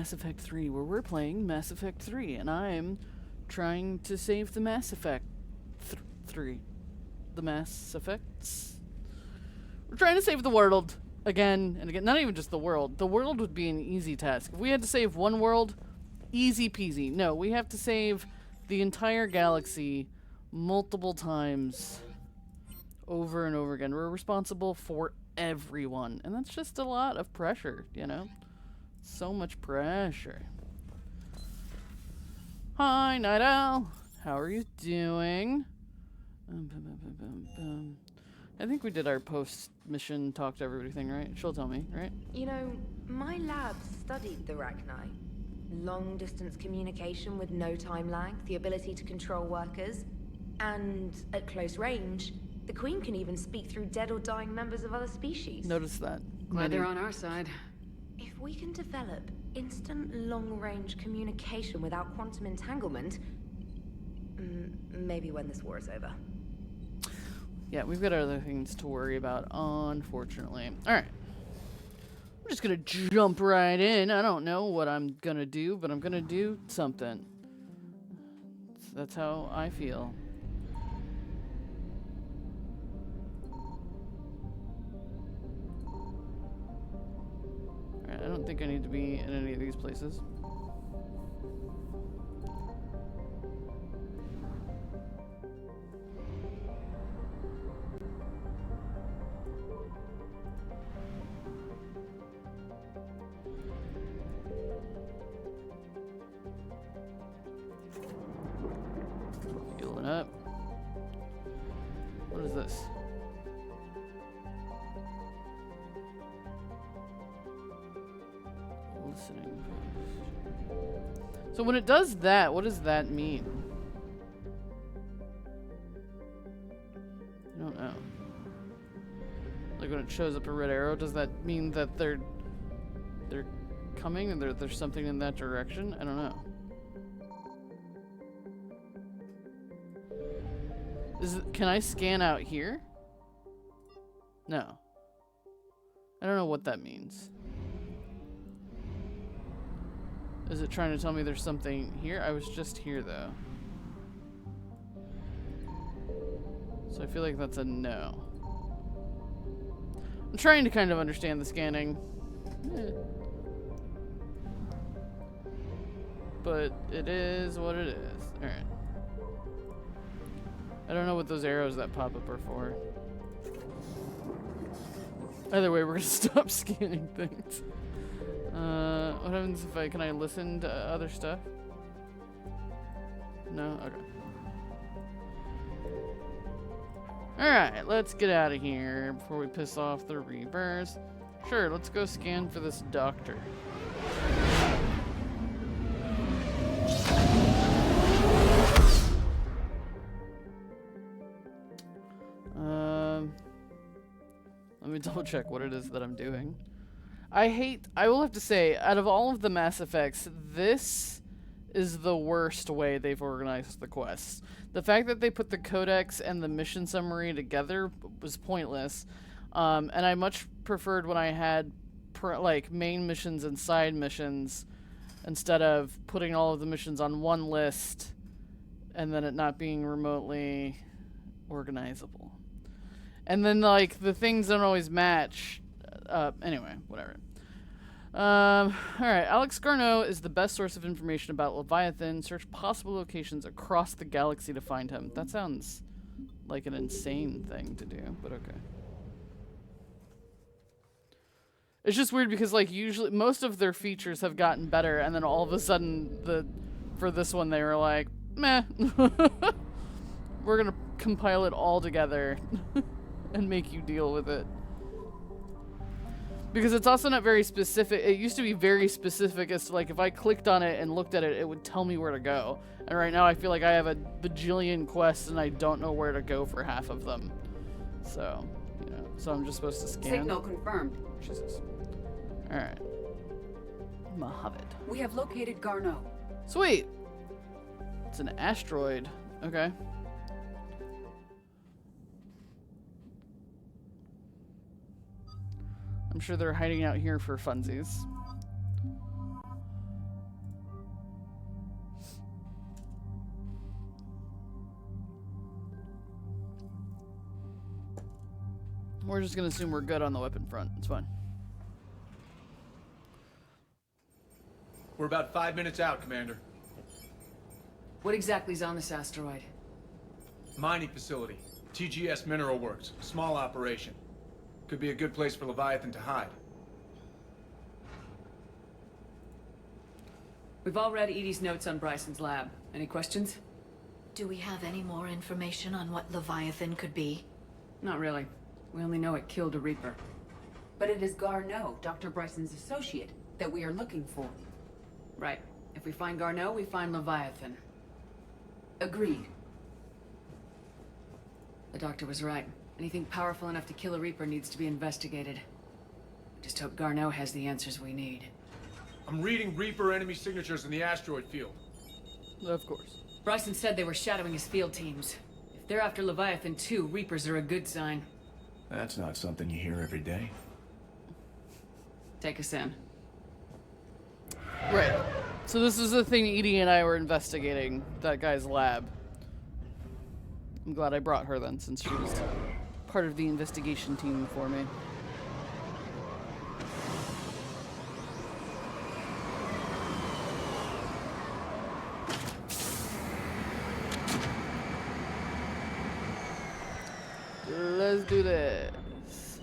Mass Effect 3, where we're playing Mass Effect 3, and I'm trying to save the Mass Effect 3. The Mass Effects? We're trying to save the world again and again. Not even just the world. The world would be an easy task. If we had to save one world, easy peasy. No, we have to save the entire galaxy multiple times over and over again. We're responsible for everyone, and that's just a lot of pressure, you know? So much pressure. Hi, Night Owl. How are you doing? I think we did our post-mission talk to everybody thing, right? She'll tell me, right? You know, my lab studied the Rachni. Long-distance communication with no time lag, the ability to control workers, and at close range, the Queen can even speak through dead or dying members of other species. Notice that. Glad they're on our side. If we can develop instant long-range communication without quantum entanglement, maybe when this war is over. Yeah, we've got other things to worry about, unfortunately. Alright. I'm just gonna jump right in. I don't know what I'm gonna do, but I'm gonna do something. That's how I feel. Alright, I don't think I need to be in any of these places. Healing up. What is this? Listening. So when it does that, what does that mean? I don't know. Like when it shows up a red arrow, does that mean that they're coming and there's something in that direction? I don't know. Can I scan out here? No. I don't know what that means. Is it trying to tell me there's something here? I was just here though. So I feel like that's a no. I'm trying to kind of understand the scanning. But it is what it is. Alright. I don't know what those arrows that pop up are for. Either way, we're gonna stop scanning things. What happens if can I listen to other stuff? No? Okay. Alright, let's get out of here before we piss off the Reapers. Sure, let's go scan for this doctor. Let me double check what it is that I'm doing. I will have to say, out of all of the Mass Effects, this is the worst way they've organized the quests. The fact that they put the codex and the mission summary together was pointless. And I much preferred when I had like main missions and side missions instead of putting all of the missions on one list and then it not being remotely organizable. And then like the things don't always match. Anyway, whatever. Alright, Alex Garneau is the best source of information about Leviathan. Search possible locations across the galaxy to find him. That sounds like an insane thing to do, but okay. It's just weird because like usually most of their features have gotten better and then all of a sudden for this one they were like, meh. We're gonna compile it all together and make you deal with it. Because it's also not very specific. It used to be very specific as to like if I clicked on it and looked at it, it would tell me where to go. And right now I feel like I have a bajillion quests and I don't know where to go for half of them. So, you know, so I'm just supposed to scan. Signal confirmed. Jesus. Alright. Mojave. We have located Garneau. Sweet! It's an asteroid. Okay. I'm sure they're hiding out here for funsies. We're just gonna assume we're good on the weapon front. It's fine. We're about 5 minutes out, Commander. What exactly is on this asteroid? Mining facility. TGS Mineral Works. Small operation. Could be a good place for Leviathan to hide. We've all read Edie's notes on Bryson's lab. Any questions? Do we have any more information on what Leviathan could be? Not really. We only know it killed a Reaper. But it is Garneau, Dr. Bryson's associate, that we are looking for. Right. If we find Garneau, we find Leviathan. Agreed. The doctor was right. Anything powerful enough to kill a Reaper needs to be investigated. I just hope Garneau has the answers we need. I'm reading Reaper enemy signatures in the asteroid field. Of course. Bryson said they were shadowing his field teams. If they're after Leviathan too, Reapers are a good sign. That's not something you hear every day. Take us in. Right. So this is the thing Edie and I were investigating, that guy's lab. I'm glad I brought her then, since she was part of the investigation team for me. Let's do this.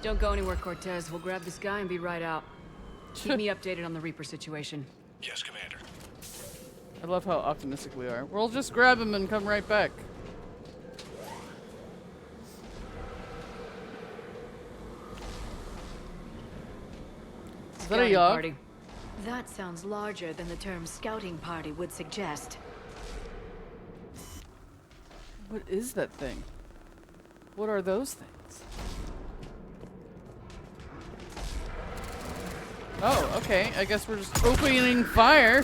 Don't go anywhere, Cortez. We'll grab this guy and be right out. Keep me updated on the Reaper situation. Yes, Commander. I love how optimistic we are. We'll just grab him and come right back. Is that a Scouting Yogg? party. That sounds larger than the term scouting party would suggest. What is that thing? What are those things? Oh, okay. I guess we're just opening fire.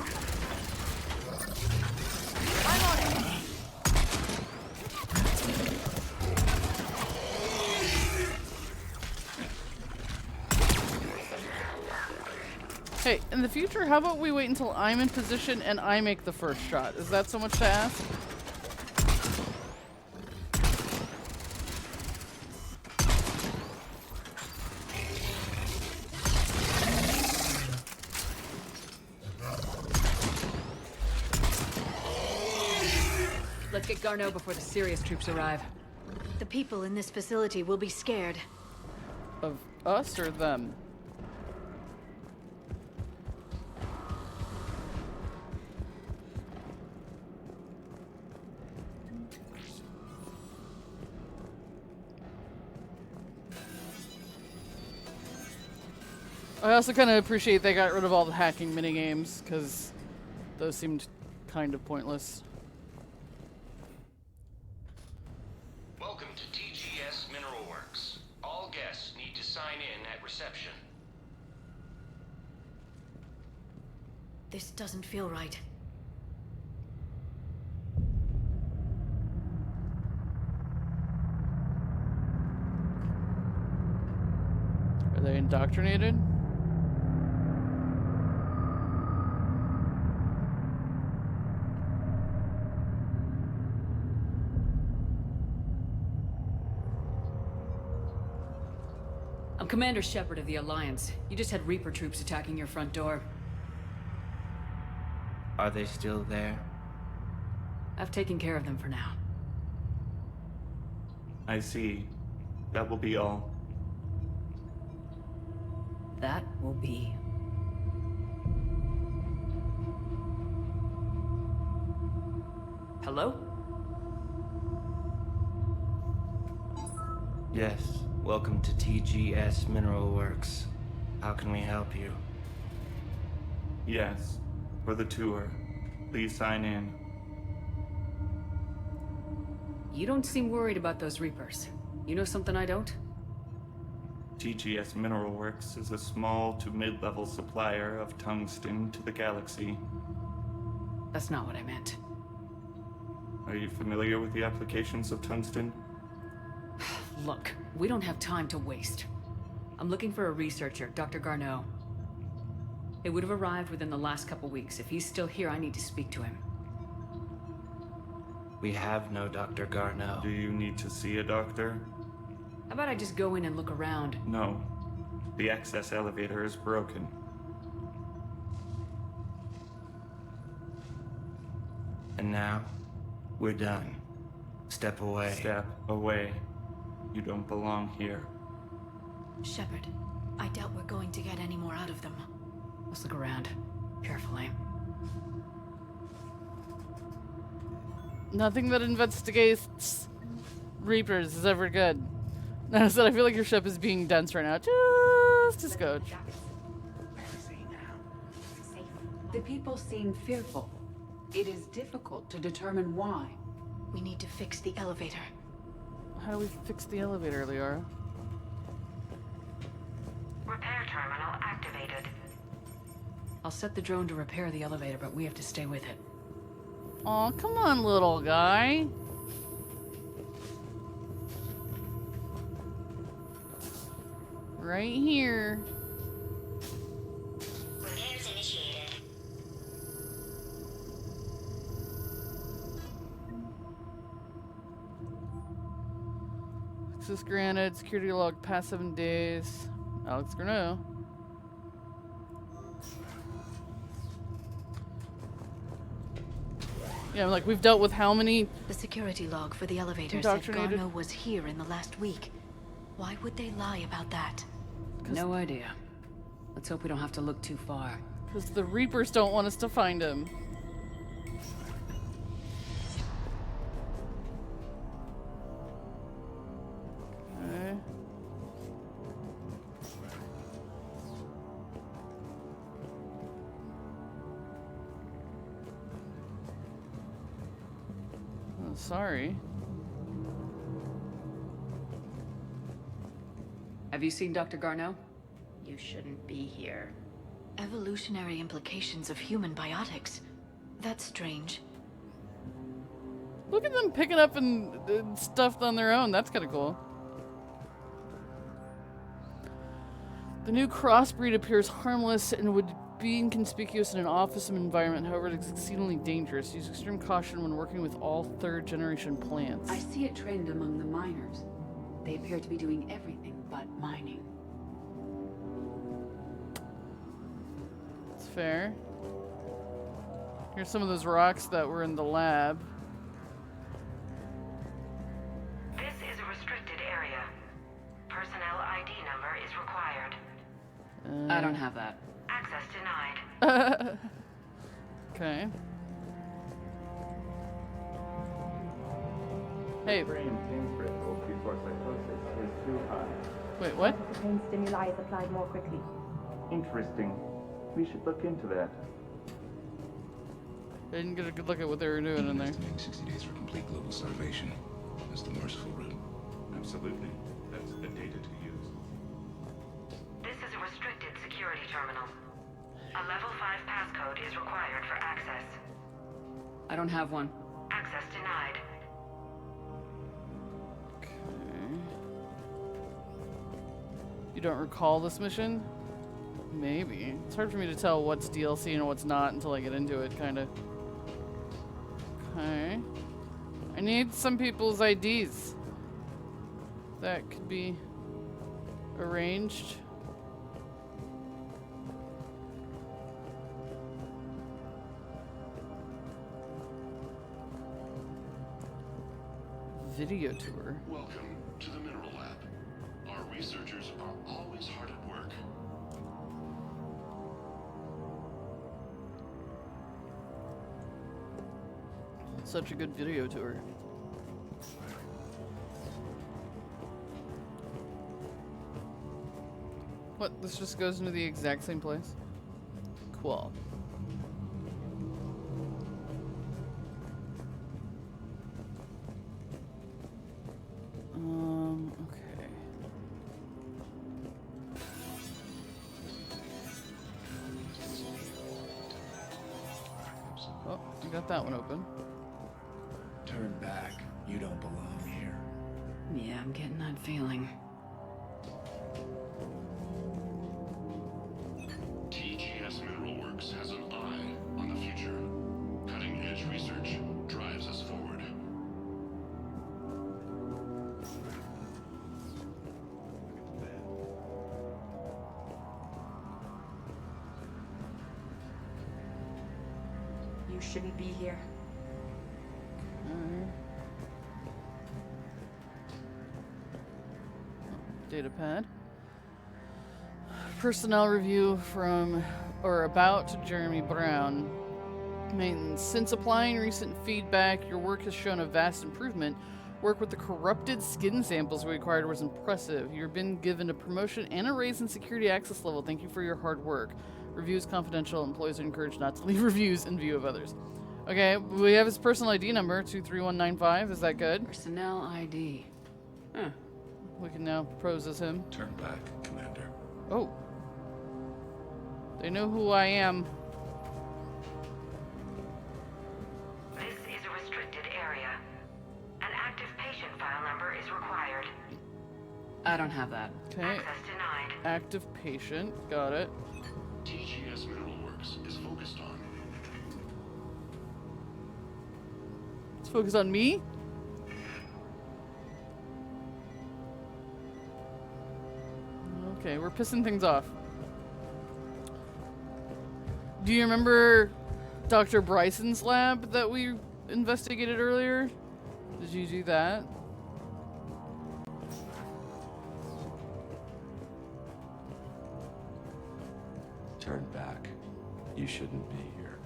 Hey, in the future, how about we wait until I'm in position and I make the first shot? Is that so much to ask? Let's get Garneau before the serious troops arrive. The people in this facility will be scared. Of us or them? I also kind of appreciate they got rid of all the hacking minigames, because those seemed kind of pointless. Welcome to TGS Mineral Works. All guests need to sign in at reception. This doesn't feel right. Are they indoctrinated? I'm Commander Shepard of the Alliance. You just had Reaper troops attacking your front door. Are they still there? I've taken care of them for now. I see. That will be all. That will be. Hello? Yes. Welcome to TGS Mineral Works. How can we help you? Yes. For the tour. Please sign in. You don't seem worried about those Reapers. You know something I don't? TGS Mineral Works is a small to mid-level supplier of tungsten to the galaxy. That's not what I meant. Are you familiar with the applications of tungsten? Look, we don't have time to waste. I'm looking for a researcher, Dr. Garneau. It would have arrived within the last couple weeks. If he's still here, I need to speak to him. We have no Dr. Garneau. Do you need to see a doctor? How about I just go in and look around? No. The access elevator is broken. And now, we're done. Step away. Step away. You don't belong here. Shepard, I doubt we're going to get any more out of them. Let's look around. Carefully. Nothing that investigates Reapers is ever good. No, so I feel like your ship is being dense right now. Just a scotch. The people seem fearful. It is difficult to determine why. We need to fix the elevator. How do we fix the elevator, Liara? Repair terminal activated. I'll set the drone to repair the elevator, but we have to stay with it. Aw, come on, little guy. Right here. Repairs initiated. Access granted. Security log past 7 days. Alex Garneau. Yeah, like we've dealt with how many? The security log for the elevator said Indoctrinated. Garneau was here in the last week. Why would they lie about that? No idea. Let's hope we don't have to look too far. Because the Reapers don't want us to find him. Okay. Oh, sorry. Have you seen Dr. Garneau? You shouldn't be here. Evolutionary implications of human biotics. That's strange. Look at them picking up and stuff on their own. That's kind of cool. The new crossbreed appears harmless and would be inconspicuous in an office environment. However, it is exceedingly dangerous. Use extreme caution when working with all third-generation plants. I see a trend among the miners. They appear to be doing everything but mining. That's fair. Here's some of those rocks that were in the lab. This is a restricted area. Personnel ID number is required. I don't have that. Access denied. Okay. Hey. Brain pain threshold before psychosis is too high. Wait, what? The pain stimuli is applied more quickly. Interesting. We should look into that. I didn't get a good look at what they were doing in there. Estimating 60 days for complete global starvation. That's the merciful route. Absolutely. That's the data to use. This is a restricted security terminal. A level 5 passcode is required for access. I don't have one. Access denied. Okay. You don't recall this mission? Maybe. It's hard for me to tell what's DLC and what's not until I get into it, kind of. Okay. I need some people's IDs. That could be arranged. Video tour. Welcome to the Mineral Lab. Our researchers are always hard at work. Such a good video tour. What? This just goes into the exact same place? Cool. Okay. Oh, you got that one open. Turn back. You don't belong here. Yeah, I'm getting that feeling. TGS Mineral Works has an eye on the future. Cutting-edge research drives us forward. You shouldn't be here. Data pad. Personnel review from or about Jeremy Brown. Maintenance. Since applying recent feedback, your work has shown a vast improvement. Work with the corrupted skin samples we acquired was impressive. You've been given a promotion and a raise in security access level. Thank you for your hard work. Review is confidential. Employees are encouraged not to leave reviews in view of others. Okay, we have his personal ID number, 23195. Is that good? Personnel ID. Huh. We can now pose as him. Turn back, Commander. Oh. They know who I am. This is a restricted area. An active patient file number is required. I don't have that. Okay. Access denied. Active patient. Got it. TGS Mineral Works is focused on. Let's focus on me. Okay, we're pissing things off. Do you remember Dr. Bryson's lab that we investigated earlier? Did you do that? Turn back. You shouldn't be here.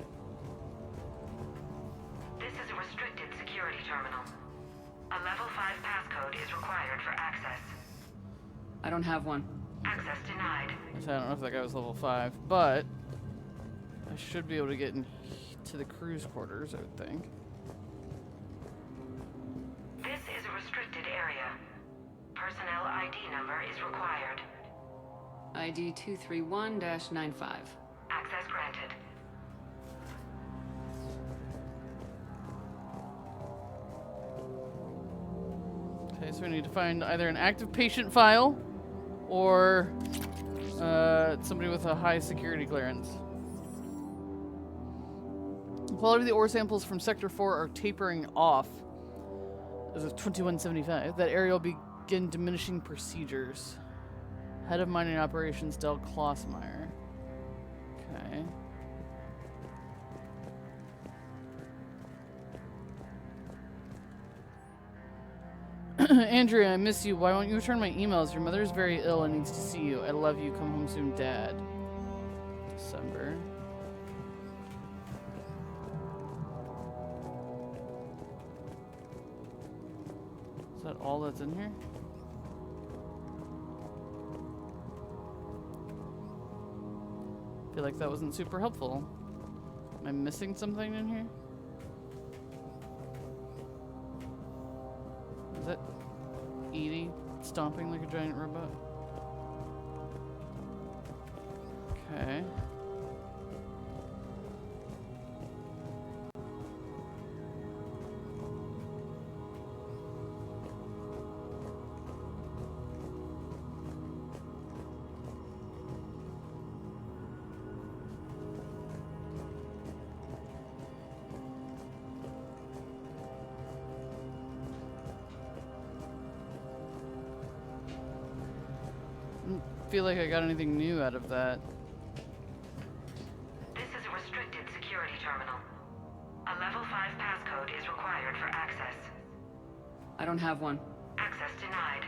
This is a restricted security terminal. A level 5 passcode is required for access. I don't have one. Access denied. I don't know if that guy was level 5, but I should be able to get to the crew's quarters, I would think. This is a restricted area. Personnel ID number is required. ID 231-95. Access granted. Okay, so we need to find either an active patient file or somebody with a high security clearance. The quality of the ore samples from Sector 4 are tapering off as of 2175. That area will begin diminishing procedures. Head of Mining Operations, Del Klossmeyer. Okay. Andrea, I miss you. Why won't you return my emails? Your mother is very ill and needs to see you. I love you. Come home soon, Dad. December. Is that all that's in here? I feel like that wasn't super helpful. Am I missing something in here? Is that Edie stomping like a giant robot? Okay. Feel like I got anything new out of that. This is a restricted security terminal. A level 5 passcode is required for access. I don't have one. Access denied.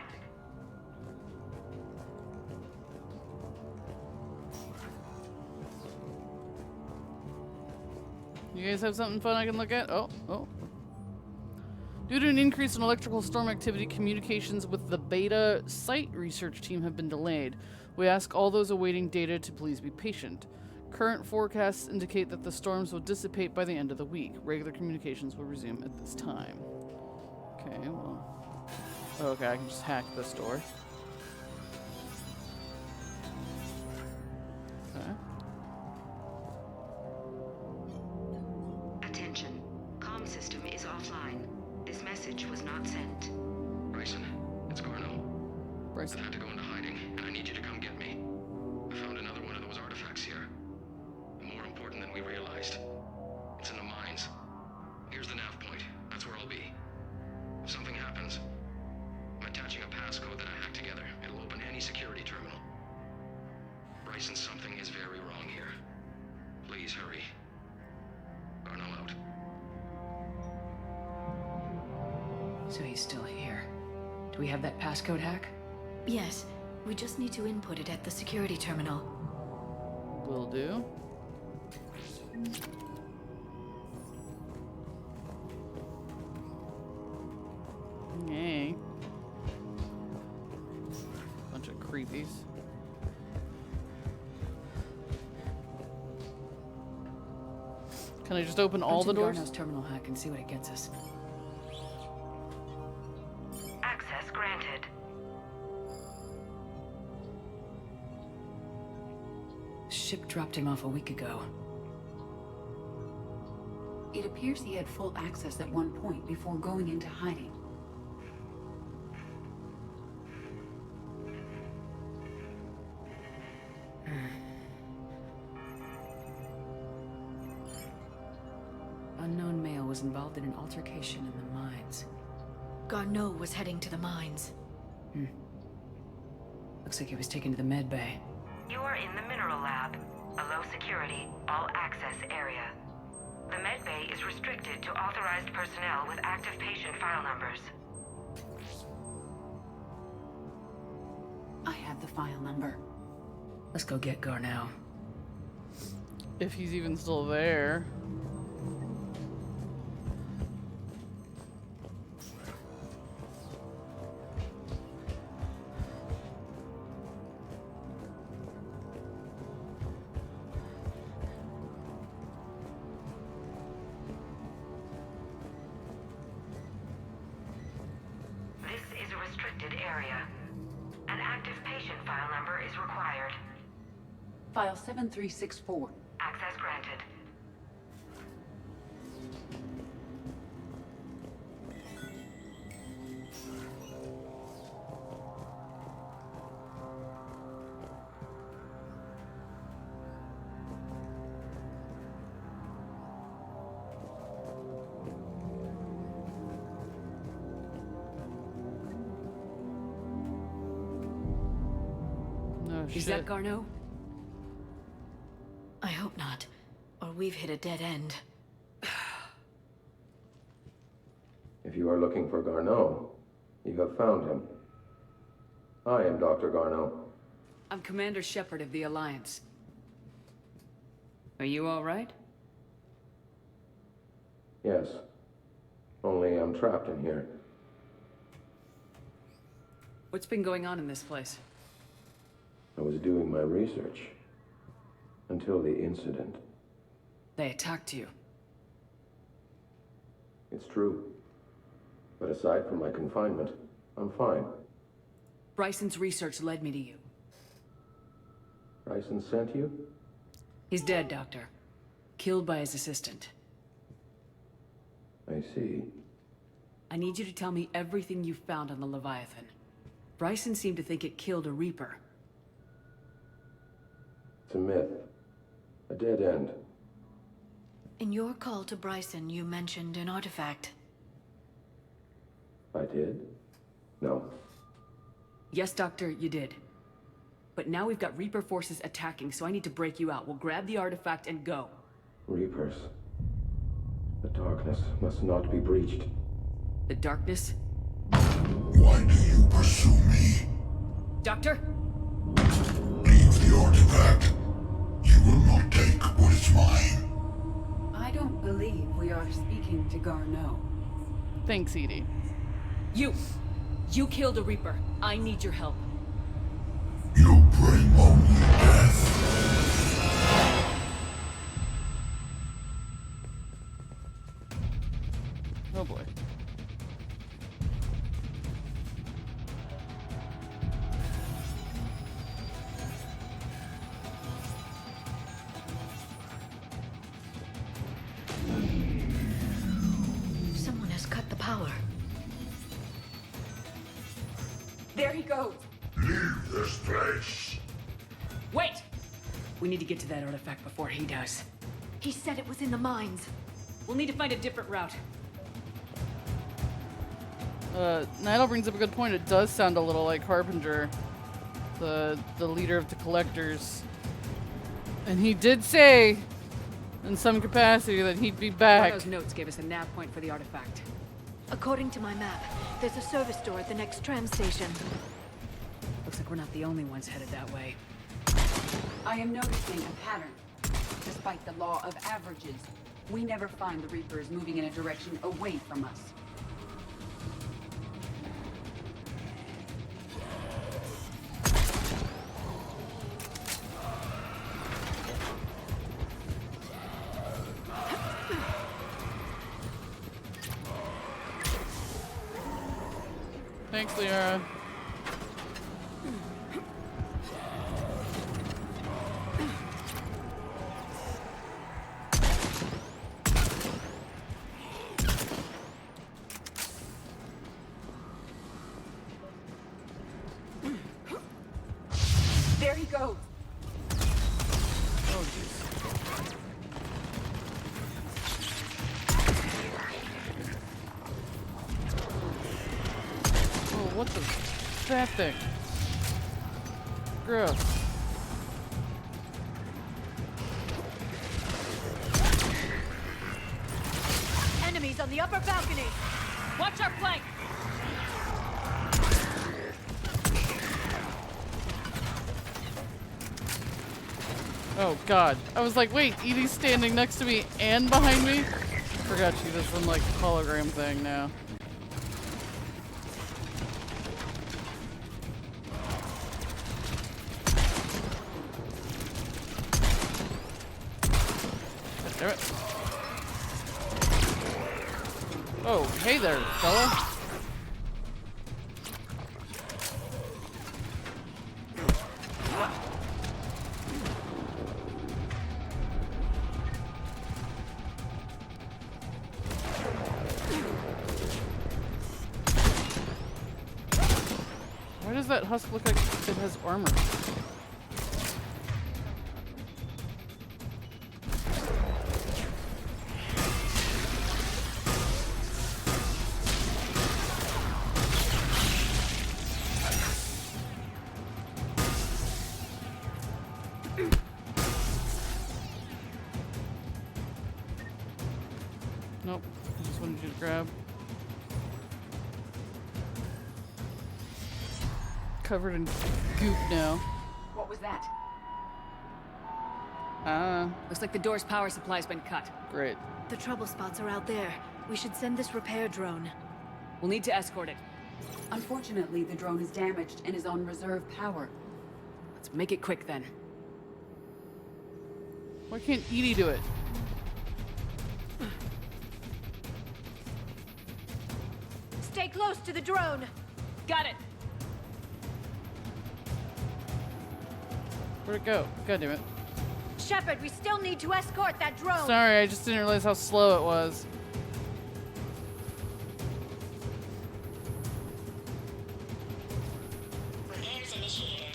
You guys have something fun I can look at? Oh. Due to an increase in electrical storm activity, communications with the Beta site research team have been delayed. We ask all those awaiting data to please be patient. Current forecasts indicate that the storms will dissipate by the end of the week. Regular communications will resume at this time. Okay, well... Okay, I can just hack this door. Okay. Attention. Comm system is offline. This message was not sent. Bryson, it's Garneau. Bryson. I've had to go into hiding, and I need you to come get me. I found another one of those artifacts here. More important than we realized. It's in the mines. Here's the nav point. That's where I'll be. If something happens, I'm attaching a passcode that I hacked together. It'll open any security terminal. Bryson, something is very wrong here. Please hurry. Garneau out. So he's still here. Do we have that passcode hack? Yes, we just need to input it at the security terminal. Will do. Yay. Bunch of creepies. Can I just open all the doors? Garneau's terminal hack and see what it gets us. Access granted. Ship dropped him off a week ago. It appears he had full access at one point before going into hiding. Unknown male was involved in an altercation in the mines. Garneau was heading to the mines. Looks like he was taken to the med bay. You are in the mineral lab, a low security, all access area. The med bay is restricted to authorized personnel with active patient file numbers. I have the file number. Let's go get Garneau. If he's even still there. This is a restricted area. An active patient file number is required. File 7364. Access granted. Oh, Is that Garneau? I hope not, or we've hit a dead end. If you are looking for Garneau, you have found him. I am Dr. Garneau. I'm Commander Shepard of the Alliance. Are you all right? Yes. Only I'm trapped in here. What's been going on in this place? I was doing my research. Until the incident. They attacked you. It's true. But aside from my confinement, I'm fine. Bryson's research led me to you. Bryson sent you? He's dead, Doctor. Killed by his assistant. I see. I need you to tell me everything you found on the Leviathan. Bryson seemed to think it killed a Reaper. It's a myth. A dead end. In your call to Bryson, you mentioned an artifact. I did? No. Yes, Doctor, you did. But now we've got Reaper forces attacking, so I need to break you out. We'll grab the artifact and go. Reapers. The darkness must not be breached. The darkness? Why do you pursue me? Doctor? Leave the artifact. You will not take what is mine. I don't believe we are speaking to Garneau. Thanks, Edie. You killed a Reaper. I need your help. You bring only death. Oh boy. Someone has cut the power. There he goes. Leave this place. Wait! We need to get to that artifact before he does. He said it was in the mines. We'll need to find a different route. Nidal brings up a good point. It does sound a little like Harbinger, the leader of the Collectors. And he did say, in some capacity, that he'd be back. Garneau's notes gave us a nav point for the artifact. According to my map, there's a service door at the next tram station. Looks like we're not the only ones headed that way. I am noticing a pattern. Despite the law of averages, we never find the Reapers moving in a direction away from us. Thanks, Liara. There he goes. Oh, jeez. Oh, what the? That thing. Gross. Enemies on the upper balcony. Watch our flank! Oh god. I was like, wait, Edie's standing next to me and behind me? Forgot she does some like hologram thing now. God damn it. Oh, hey there, fella. Why does that husk look like it has armor? Nope. I just wanted you to grab. Covered in goop now. What was that? Looks like the door's power supply's been cut. Great. The trouble spots are out there. We should send this repair drone. We'll need to escort it. Unfortunately, the drone is damaged and is on reserve power. Let's make it quick then. Why can't Edie do it? Stay close to the drone. Got it. Where'd it go? God damn it. Shepard, we still need to escort that drone. Sorry, I just didn't realize how slow it was. Repairs initiated.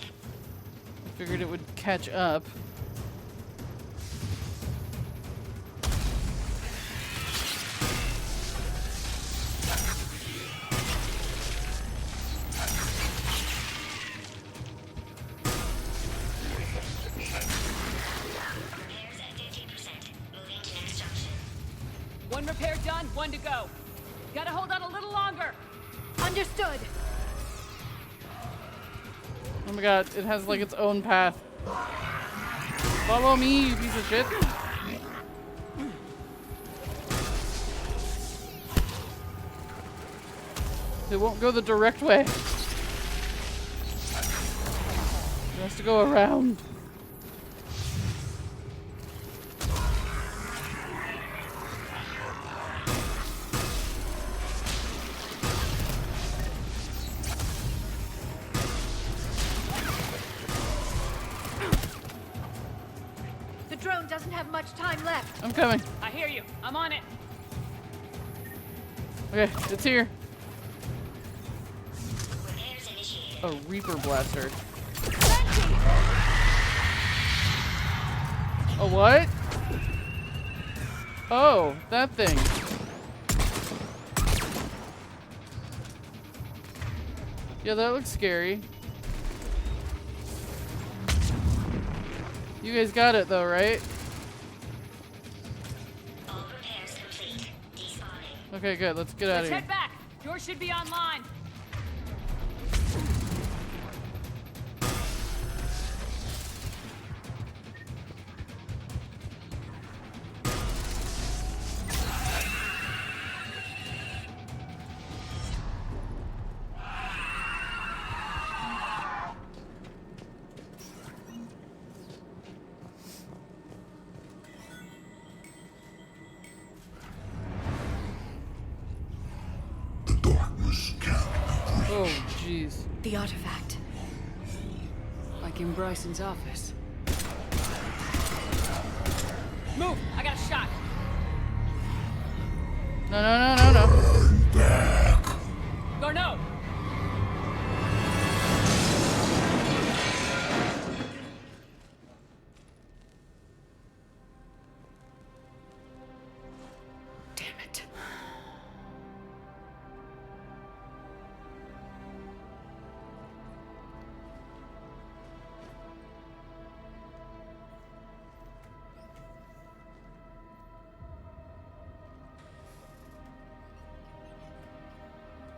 I figured it would catch up. One repair done, one to go. Gotta hold on a little longer. Understood. Oh my god, it has like its own path. Follow me, you piece of shit. It won't go the direct way. It has to go around. The drone doesn't have much time left. I'm coming. I hear you. I'm on it. Okay, it's here. Repairs initiated. A Reaper blaster. A what? Oh, that thing. Yeah, that looks scary. You guys got it though, right? All repairs complete. Despawning. Okay, good. Let's get out of Let's here. head back. Yours should be online. Oh, jeez. The artifact. Like in Bryson's office. Move! I got a shot! No, no, no, no, no. Back. Garneau! Damn it.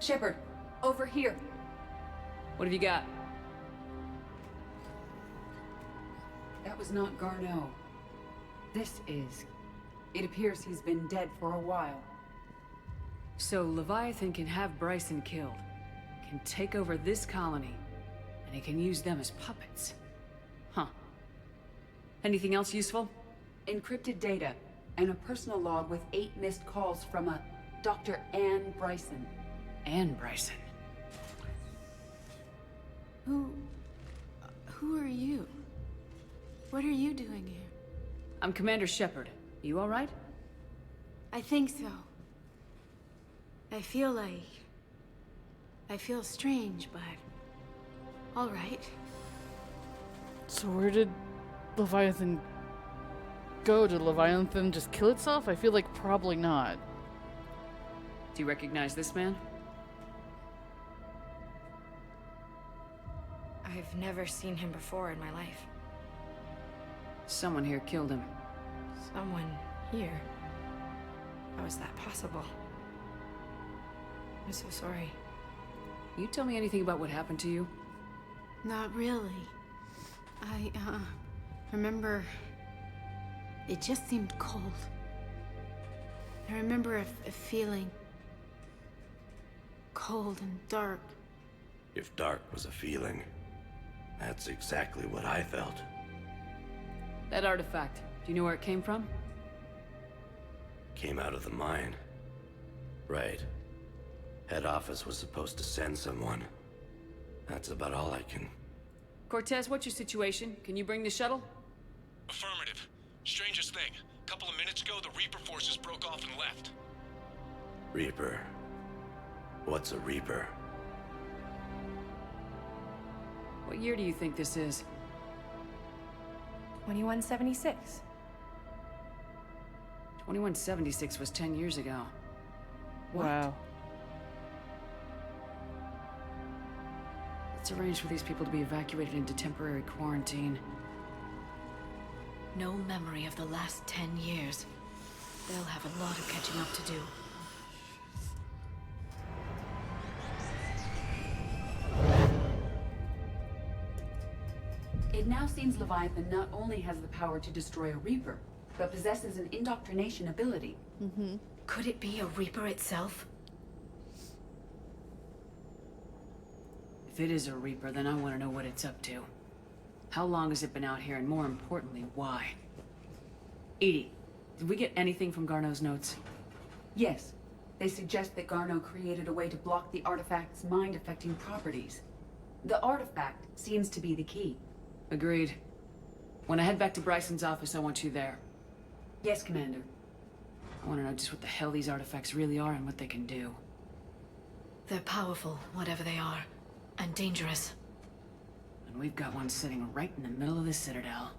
Shepard, over here. What have you got? That was not Garneau. This is. It appears he's been dead for a while. So Leviathan can have Bryson killed, can take over this colony, and he can use them as puppets. Huh. Anything else useful? Encrypted data, and a personal log with 8 missed calls from a Dr. Ann Bryson. Ann Bryson. Who are you? What are you doing here? I'm Commander Shepard. You all right? I think so. I feel strange, but all right. So where did Leviathan go? Did Leviathan just kill itself? I feel like probably not. Do you recognize this man? I've never seen him before in my life. Someone here killed him. Someone here? How is that possible? I'm so sorry. You tell me anything about what happened to you? Not really. I remember it just seemed cold. I remember a feeling cold and dark. If dark was a feeling, that's exactly what I felt. That artifact, do you know where it came from? Came out of the mine. Right. Head office was supposed to send someone. That's about all I can... Cortez, what's your situation? Can you bring the shuttle? Affirmative. Strangest thing. A couple of minutes ago, the Reaper forces broke off and left. Reaper. What's a Reaper? What year do you think this is? 2176. 2176 was 10 years ago. What? Wow. Let's arrange for these people to be evacuated into temporary quarantine. No memory of the last 10 years. They'll have a lot of catching up to do. It now seems Leviathan not only has the power to destroy a Reaper, but possesses an indoctrination ability. Mm-hmm. Could it be a Reaper itself? If it is a Reaper, then I want to know what it's up to. How long has it been out here, and more importantly, why? Edie, did we get anything from Garneau's notes? Yes. They suggest that Garneau created a way to block the artifact's mind-affecting properties. The artifact seems to be the key. Agreed. When I head back to Bryson's office, I want you there. Yes, Commander. I want to know just what the hell these artifacts really are and what they can do. They're powerful, whatever they are. And dangerous. And we've got one sitting right in the middle of the Citadel.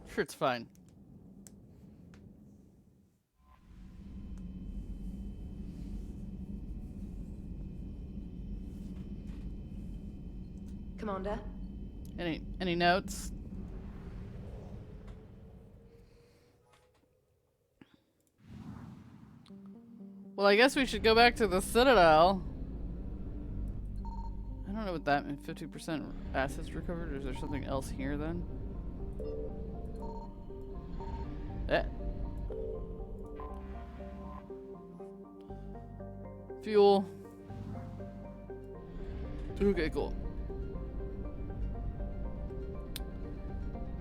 Sure, it's fine. Commander? Any notes? Well, I guess we should go back to the Citadel. I don't know what that means. 50% assets recovered? Or is there something else here then? Fuel. Okay, cool.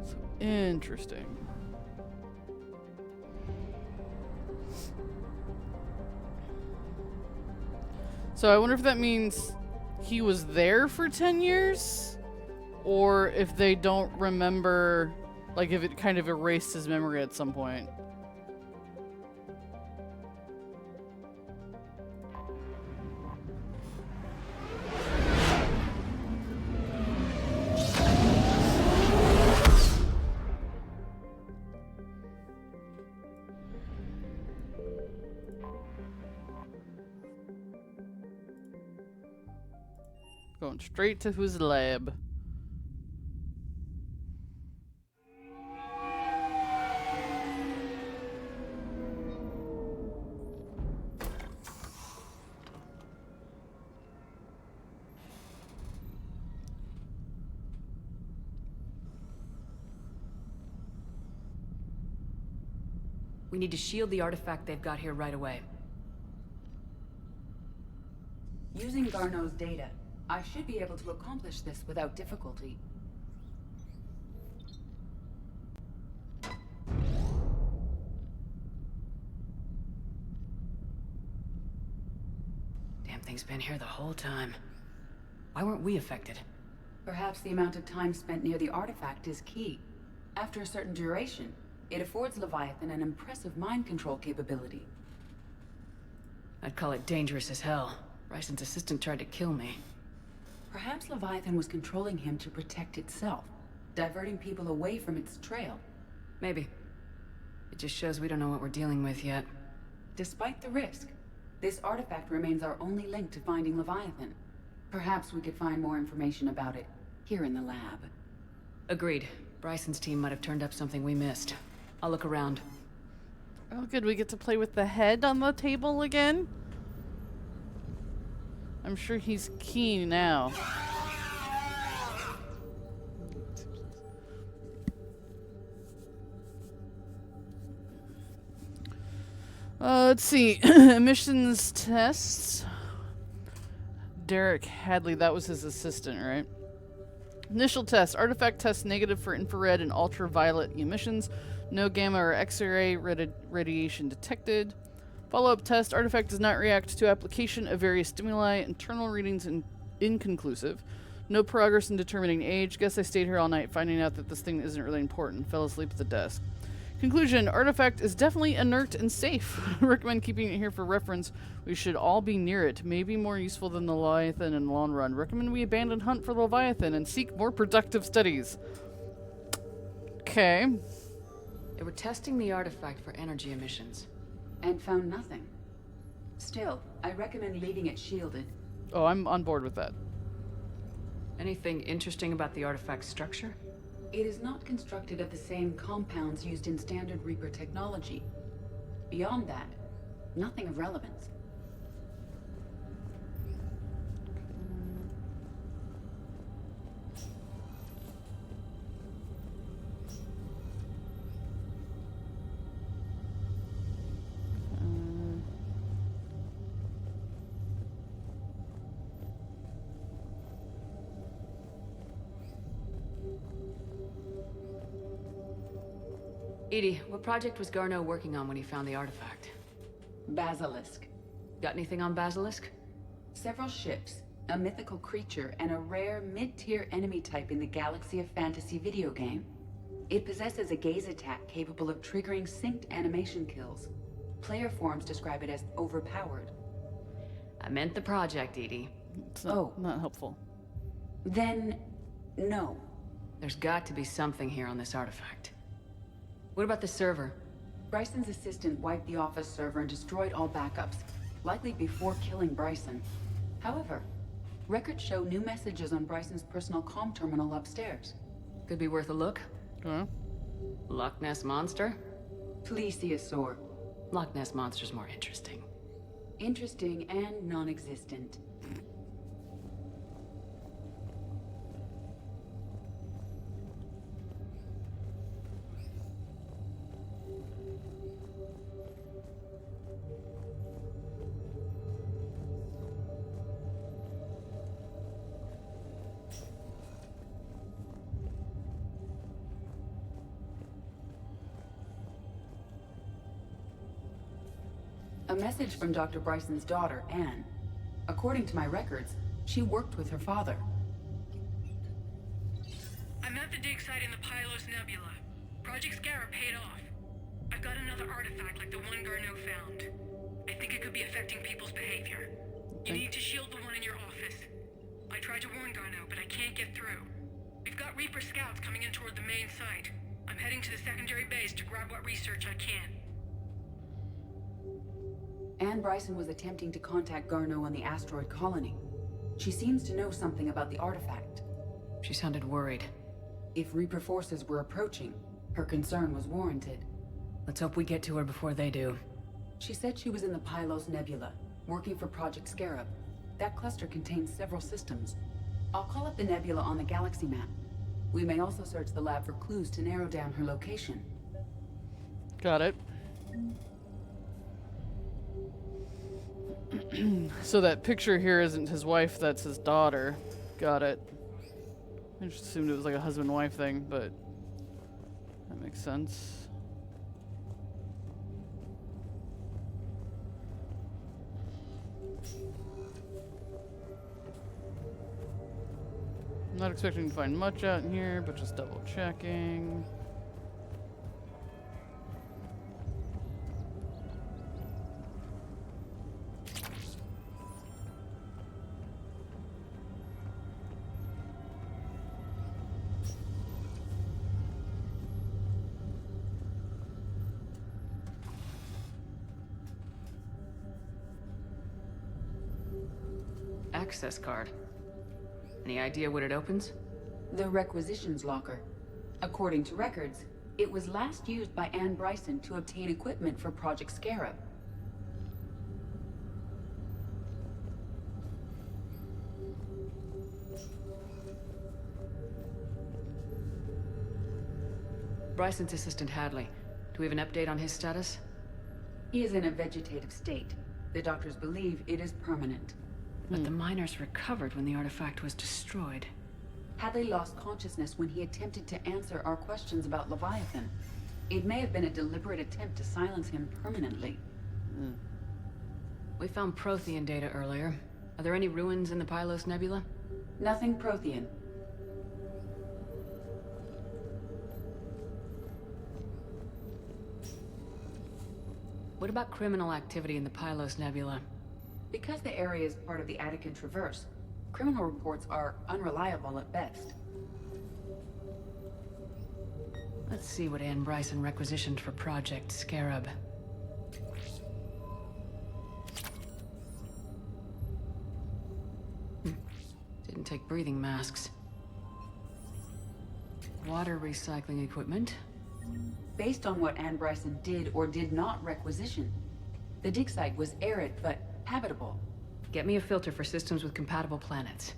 So interesting. So I wonder if that means he was there for 10 years? Or if they don't remember, like if it kind of erased his memory at some point. Going straight to his lab. We need to shield the artifact they've got here right away. Using Garneau's data, I should be able to accomplish this without difficulty. Damn thing's been here the whole time. Why weren't we affected? Perhaps the amount of time spent near the artifact is key. After a certain duration, it affords Leviathan an impressive mind control capability. I'd call it dangerous as hell. Bryson's assistant tried to kill me. Perhaps Leviathan was controlling him to protect itself, diverting people away from its trail. Maybe. It just shows we don't know what we're dealing with yet. Despite the risk, this artifact remains our only link to finding Leviathan. Perhaps we could find more information about it here in the lab. Agreed. Bryson's team might have turned up something we missed. I'll look around. Oh, good. We get to play with the head on the table again? I'm sure he's keen now. Let's see. Emissions tests. Derek Hadley, that was his assistant, right? Initial test. Artifact test negative for infrared and ultraviolet emissions. No gamma or X-ray radiation detected. Follow-up test. Artifact does not react to application of various stimuli. Internal readings inconclusive. No progress in determining age. Guess I stayed here all night finding out that this thing isn't really important. Fell asleep at the desk. Conclusion. Artifact is definitely inert and safe. Recommend keeping it here for reference. We should all be near it. Maybe more useful than the Leviathan in the long run. Recommend we abandon hunt for Leviathan and seek more productive studies. Okay. They were testing the artifact for energy emissions. And found nothing. Still, I recommend leaving it shielded. Oh, I'm on board with that. Anything interesting about the artifact's structure? It is not constructed of the same compounds used in standard Reaper technology. Beyond that, nothing of relevance. Edie, what project was Garneau working on when he found the artifact? Basilisk. Got anything on Basilisk? Several ships, a mythical creature, and a rare mid-tier enemy type in the Galaxy of Fantasy video game. It possesses a gaze attack capable of triggering synced animation kills. Player forums describe it as overpowered. I meant the project, Edie. It's not helpful. Then, no. There's got to be something here on this artifact. What about the server? Bryson's assistant wiped the office server and destroyed all backups, likely before killing Bryson. However, records show new messages on Bryson's personal comm terminal upstairs. Could be worth a look. Loch Ness Monster? Plesiosaur. Loch Ness Monster's more interesting. Interesting and non-existent. A message from Dr. Bryson's daughter, Ann. According to my records, she worked with her father. I'm at the dig site in the Pylos Nebula. Project Scarab paid off. I've got another artifact like the one Garneau found. I think it could be affecting people's behavior. You need to shield the one in your office. I tried to warn Garneau, but I can't get through. We've got Reaper scouts coming in toward the main site. I'm heading to the secondary base to grab what research I can. Ann Bryson was attempting to contact Garneau on the asteroid colony. She seems to know something about the artifact. She sounded worried. If Reaper forces were approaching, her concern was warranted. Let's hope we get to her before they do. She said she was in the Pylos Nebula, working for Project Scarab. That cluster contains several systems. I'll call up the nebula on the galaxy map. We may also search the lab for clues to narrow down her location. Got it. So that picture here isn't his wife, that's his daughter. Got it. I just assumed it was like a husband-wife thing, but that makes sense. I'm not expecting to find much out in here, but just double checking. Access card. Any idea what it opens? The requisitions locker. According to records, it was last used by Ann Bryson to obtain equipment for Project Scarab. Bryson's assistant Hadley. Do we have an update on his status? He is in a vegetative state. The doctors believe it is permanent. But the miners recovered when the artifact was destroyed. Hadley lost consciousness when he attempted to answer our questions about Leviathan. It may have been a deliberate attempt to silence him permanently. We found Prothean data earlier. Are there any ruins in the Pylos Nebula? Nothing Prothean. What about criminal activity in the Pylos Nebula? Because the area is part of the Attican Traverse, criminal reports are unreliable at best. Let's see what Ann Bryson requisitioned for Project Scarab. Didn't take breathing masks. Water recycling equipment. Based on what Ann Bryson did or did not requisition, the dig site was arid but habitable. Get me a filter for systems with compatible planets.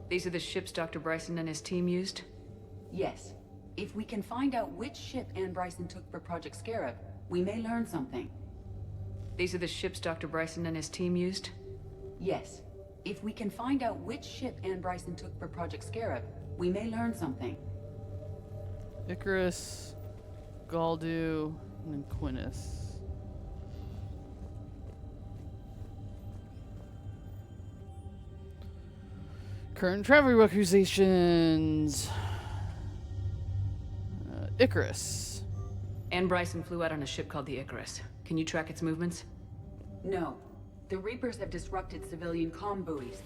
These are the ships Dr. Bryson and his team used? Yes. If we can find out which ship Ann Bryson took for Project Scarab, we may learn something. These are the ships Dr. Bryson and his team used? Yes. If we can find out which ship Ann Bryson took for Project Scarab, we may learn something. Icarus, Galdu, and Quintus. Current travel accusations. Icarus. Ann Bryson flew out on a ship called the Icarus. Can you track its movements? No. The Reapers have disrupted civilian comm buoys.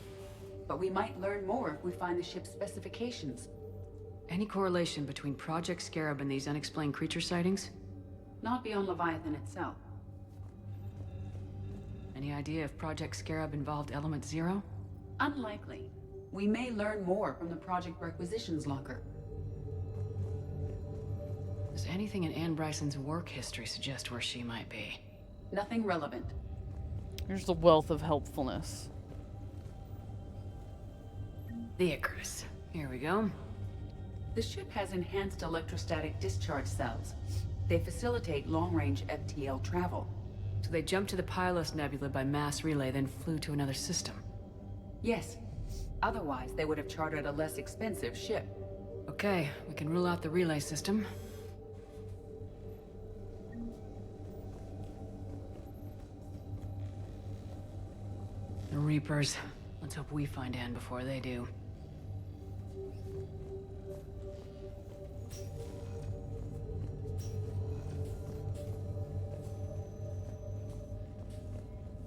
But we might learn more if we find the ship's specifications. Any correlation between Project Scarab and these unexplained creature sightings? Not beyond Leviathan itself. Any idea if Project Scarab involved Element Zero? Unlikely. We may learn more from the Project Requisitions Locker. Does anything in Ann Bryson's work history suggest where she might be? Nothing relevant. Here's the wealth of helpfulness. The Icarus. Here we go. The ship has enhanced electrostatic discharge cells. They facilitate long-range FTL travel. So they jumped to the Pylos Nebula by mass relay, then flew to another system. Yes. Otherwise, they would have chartered a less expensive ship. Okay, we can rule out the relay system. The Reapers. Let's hope we find Ann before they do.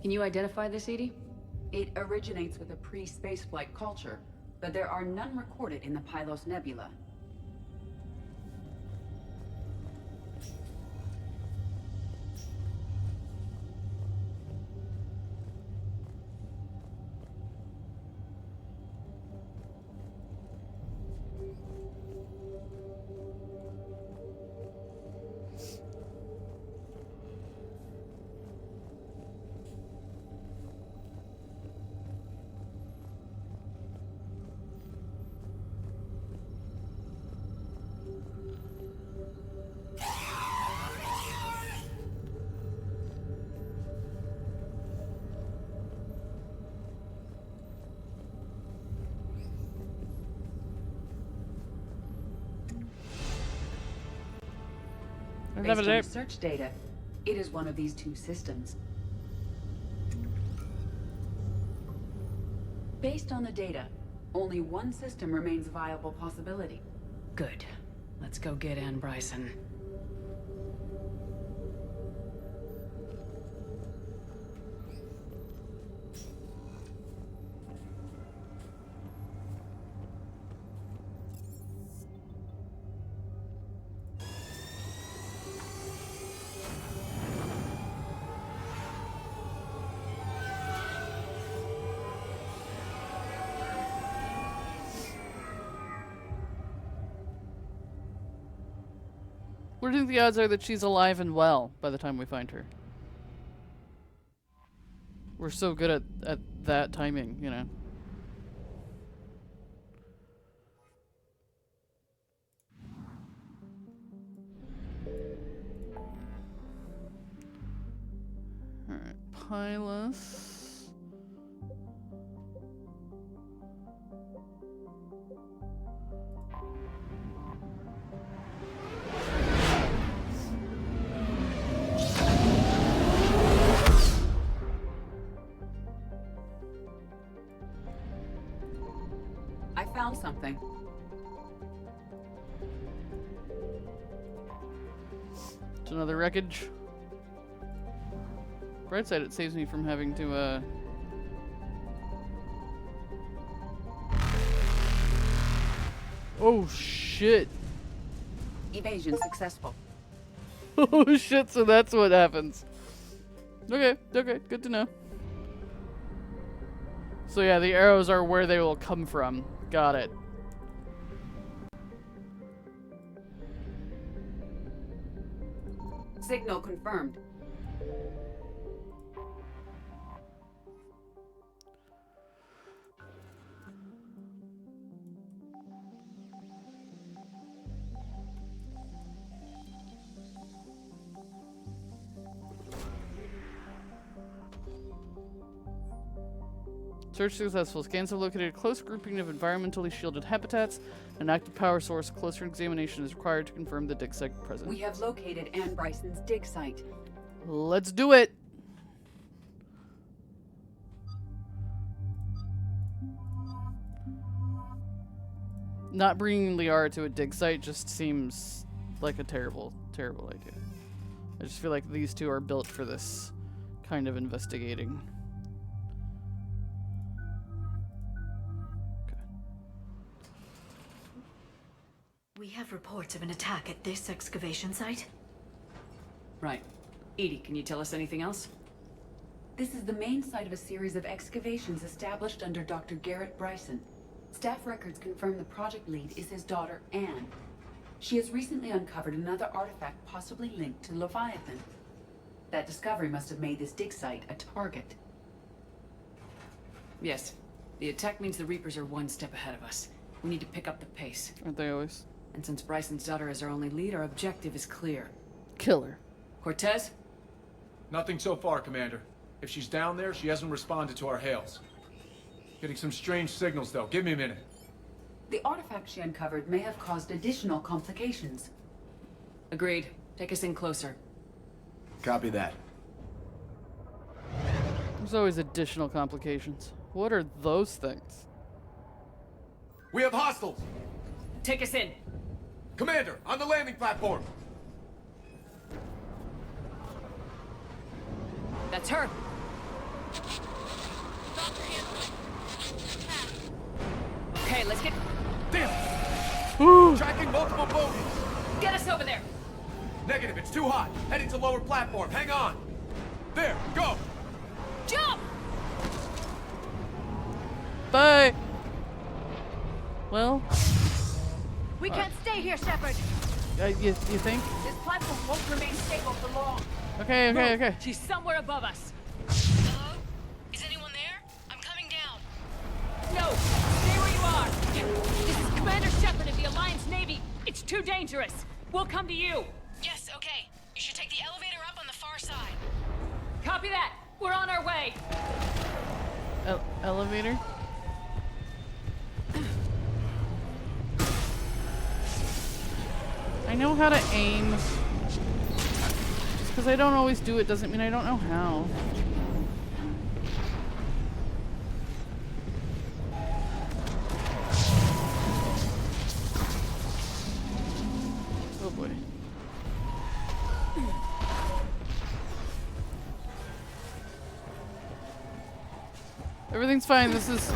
Can you identify this, Edie? It originates with a pre-spaceflight culture, but there are none recorded in the Pylos Nebula. Based on the search data, it is one of these two systems. Based on the data, only one system remains a viable possibility. Good. Let's go get Ann Bryson. What do you think the odds are that she's alive and well by the time we find her? We're so good at that timing, you know. Alright, Pylos. Found something. It's another wreckage. Bright side, it saves me from having to, Oh, shit. Evasion successful. Oh, shit, so that's what happens. Okay, okay, good to know. So yeah, the arrows are where they will come from. Got it. Signal confirmed. Search successful. Scans have located a close grouping of environmentally shielded habitats. An active power source. Closer examination is required to confirm the dig site present. We have located Ann Bryson's dig site. Let's do it! Not bringing Liara to a dig site just seems like a terrible, terrible idea. I just feel like these two are built for this kind of investigating. We have reports of an attack at this excavation site. Right. Edie, can you tell us anything else? This is the main site of a series of excavations established under Dr. Garrett Bryson. Staff records confirm the project lead is his daughter, Anne. She has recently uncovered another artifact possibly linked to Leviathan. That discovery must have made this dig site a target. Yes. The attack means the Reapers are one step ahead of us. We need to pick up the pace. Aren't they always? And since Bryson's daughter is our only lead, our objective is clear. Kill her. Cortez? Nothing so far, Commander. If she's down there, she hasn't responded to our hails. Getting some strange signals, though. Give me a minute. The artifact she uncovered may have caused additional complications. Agreed. Take us in closer. Copy that. There's always additional complications. What are those things? We have hostiles! Take us in. Commander, on the landing platform! That's her. Okay, let's get... Damn! Tracking multiple bogies! Get us over there! Negative, it's too hot. Heading to lower platform. Hang on. There, go! Jump! Bye! Well... We can't stay here, Shepard! You think? This platform won't remain stable for long. Okay. She's somewhere above us. Hello? Is anyone there? I'm coming down. No! Stay where you are! This is Commander Shepard of the Alliance Navy. It's too dangerous. We'll come to you. Yes, okay. You should take the elevator up on the far side. Copy that. We're on our way. Elevator? I know how to aim. Just because I don't always do it doesn't mean I don't know how. Oh boy. Everything's fine. This is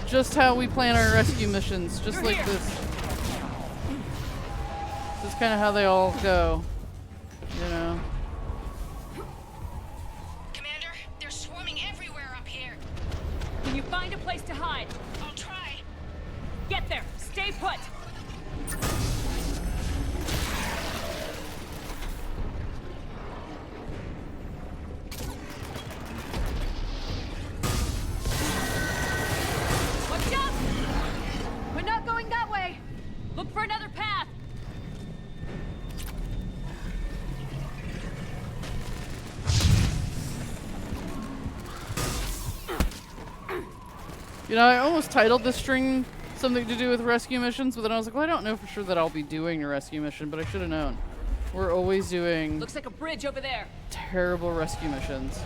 just how we plan our rescue missions. Just like this. This is kind of how they all go. You know. Commander, they're swarming everywhere up here. Can you find a place to hide? I'll try. Get there. Stay put. Watch out! We're not going that way! Look for another path. You know, I almost titled this string something to do with rescue missions, but then I was like, well, I don't know for sure that I'll be doing a rescue mission, but I should have known. We're always doing Looks like a bridge over there. terrible rescue missions.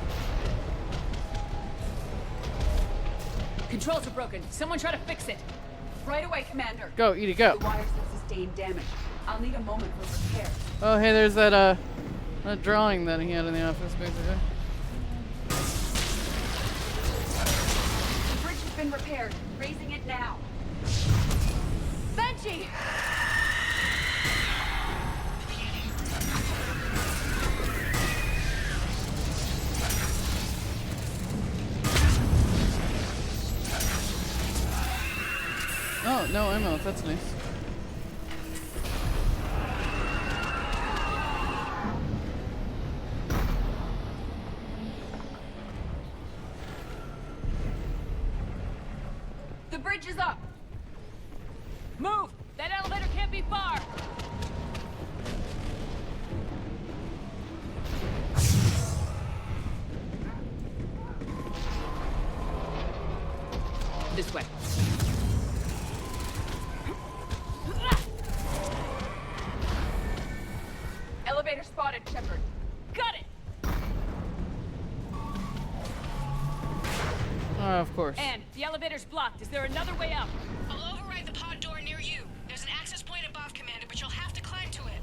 Controls are broken. Someone try to fix it. Right away, Commander. Go, Edie, go. The wires have sustained damage. I'll need a moment for repair. Oh, hey, there's that drawing that he had in the office, basically. The bridge has been repaired. Raising it now. Banshee! Oh, no ammo. That's nice. The bridge is up. Move! That elevator can't be far. This way. Elevator spotted, Shepard. Got it! Of course. And the elevator's blocked. Is there another way up? I'll override the pod door near you. There's an access point above, Commander, but you'll have to climb to it.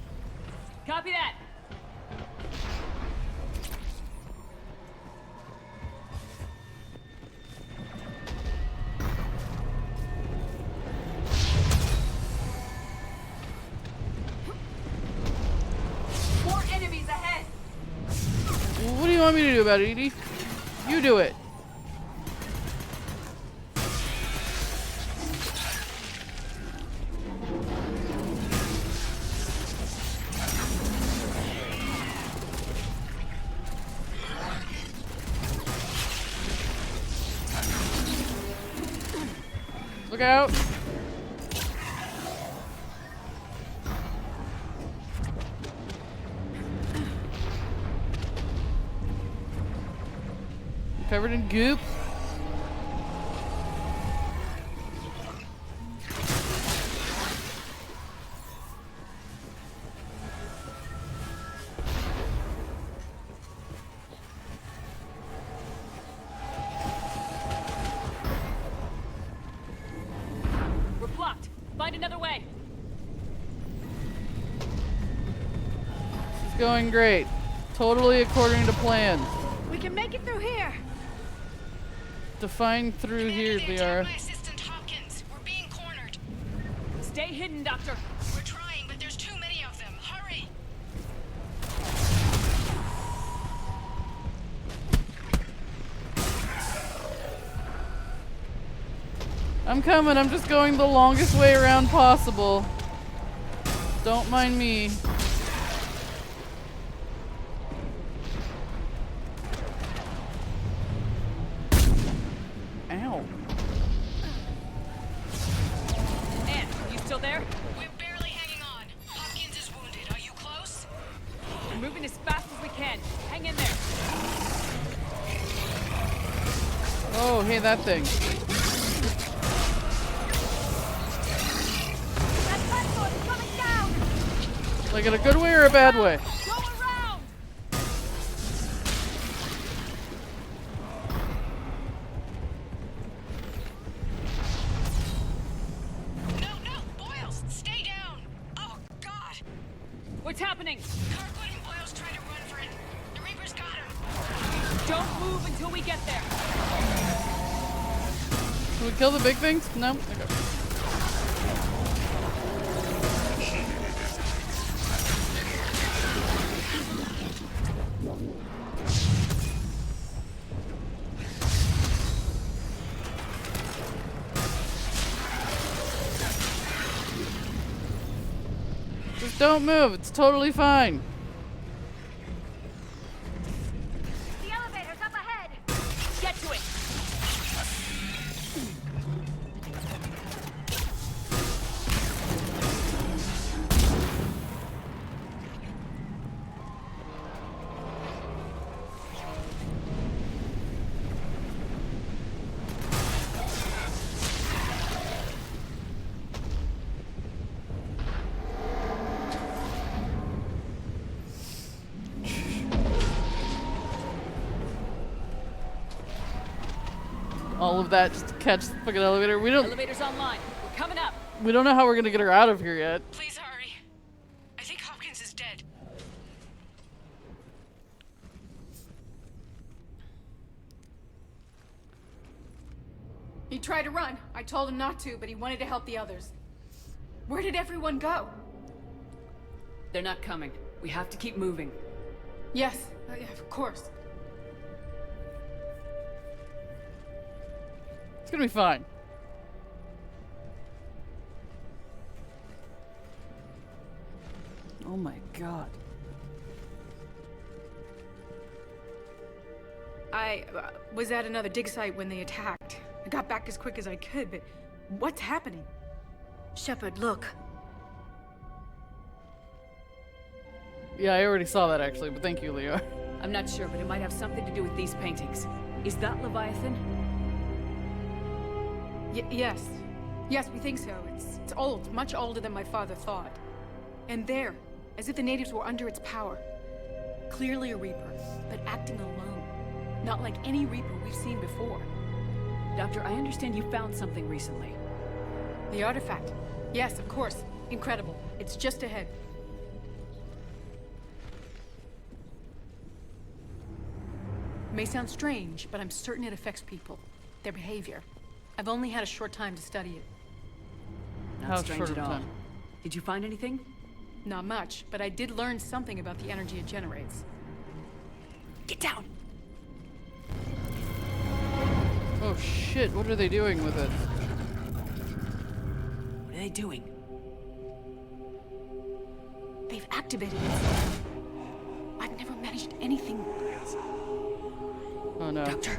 Copy that. More enemies ahead. What do you want me to do about it, Edie? You do it. Look out! I'm covered in goop. Find another way. This is going great. Totally according to plan. We can make it through here. Define through here, Liara. We're being cornered. Stay hidden, Doctor. We're trying, but there's too many of them. Hurry! I'm coming. I'm just going the longest way around possible. Don't mind me. Ow. Ann, you still there? We're barely hanging on. Hopkins is wounded. Are you close? We're moving as fast as we can. Hang in there. Oh, hey, that thing. Like in a good way or a bad way? Go around! No, Boyles, stay down! Oh, God! What's happening? Kirkwood and Boyles trying to run for it. The Reaper's got him. Don't move until we get there. Can we kill the big things? No? Okay. Just don't move. It's totally fine. The elevator's up ahead. Get to it. All of that just to catch the fucking elevator. Elevator's online. We're coming up. We don't know how we're gonna get her out of here yet. Please hurry. I think Hopkins is dead. He tried to run. I told him not to, but he wanted to help the others. Where did everyone go? They're not coming. We have to keep moving. Yes, yeah, of course. It's gonna be fine. Oh my god. I was at another dig site when they attacked. I got back as quick as I could, but what's happening? Shepard, look. Yeah, I already saw that actually, but thank you, Leo. I'm not sure, but it might have something to do with these paintings. Is that Leviathan? Yes. Yes, we think so. It's old, much older than my father thought. And there, as if the natives were under its power. Clearly a Reaper, but acting alone. Not like any Reaper we've seen before. Doctor, I understand you found something recently. The artifact. Yes, of course. Incredible. It's just ahead. May sound strange, but I'm certain it affects people. Their behavior. I've only had a short time to study it. Not How strange short at of all. time? Did you find anything? Not much, but I did learn something about the energy it generates. Get down! Oh shit, what are they doing with it? What are they doing? They've activated it. I've never managed anything. Oh no. Doctor.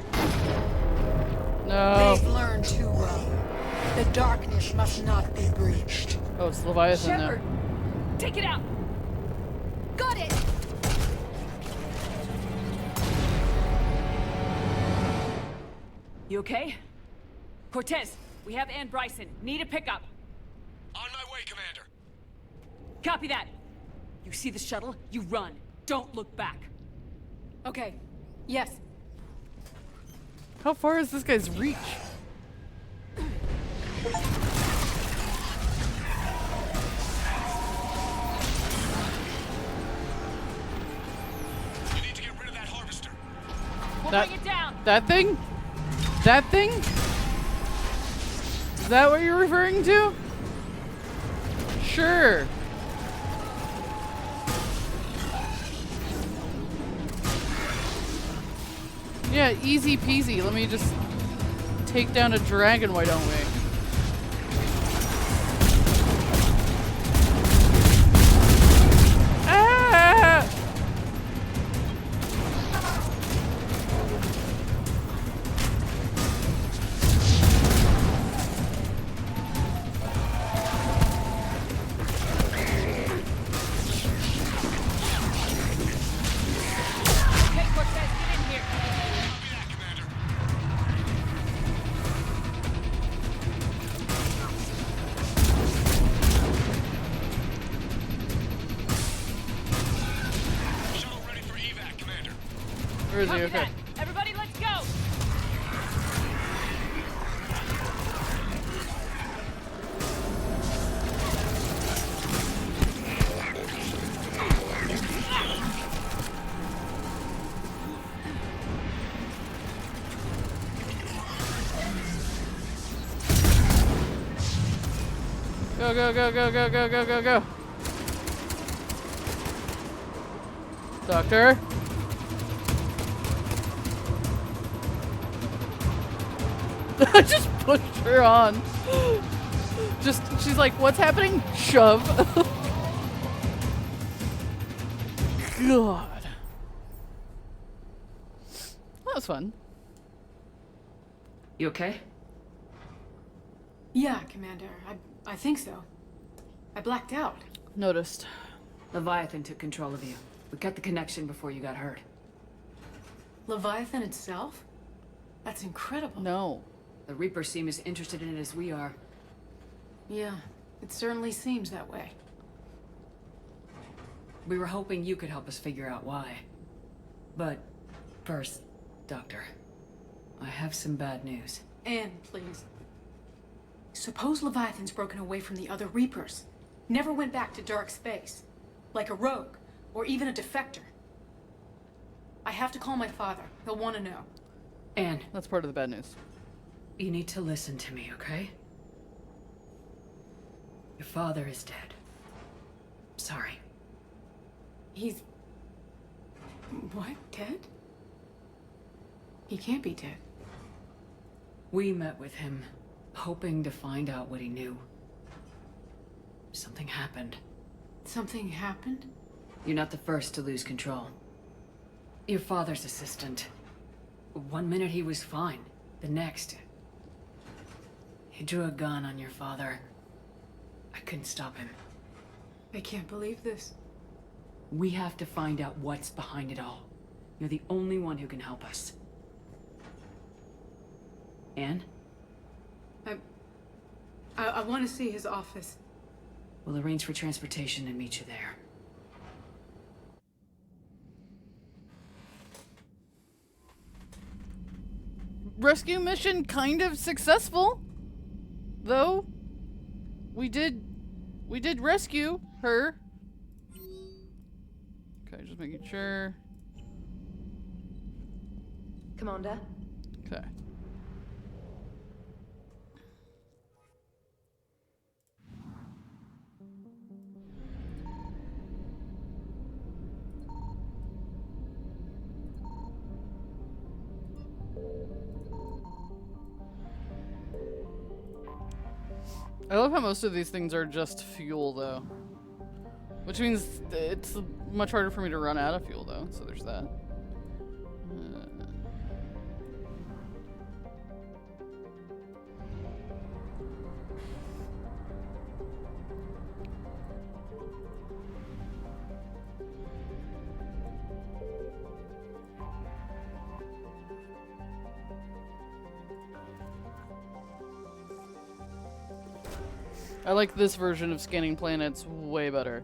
No. They've learned to The darkness must not be breached. Oh, it's Leviathan Shepard, take it out. Got it! You okay? Cortez, we have Ann Bryson. Need a pickup. On my way, Commander. Copy that. You see the shuttle? You run. Don't look back. Okay. Yes. How far is this guy's reach? You need to get rid of that harvester. We'll bring it down. That thing? That thing? Is that what you're referring to? Sure. Yeah, easy peasy. Let me just take down a dragon, why don't we? Ah! Okay, Cortez, get in here. Shuttle ready for evac, Commander. Where is he? Copy Okay. that. Everybody, let's go. Go, go, go, go, go, go, go, go, go. Doctor? I just pushed her on. Just, she's like, what's happening? Shove. God. That was fun. You okay? Yeah, Commander. I think so. I blacked out. Noticed. Leviathan took control of you. We cut the connection before you got hurt. Leviathan itself? That's incredible. No. The Reapers seem as interested in it as we are. Yeah, it certainly seems that way. We were hoping you could help us figure out why. But first, Doctor, I have some bad news. Anne, please. Suppose Leviathan's broken away from the other Reapers. Never went back to dark space. Like a rogue, or even a defector. I have to call my father. He'll want to know. Anne. That's part of the bad news. You need to listen to me, okay? Your father is dead. Sorry. He's... What? Dead? He can't be dead. We met with him, hoping to find out what he knew. Something happened. Something happened? You're not the first to lose control. Your father's assistant. One minute he was fine. The next... he drew a gun on your father. I couldn't stop him. I can't believe this. We have to find out what's behind it all. You're the only one who can help us. Anne? I want to see his office. We'll arrange for transportation and meet you there. Rescue mission kind of successful, though. We did rescue her. Okay, just making sure. Commander? Okay. I love how most of these things are just fuel, though. Which means it's much harder for me to run out of fuel, though, so there's that. I like this version of scanning planets way better.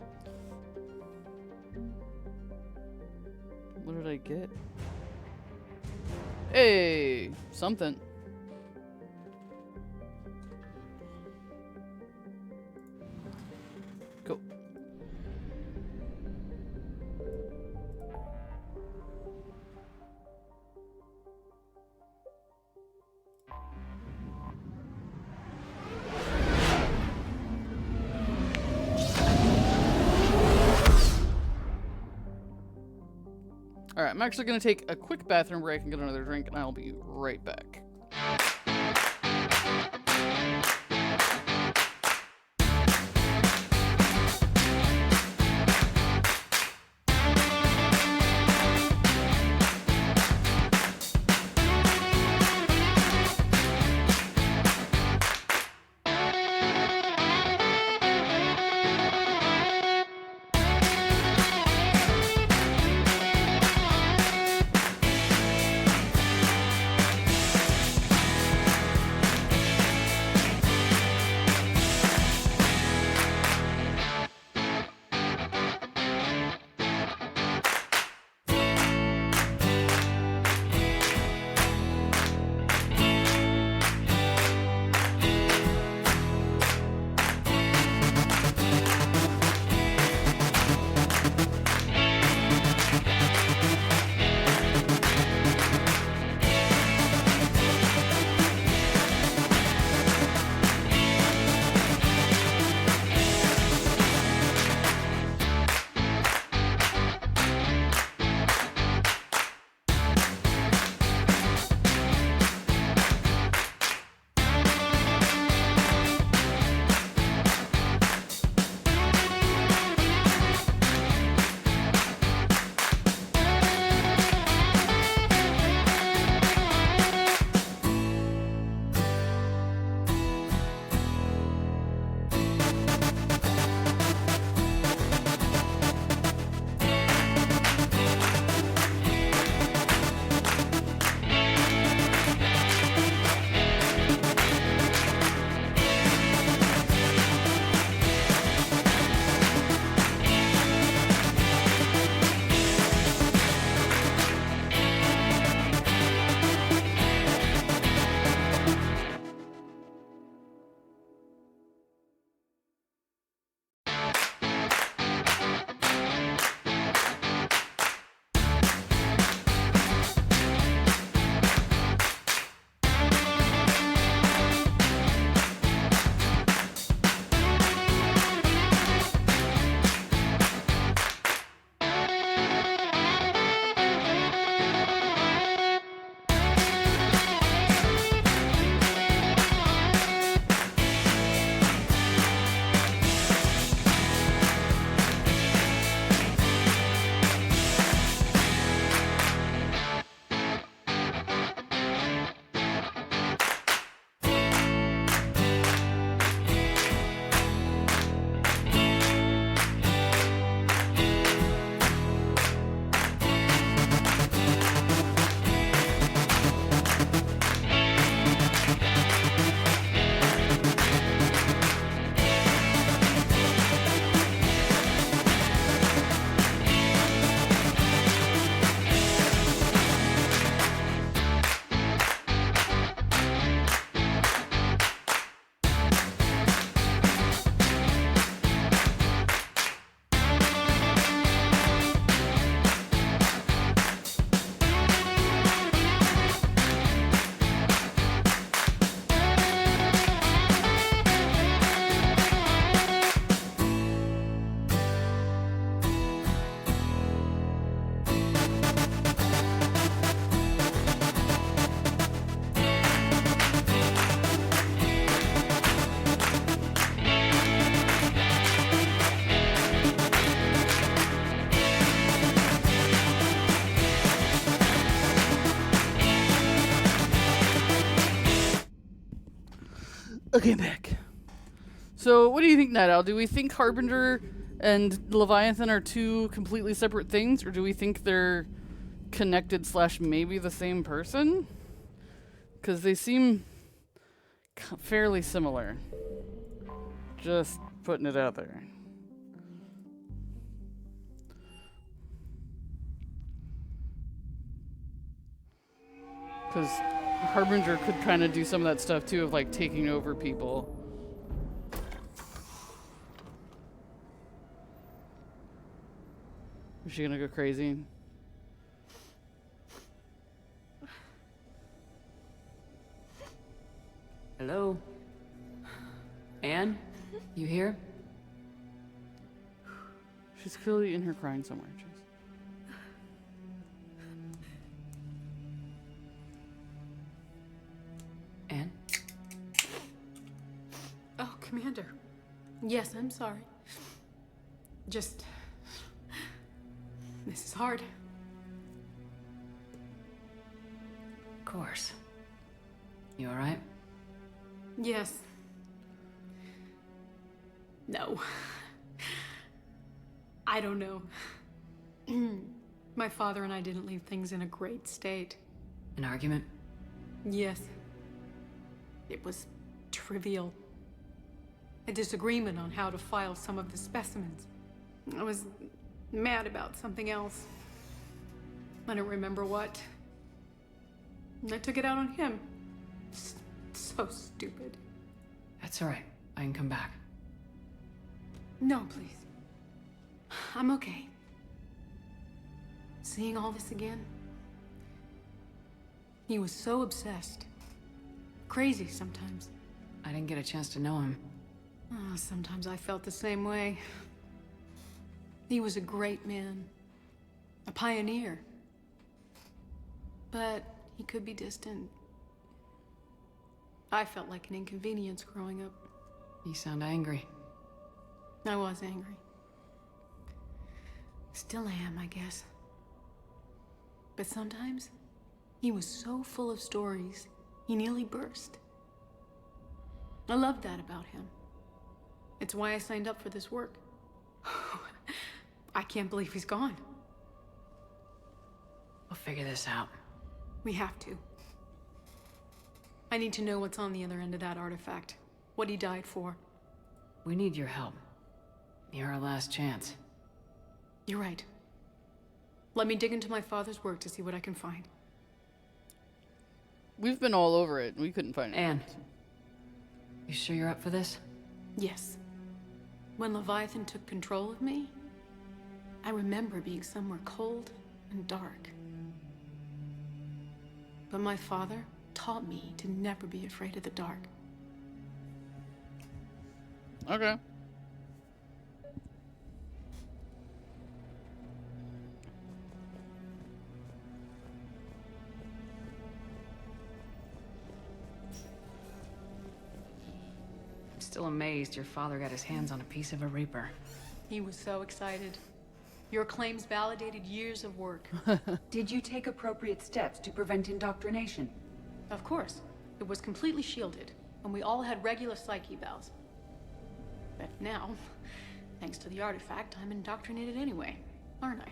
What did I get? Hey, something. Go. Alright, I'm actually going to take a quick bathroom break and get another drink, and I'll be right back. Okay, back. So, what do you think, Night Owl? Do we think Harbinger and Leviathan are two completely separate things, or do we think they're connected / maybe the same person? Because they seem fairly similar. Just putting it out there. Because Harbinger could kind of do some of that stuff too, of like taking over people. Is she gonna go crazy? Hello? Anne? You here? She's clearly in here crying somewhere. Jeez. Anne? Oh, Commander. Yes, I'm sorry. Just... This is hard. Of course. You alright? Yes. No. I don't know. My father and I didn't leave things in a great state. An argument? Yes. It was trivial. A disagreement on how to file some of the specimens. I was mad about something else. I don't remember what. And I took it out on him. So stupid. That's alright. I can come back. No, please. I'm okay. Seeing all this again? He was so obsessed. Crazy sometimes. I didn't get a chance to know him. Oh, sometimes I felt the same way. He was a great man. A pioneer. But he could be distant. I felt like an inconvenience growing up. You sound angry. I was angry. Still am, I guess. But sometimes, he was so full of stories, he nearly burst. I loved that about him. It's why I signed up for this work. I can't believe he's gone. We'll figure this out. We have to. I need to know what's on the other end of that artifact. What he died for. We need your help. You're our last chance. You're right. Let me dig into my father's work to see what I can find. We've been all over it. We couldn't find it. Anne, you sure you're up for this? Yes. When Leviathan took control of me, I remember being somewhere cold and dark. But my father taught me to never be afraid of the dark. Okay. I'm still amazed your father got his hands on a piece of a Reaper. He was so excited. Your claims validated years of work. Did you take appropriate steps to prevent indoctrination? Of course. It was completely shielded, and we all had regular psych evals. But now, thanks to the artifact, I'm indoctrinated anyway, aren't I?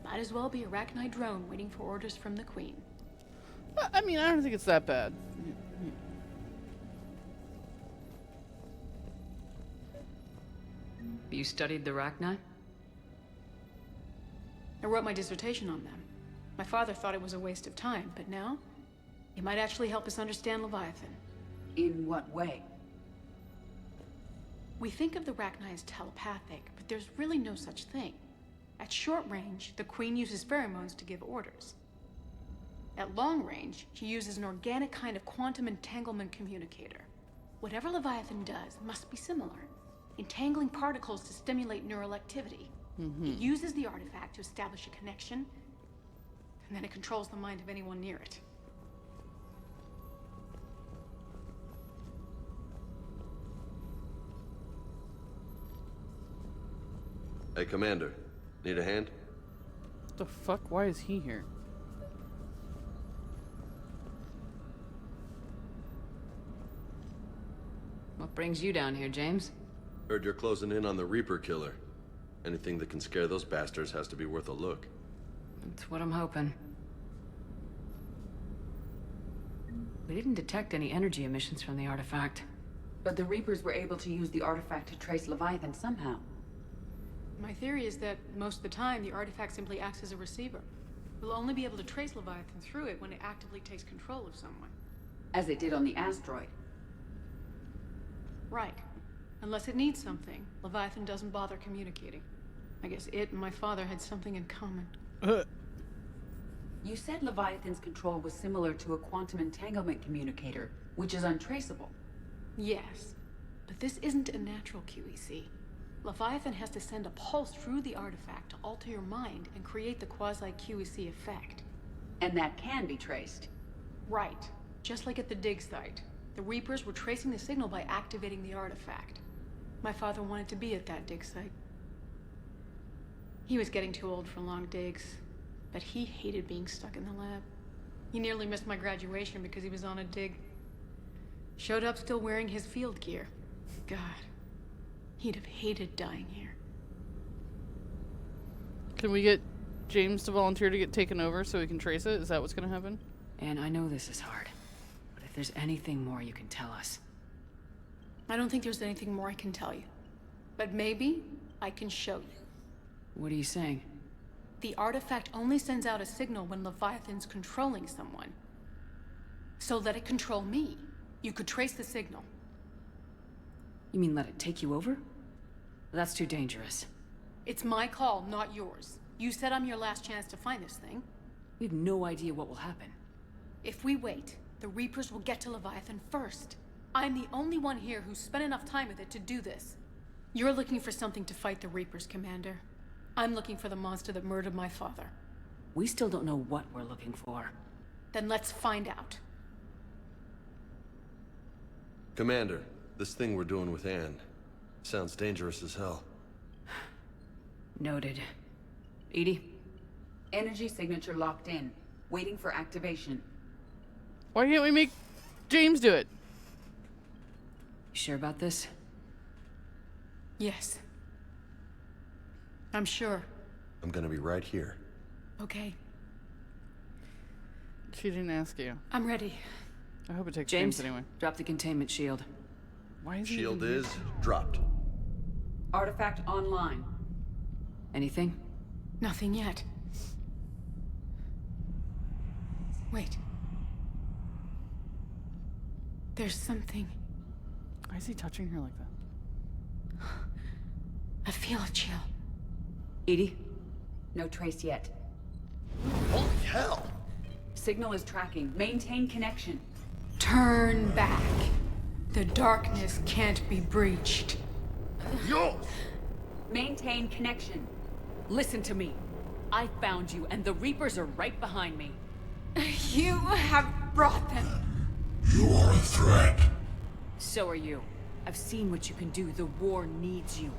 Might as well be a Arachnite drone waiting for orders from the Queen. I mean, I don't think it's that bad. You studied the Arachnite? I wrote my dissertation on them. My father thought it was a waste of time, but now, it might actually help us understand Leviathan. In what way? We think of the Arachnite as telepathic, but there's really no such thing. At short range, the Queen uses pheromones to give orders. At long range, she uses an organic kind of quantum entanglement communicator. Whatever Leviathan does must be similar, entangling particles to stimulate neural activity. It uses the artifact to establish a connection, and then it controls the mind of anyone near it. Hey, Commander. Need a hand? What the fuck? Why is he here? What brings you down here, James? Heard you're closing in on the Reaper killer. Anything that can scare those bastards has to be worth a look. That's what I'm hoping. We didn't detect any energy emissions from the artifact. But the Reapers were able to use the artifact to trace Leviathan somehow. My theory is that most of the time, the artifact simply acts as a receiver. We'll only be able to trace Leviathan through it when it actively takes control of someone. As it did on the asteroid. Right. Unless it needs something, Leviathan doesn't bother communicating. I guess it and my father had something in common. You said Leviathan's control was similar to a quantum entanglement communicator, which is untraceable. Yes, but this isn't a natural QEC. Leviathan has to send a pulse through the artifact to alter your mind and create the quasi-QEC effect. And that can be traced. Right. Just like at the dig site. The Reapers were tracing the signal by activating the artifact. My father wanted to be at that dig site. He was getting too old for long digs, but he hated being stuck in the lab. He nearly missed my graduation because he was on a dig. Showed up still wearing his field gear. God, he'd have hated dying here. Can we get James to volunteer to get taken over so we can trace it? Is that what's gonna happen? And I know this is hard, but if there's anything more you can tell us. I don't think there's anything more I can tell you. But maybe I can show you. What are you saying? The artifact only sends out a signal when Leviathan's controlling someone. So let it control me. You could trace the signal. You mean let it take you over? That's too dangerous. It's my call, not yours. You said I'm your last chance to find this thing. We have no idea what will happen. If we wait, the Reapers will get to Leviathan first. I'm the only one here who's spent enough time with it to do this. You're looking for something to fight the Reapers, Commander. I'm looking for the monster that murdered my father. We still don't know what we're looking for. Then let's find out. Commander, this thing we're doing with Ann sounds dangerous as hell. Noted. Edie? Energy signature locked in. Waiting for activation. Why can't we make James do it? You sure about this? Yes. I'm sure. I'm gonna be right here. Okay. She didn't ask you. I'm ready. I hope it takes James anyway. Drop the containment shield. Why is Shield he is dropped. Artifact online. Anything? Nothing yet. Wait. There's something. Why is he touching her like that? I feel a chill. Edie? No trace yet. Holy hell! Signal is tracking. Maintain connection. Turn back. The darkness can't be breached. Yo! Maintain connection. Listen to me. I found you, and the Reapers are right behind me. You have brought them. You are a threat. So are you. I've seen what you can do. The war needs you.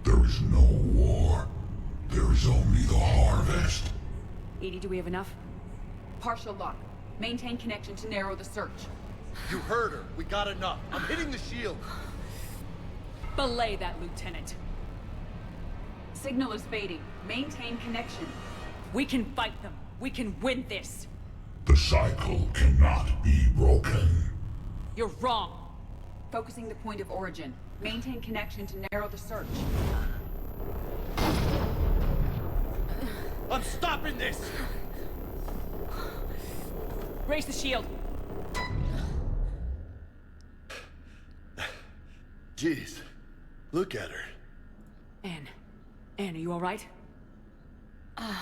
There is no war. There is only the harvest. Edie, do we have enough? Partial lock. Maintain connection to narrow the search. You heard her. We got enough. I'm hitting the shield. Belay that, Lieutenant. Signal is fading. Maintain connection. We can fight them. We can win this. The cycle cannot be broken. You're wrong. Focusing the point of origin. Maintain connection to narrow the search. I'm stopping this! Raise the shield. Jeez. Look at her. Ann. Ann, are you alright? I'm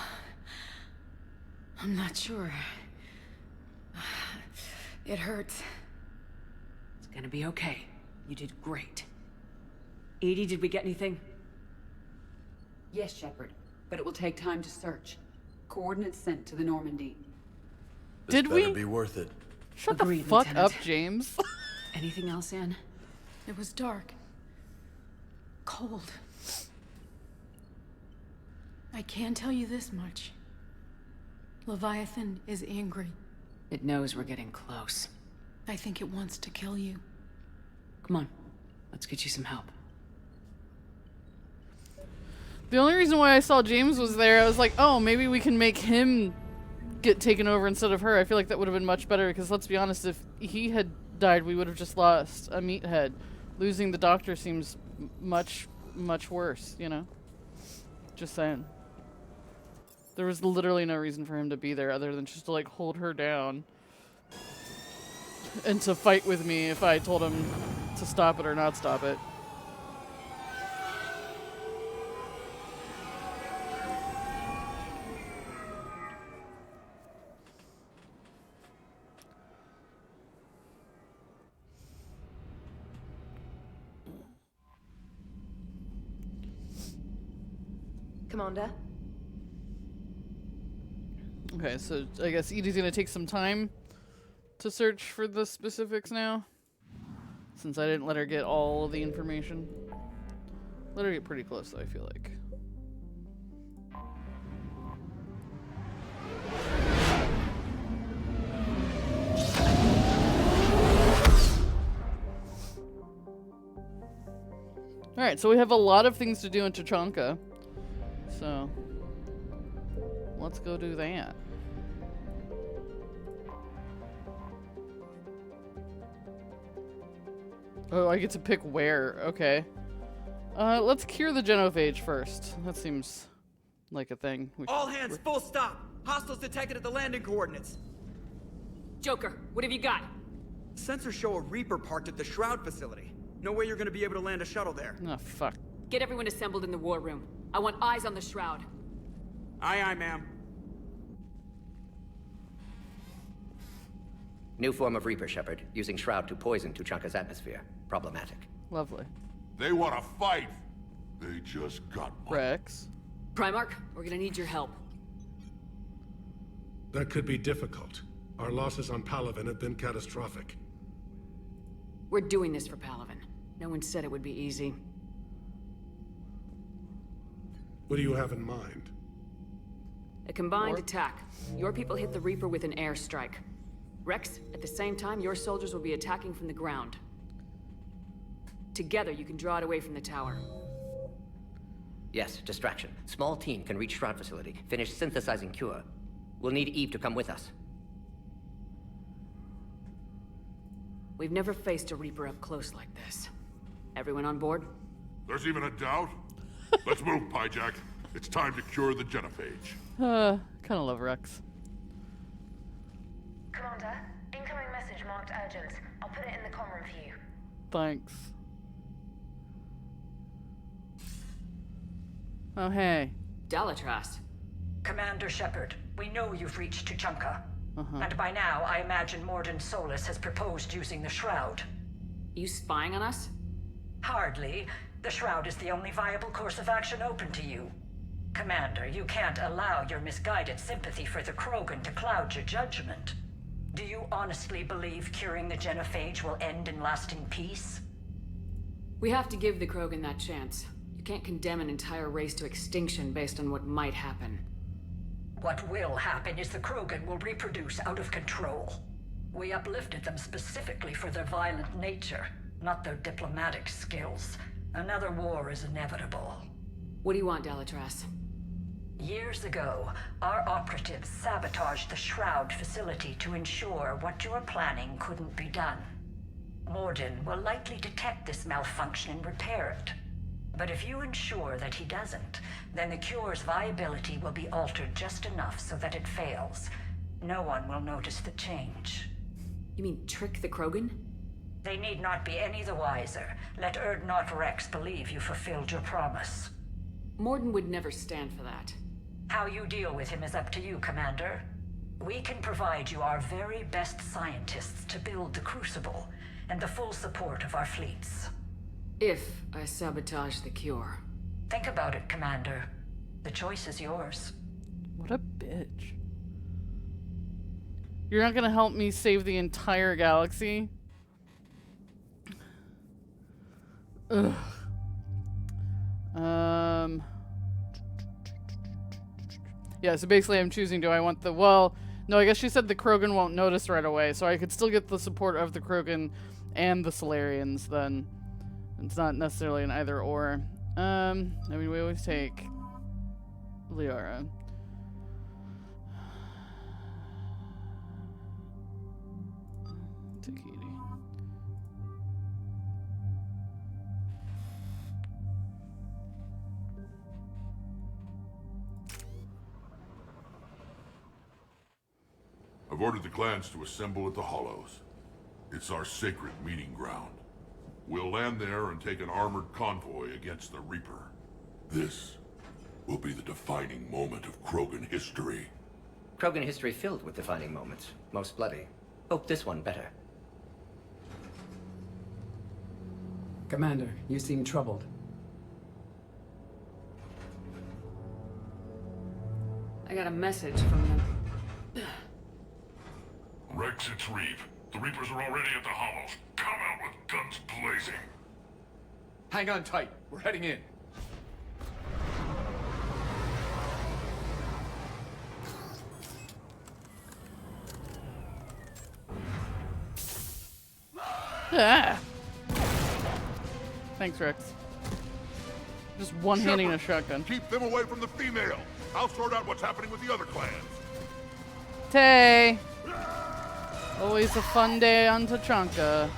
not sure. It hurts. It's gonna be okay. You did great. Edie, did we get anything? Yes, Shepard. But it will take time to search. Coordinates sent to the Normandy. This Did better we? be worth it. Shut Agreed, the fuck Lieutenant. up, James. Anything else, Ann? It was dark. Cold. I can tell you this much. Leviathan is angry. It knows we're getting close. I think it wants to kill you. Come on. Let's get you some help. The only reason why I saw James was there, I was like, oh, maybe we can make him get taken over instead of her. I feel like that would have been much better, because let's be honest, if he had died, we would have just lost a meathead. Losing the doctor seems much worse, you know? Just saying. There was literally no reason for him to be there other than just to like hold her down and to fight with me if I told him to stop it or not stop it. Commander? Okay, so I guess Edie's gonna take some time to search for the specifics now. Since I didn't let her get all of the information. Let her get pretty close though, I feel like. Alright, so we have a lot of things to do in Tuchanka. So, let's go do that. Oh, I get to pick where. Okay. Let's cure the Genophage first. That seems like a thing. All hands, full stop! Hostiles detected at the landing coordinates. Joker, what have you got? Sensors show a Reaper parked at the Shroud facility. No way you're gonna be able to land a shuttle there. Oh, fuck. Get everyone assembled in the war room. I want eyes on the Shroud. Aye, aye, ma'am. New form of Reaper, Shepard, using Shroud to poison Tuchanka's atmosphere. Problematic. Lovely. They want to fight. They just got one. Rex. Primarch, we're gonna need your help. That could be difficult. Our losses on Palaven have been catastrophic. We're doing this for Palaven. No one said it would be easy. What do you have in mind? A combined attack. Your people hit the Reaper with an airstrike. Rex, at the same time, your soldiers will be attacking from the ground. Together, you can draw it away from the tower. Yes, distraction. Small team can reach Shroud facility, finish synthesizing cure. We'll need Eve to come with us. We've never faced a Reaper up close like this. Everyone on board? There's even a doubt? Let's move, Pyjack. It's time to cure the Genophage. Kinda love Rex. Commander, incoming message marked urgent. I'll put it in the comm room for you. Thanks. Oh, hey. Dalatras. Commander Shepard, we know you've reached Tuchanka. And by now, I imagine Morden Solus has proposed using the Shroud. You spying on us? Hardly. The Shroud is the only viable course of action open to you. Commander, you can't allow your misguided sympathy for the Krogan to cloud your judgment. Do you honestly believe curing the Genophage will end in lasting peace? We have to give the Krogan that chance. You can't condemn an entire race to extinction based on what might happen. What will happen is the Krogan will reproduce out of control. We uplifted them specifically for their violent nature, not their diplomatic skills. Another war is inevitable. What do you want, Dalatras? Years ago, our operatives sabotaged the Shroud facility to ensure what you were planning couldn't be done. Morden will likely detect this malfunction and repair it. But if you ensure that he doesn't, then the cure's viability will be altered just enough so that it fails. No one will notice the change. You mean trick the Krogan? They need not be any the wiser. Let Erdnot Rex believe you fulfilled your promise. Morden would never stand for that. How you deal with him is up to you, Commander. We can provide you our very best scientists to build the Crucible, and the full support of our fleets. If I sabotage the cure. Think about it, Commander. The choice is yours. What a bitch. You're not gonna help me save the entire galaxy? Ugh. Yeah, so basically I'm choosing, do I want the, well, no, I guess she said the Krogan won't notice right away, so I could still get the support of the Krogan and the Solarians then. It's not necessarily an either or. I mean, we always take Liara. Take Edie. I've ordered the clans to assemble at the Hollows. It's our sacred meeting ground. We'll land there and take an armored convoy against the Reaper. This will be the defining moment of Krogan history. Krogan history filled with defining moments. Most bloody. Hope this one better. Commander, you seem troubled. I got a message from them. Rex, it's Reeve. The Reapers are already at the Hollows. Come out with guns blazing. Hang on tight. We're heading in. Ah. Thanks, Rex. Just one-handing a shotgun. Keep them away from the female. I'll sort out what's happening with the other clans. Tay. Always a fun day on Tuchanka.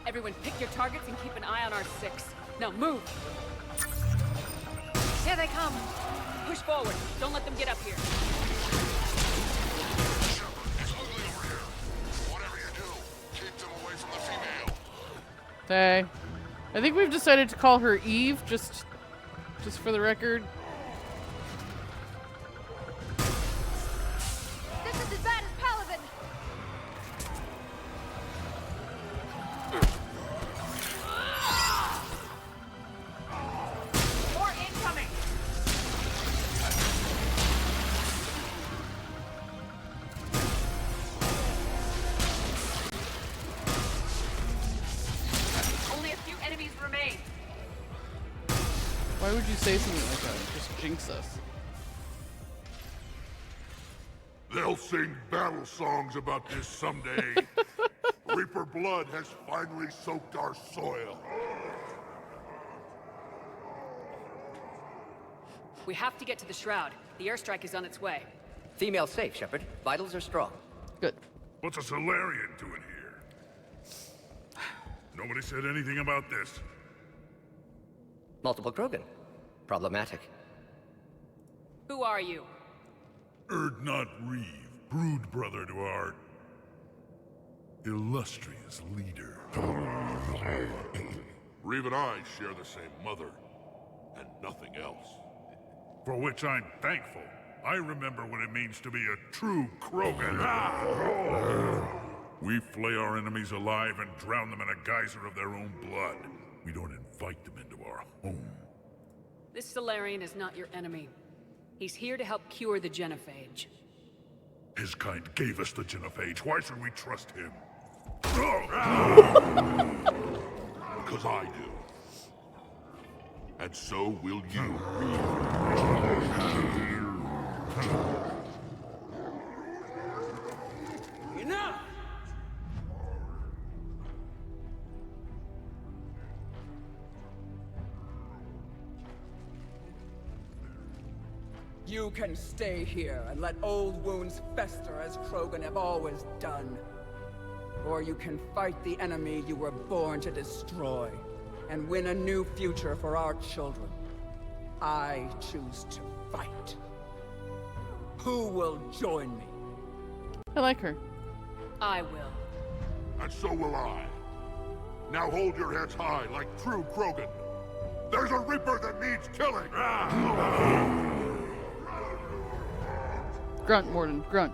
Everyone pick your targets and keep an eye on our 6. Now move! Here they come! Push forward. Don't let them get up here. It's ugly over here. Whatever you do, keep them away from the female. Tay. I think we've decided to call her Eve, just for the record. This is as bad as Paladin! More incoming! Only a few enemies remain. Why would you say something like that? Just jinx us. They'll sing battle songs about this someday. Reaper blood has finally soaked our soil. We have to get to the Shroud. The airstrike is on its way. Female safe, Shepard. Vitals are strong. Good. What's a Solarian doing here? Nobody said anything about this. Multiple Krogan. Problematic. Who are you? Erdnot Reeve, brood brother to our illustrious leader. Reeve and I share the same mother, and nothing else. For which I'm thankful. I remember what it means to be a true Krogan. We flay our enemies alive and drown them in a geyser of their own blood. We don't invite them into our home. This Solarian is not your enemy. He's here to help cure the Genophage. His kind gave us the Genophage. Why should we trust him? Because I do. And so will you. Enough! You can stay here and let old wounds fester as Krogan have always done. Or you can fight the enemy you were born to destroy, and win a new future for our children. I choose to fight. Who will join me? I like her. I will. And so will I. Now hold your heads high like true Krogan. There's a Reaper that needs killing! Grunt, Morden, grunt.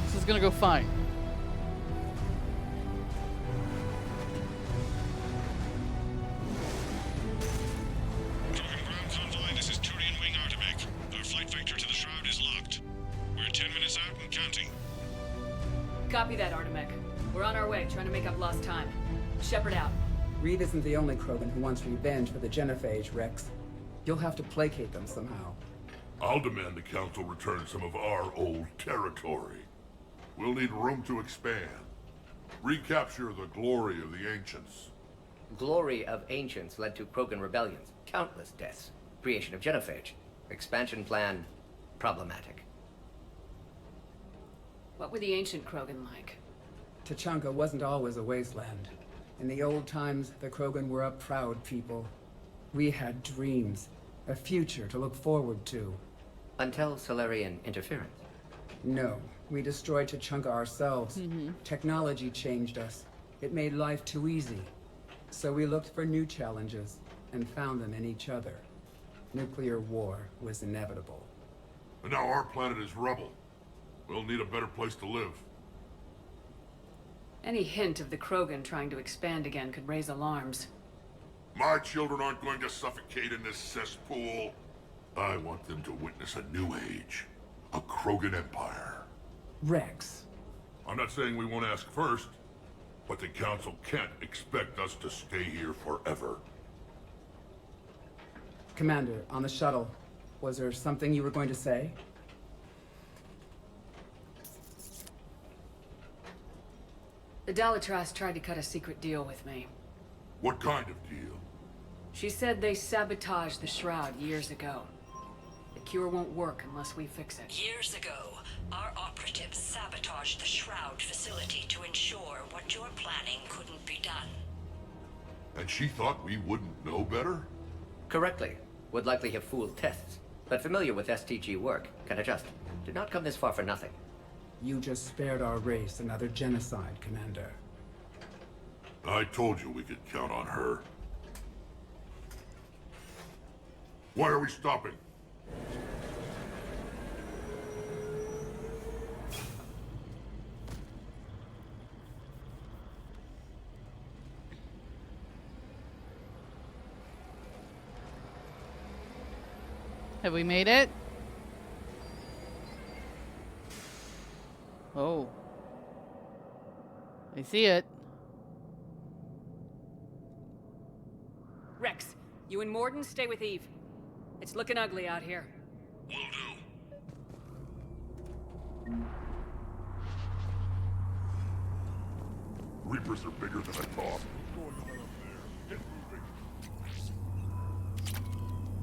This is gonna go fine. Ground convoy, this is Turian Wing Artemech. Our flight vector to the Shroud is locked. We're 10 minutes out and counting. Copy that, Artemech. We're on our way, trying to make up lost time. Shepard out. Reed isn't the only Krogan who wants revenge for the Genophage, Rex. You'll have to placate them somehow. I'll demand the Council return some of our old territory. We'll need room to expand. Recapture the glory of the Ancients. Glory of Ancients led to Krogan rebellions. Countless deaths. Creation of Genophage. Expansion plan, problematic. What were the ancient Krogan like? Tuchanka wasn't always a wasteland. In the old times, the Krogan were a proud people. We had dreams, a future to look forward to. Until Solarian interference? No, we destroyed Tuchanka ourselves. Technology changed us. It made life too easy. So we looked for new challenges, and found them in each other. Nuclear war was inevitable. And now our planet is rubble. We'll need a better place to live. Any hint of the Krogan trying to expand again could raise alarms. My children aren't going to suffocate in this cesspool. I want them to witness a new age. A Krogan empire. Rex. I'm not saying we won't ask first, but the Council can't expect us to stay here forever. Commander, on the shuttle, was there something you were going to say? The Dalitras tried to cut a secret deal with me. What kind of deal? She said they sabotaged the Shroud years ago. The cure won't work unless we fix it. Years ago, our operatives sabotaged the Shroud facility to ensure what you're planning couldn't be done. And she thought we wouldn't know better? Correctly. Would likely have fooled tests, but familiar with STG work, can adjust. Did not come this far for nothing. You just spared our race another genocide, Commander. I told you we could count on her. Why are we stopping? Have we made it? Oh. I see it. Rex, you and Morden stay with Eve. It's looking ugly out here. Will do. Reapers are bigger than I thought.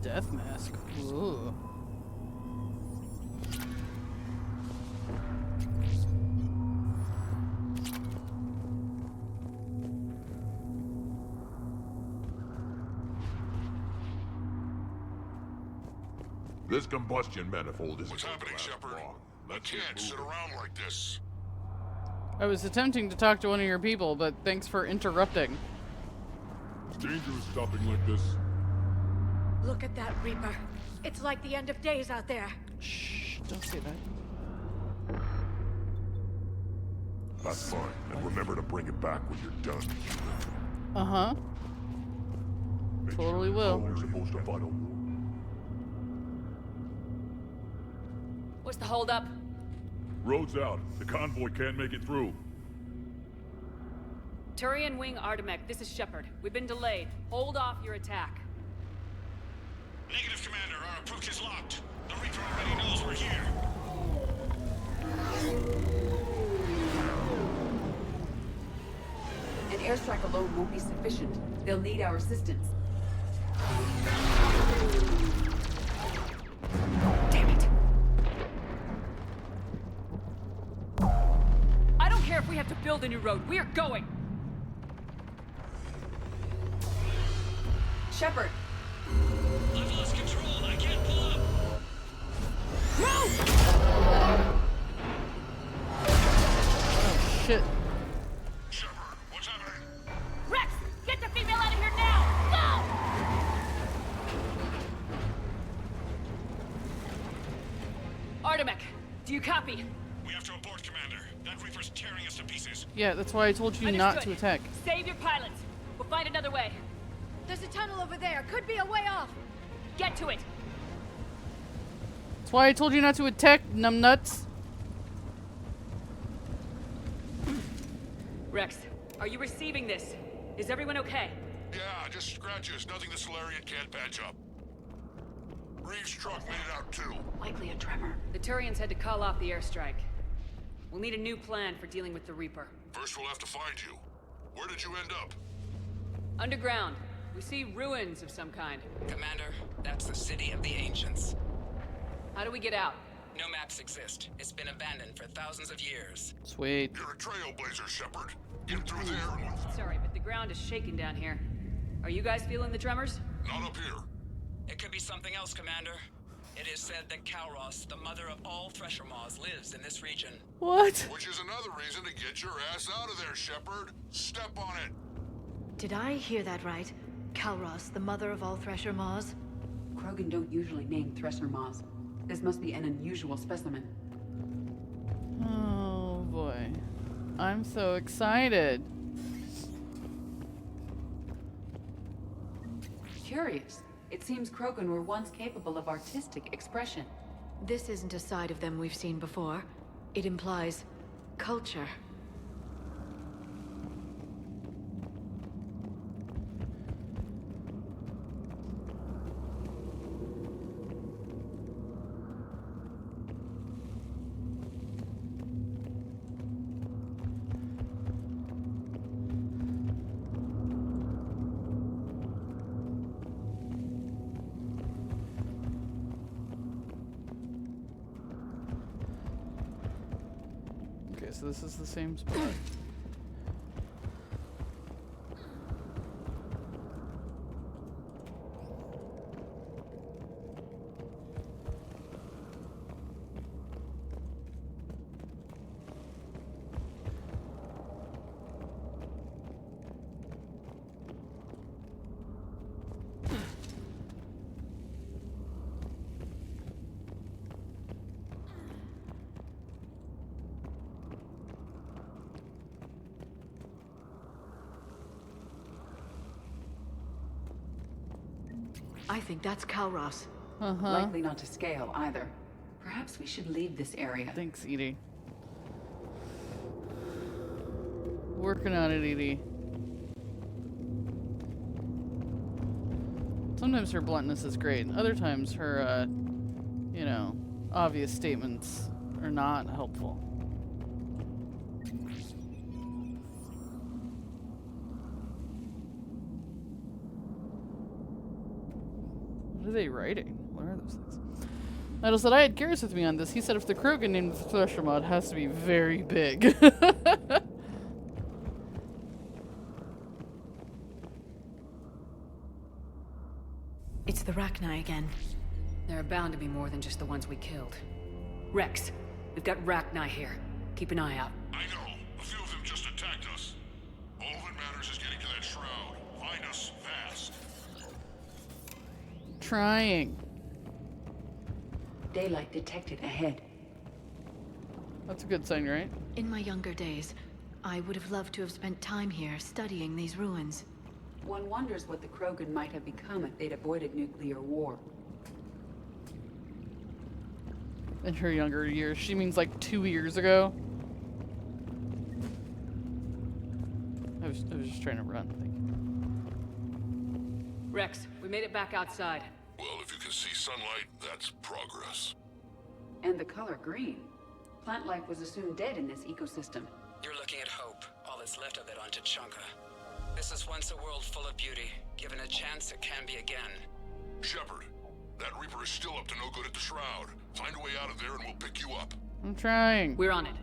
Death mask. Ooh. This combustion manifold is... What's happening, Shepard? I can't sit around like this. I was attempting to talk to one of your people, but thanks for interrupting. It's dangerous stopping like this. Look at that Reaper. It's like the end of days out there. Shh, don't say that. That's fine. And remember to bring it back when you're done. Uh-huh. Totally will. You're supposed to fight a war. What's the holdup? Road's out. The convoy can't make it through. Turian Wing Artemec, this is Shepard. We've been delayed. Hold off your attack. Negative, Commander. Our approach is locked. The Reaper already knows we're here. An airstrike alone won't be sufficient. They'll need our assistance. Damn it! I don't care if we have to build a new road. We are going! Shepard! I've lost control. I can't pull up. Move! Oh, shit. Shepard, what's happening? Rex, get the female out of here now! Go! Artemec, do you copy? We have to abort, Commander. That Reaper's tearing us to pieces. Yeah, that's why I told you not to attack. Save your pilots. We'll find another way. There's a tunnel over there. Could be a way off. Get to it. That's why I told you not to attack, numbnuts. Rex, are you receiving this? Is everyone okay? Yeah, just scratches. Nothing the Solarian can't patch up. Reeves' truck made it out too. Likely a tremor. The Turians had to call off the airstrike. We'll need a new plan for dealing with the Reaper. First we'll have to find you. Where did you end up? Underground. We see ruins of some kind. Commander, that's the city of the Ancients. How do we get out? No maps exist. It's been abandoned for thousands of years. Sweet. You're a trailblazer, Shepard. Get through there and we'll... Sorry, but the ground is shaking down here. Are you guys feeling the tremors? Not up here. It could be something else, Commander. It is said that Kalros, the mother of all Thresher Maws, lives in this region. What? Which is another reason to get your ass out of there, Shepard. Step on it. Did I hear that right? Kalros, the mother of all Thresher Maws? Krogan don't usually name Thresher Maws. This must be an unusual specimen. Oh boy. I'm so excited. Curious. It seems Krogan were once capable of artistic expression. This isn't a side of them we've seen before. It implies culture. Okay, so this is the same spot. I think that's Kalros. Likely not to scale either. Perhaps we should leave this area. Thanks, Edie. Working on it, Edie. Sometimes her bluntness is great. Other times her, you know, obvious statements are not helpful. What are they writing? What are those things? Idle said, I had Garrus with me on this. He said if the Krogan named the Thresher mod has to be very big. It's the Rachni again. There are bound to be more than just the ones we killed. Rex, we've got Rachni here. Keep an eye out. I know. A few of them just attacked us. All that matters is getting to that shroud. Find us fast. Trying. Daylight detected ahead. That's a good sign, right? In my younger days, I would have loved to have spent time here studying these ruins. One wonders what the Krogan might have become if they'd avoided nuclear war. In her younger years. She means like 2 years ago. I was just trying to run. Thank you. Rex, we made it back outside. Well, if you can see sunlight, that's progress. And the color green. Plant life was assumed dead in this ecosystem. You're looking at hope, all that's left of it on Tuchanka. This is once a world full of beauty. Given a chance, it can be again. Shepard, that Reaper is still up to no good at the Shroud. Find a way out of there and we'll pick you up. I'm trying. We're on it.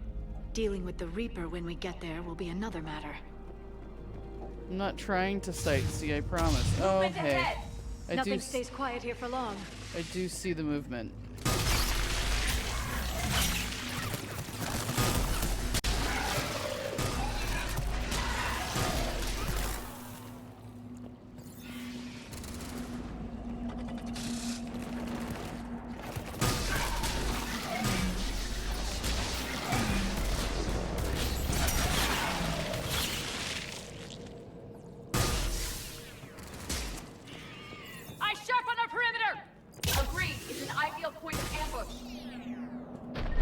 Dealing with the Reaper when we get there will be another matter. I'm not trying to sightsee, I promise. Oh, hey. Nothing stays quiet here for long. I do see the movement.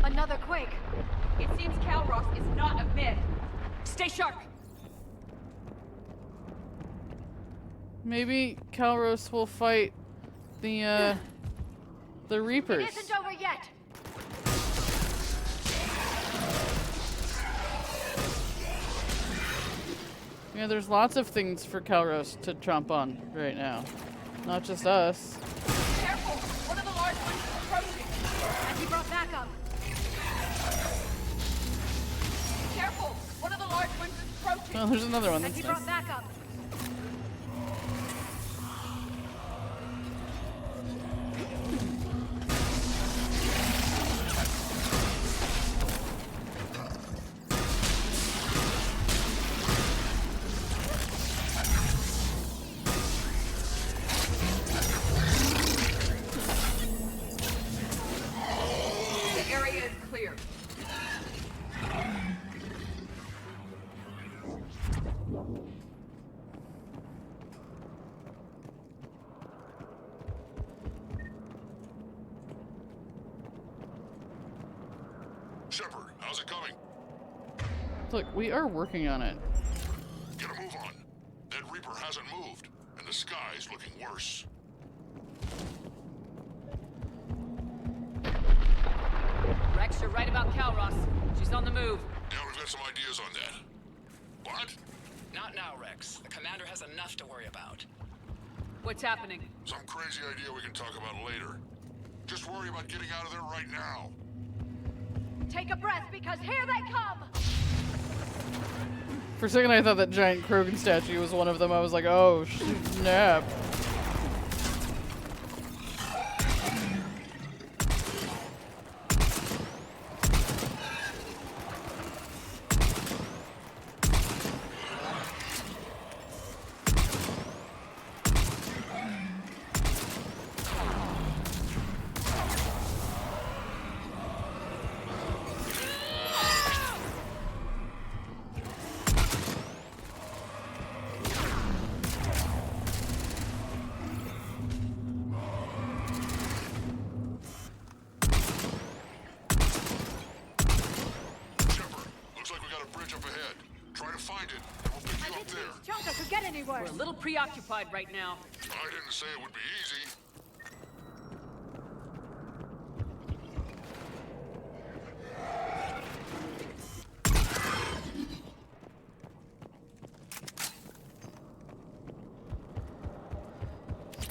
Another quake. It seems Kalros is not a myth. Stay sharp. Maybe Kalros will fight the Reapers. It isn't over yet. Yeah, there's lots of things for Kalros to chomp on right now. Not just us. Careful! One of the large ones is approaching. And he brought backup. Oh, there's another one. And That's he nice. brought backup. The area is clear. Shepard, how's it coming? Look, we are working on it. Get a move on. That Reaper hasn't moved, and the sky's looking worse. Rex, you're right about Calros. She's on the move. Yeah, we've got some ideas on that. What? Not now, Rex. The commander has enough to worry about. What's happening? Some crazy idea we can talk about later. Just worry about getting out of there right now. Take a breath, because here they come! For a second, I thought that giant Krogan statue was one of them. I was like, oh, snap. Tuchanka could get any worse. We're a little preoccupied right now. I didn't say it would be easy.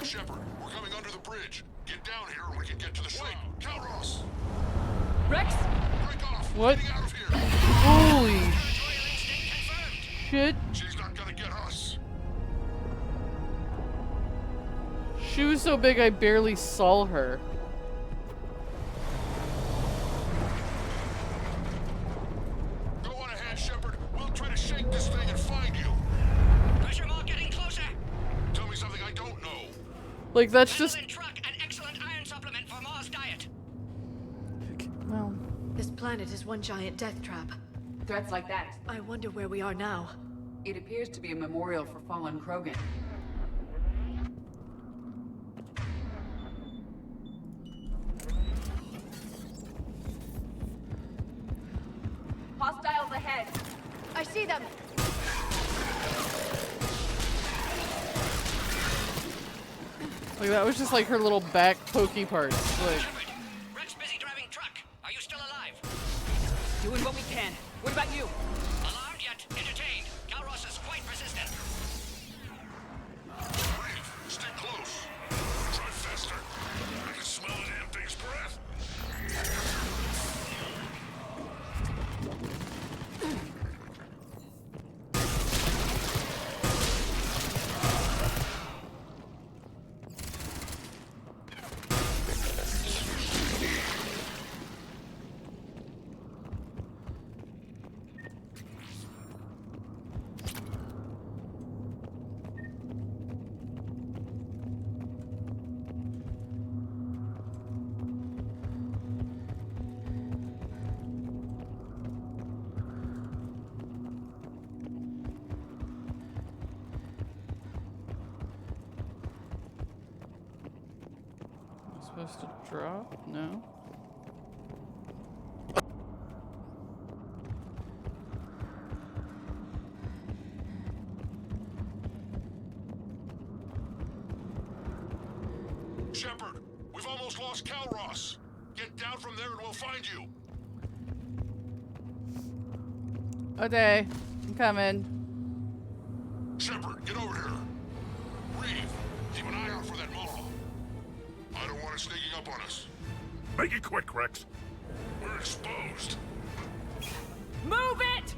Shepard, we're coming under the bridge. Get down here and we can get to the ship. Calros! Rex? Break off! What? Getting out of here! Holy shit. She's not gonna get us. She was so big I barely saw her. Go on ahead, Shepard. We'll try to shake this thing and find you. Pressure mark getting closer. Tell me something I don't know. Like, that's just... Truck, an excellent iron supplement for Mars diet. Well... This planet is one giant death trap. Threats like that. I wonder where we are now. It appears to be a memorial for fallen Krogan. Hostiles ahead. I see them. Like, that was just like her little back pokey parts. Like... Rex busy driving truck. Are you still alive? Doing what we can. What about you? Alarmed yet entertained. Calros is quite persistent. Brave, stay close. Try faster. I can smell the damn thing's breath. Supposed to drop? No. Shepard, we've almost lost Calros. Get down from there and we'll find you. Okay, I'm coming. Shepard, get over here. Reeve, keep an eye out for that mall. I don't want it sneaking up on us. Make it quick, Rex. We're exposed. Move it!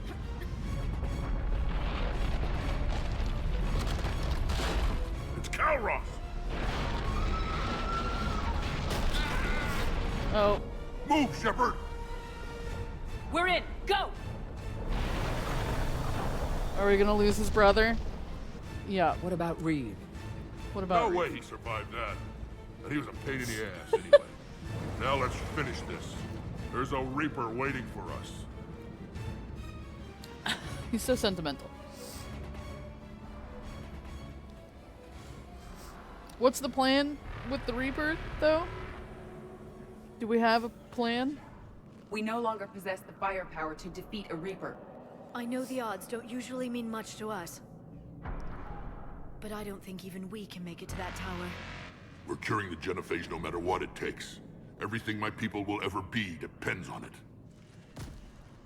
Calros! Oh. Move, Shepard! We're in! Go! Are we gonna lose his brother? Yeah. What about Reed? What about No way he survived that. And he was a pain in the ass anyway. Now let's finish this. There's a Reaper waiting for us. He's so sentimental. What's the plan with the Reaper, though? Do we have a plan? We no longer possess the firepower to defeat a Reaper. I know the odds don't usually mean much to us. But I don't think even we can make it to that tower. We're curing the Genophage no matter what it takes. Everything my people will ever be depends on it.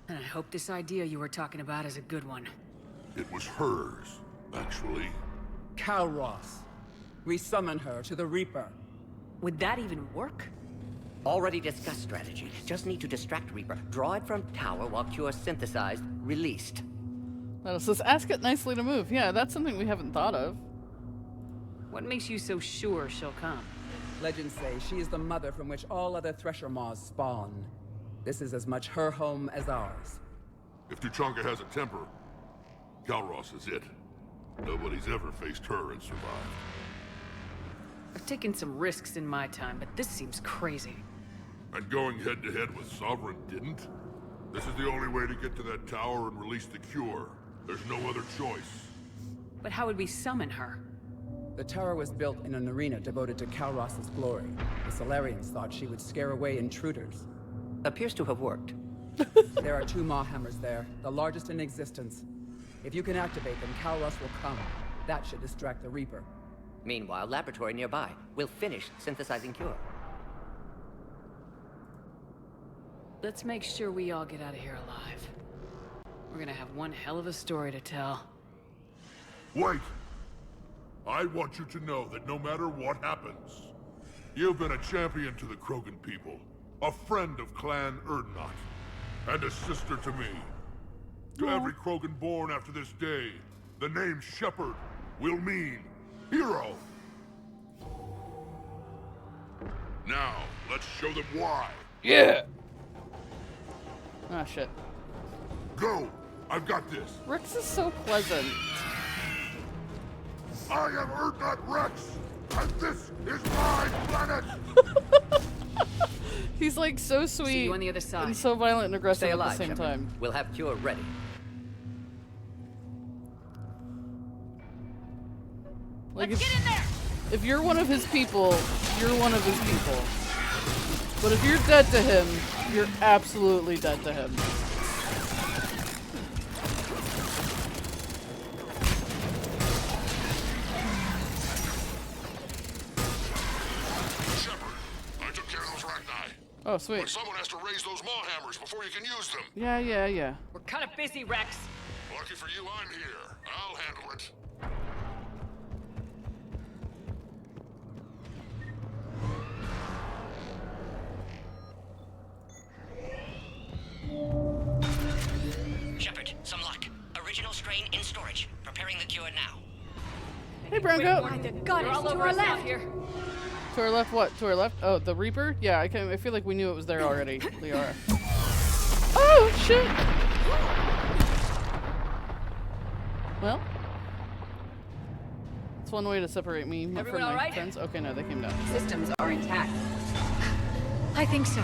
And I hope this idea you were talking about is a good one. It was hers, actually. Calros. We summon her to the Reaper. Would that even work? Already discussed strategy. Just need to distract Reaper. Draw it from tower while Cure synthesized, released. That says ask it nicely to move. Yeah, that's something we haven't thought of. What makes you so sure she'll come? Legends say she is the mother from which all other Thresher Maws spawn. This is as much her home as ours. If Tuchanka has a temper, Calros is it. Nobody's ever faced her and survived. I've taken some risks in my time, but this seems crazy. And going head-to-head with Sovereign didn't? This is the only way to get to that tower and release the cure. There's no other choice. But how would we summon her? The tower was built in an arena devoted to Calros' glory. The Solarians thought she would scare away intruders. Appears to have worked. There are 2 Maw hammers there, the largest in existence. If you can activate them, Calros will come. That should distract the Reaper. Meanwhile, laboratory nearby. We'll finish synthesizing Cure. Let's make sure we all get out of here alive. We're gonna have one hell of a story to tell. Wait! I want you to know that no matter what happens, you've been a champion to the Krogan people, a friend of Clan Erdnot, and a sister to me. To every Krogan born after this day, the name Shepard will mean hero. Now, let's show them why. Yeah! Ah, shit. Go! I've got this. Rex is so pleasant. I am Erdnot Rex, and this is my planet! He's like so sweet. See you on the other side. And so violent and aggressive Stay alive, at the same Shepard. time. We'll have Cure ready. Like Let's get in there! If you're one of his people, you're one of his people. But if you're dead to him, you're absolutely dead to him. Oh, sweet. But someone has to raise those Maw hammers before you can use them. Yeah. We're kind of busy, Rex. Lucky for you, I'm here. I'll handle it. Shepard, some luck. Original strain in storage. Preparing the cure now. Hey, Bronco. By the goddess, to our left! Here. To our left, what? To our left? Oh, the Reaper? Yeah, I feel like we knew it was there already, Liara. Oh, shit! Well. It's one way to separate me from Everyone my all right? friends. Okay, no, they came down. Systems are intact. I think so.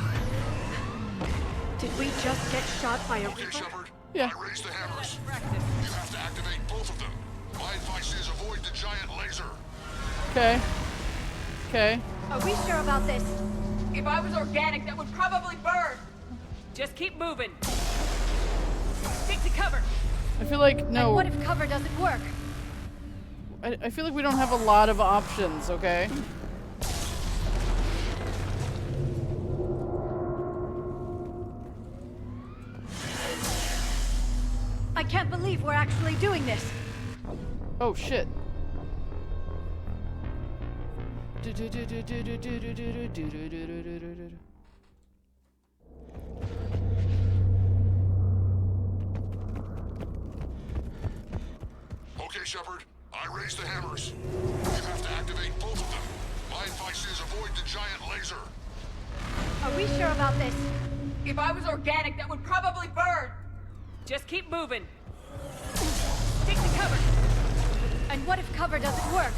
Did we just get shot by a Okay, Reaper? Shepard. Yeah. I raised the hammers. You have to activate both of them. My advice is avoid the giant laser. Okay. Okay. Are we sure about this? If I was organic, that would probably burn. Just keep moving. Stick to cover. I feel like, no. And what if cover doesn't work? I feel like we don't have a lot of options, okay? I can't believe we're actually doing this. Oh, shit. Okay, Shepard. I I raised the hammers. You have to activate both of them. My advice is avoid the giant laser. Are we sure about this? If I was organic, that would probably burn. Just keep moving. Take the cover. And what if cover doesn't work?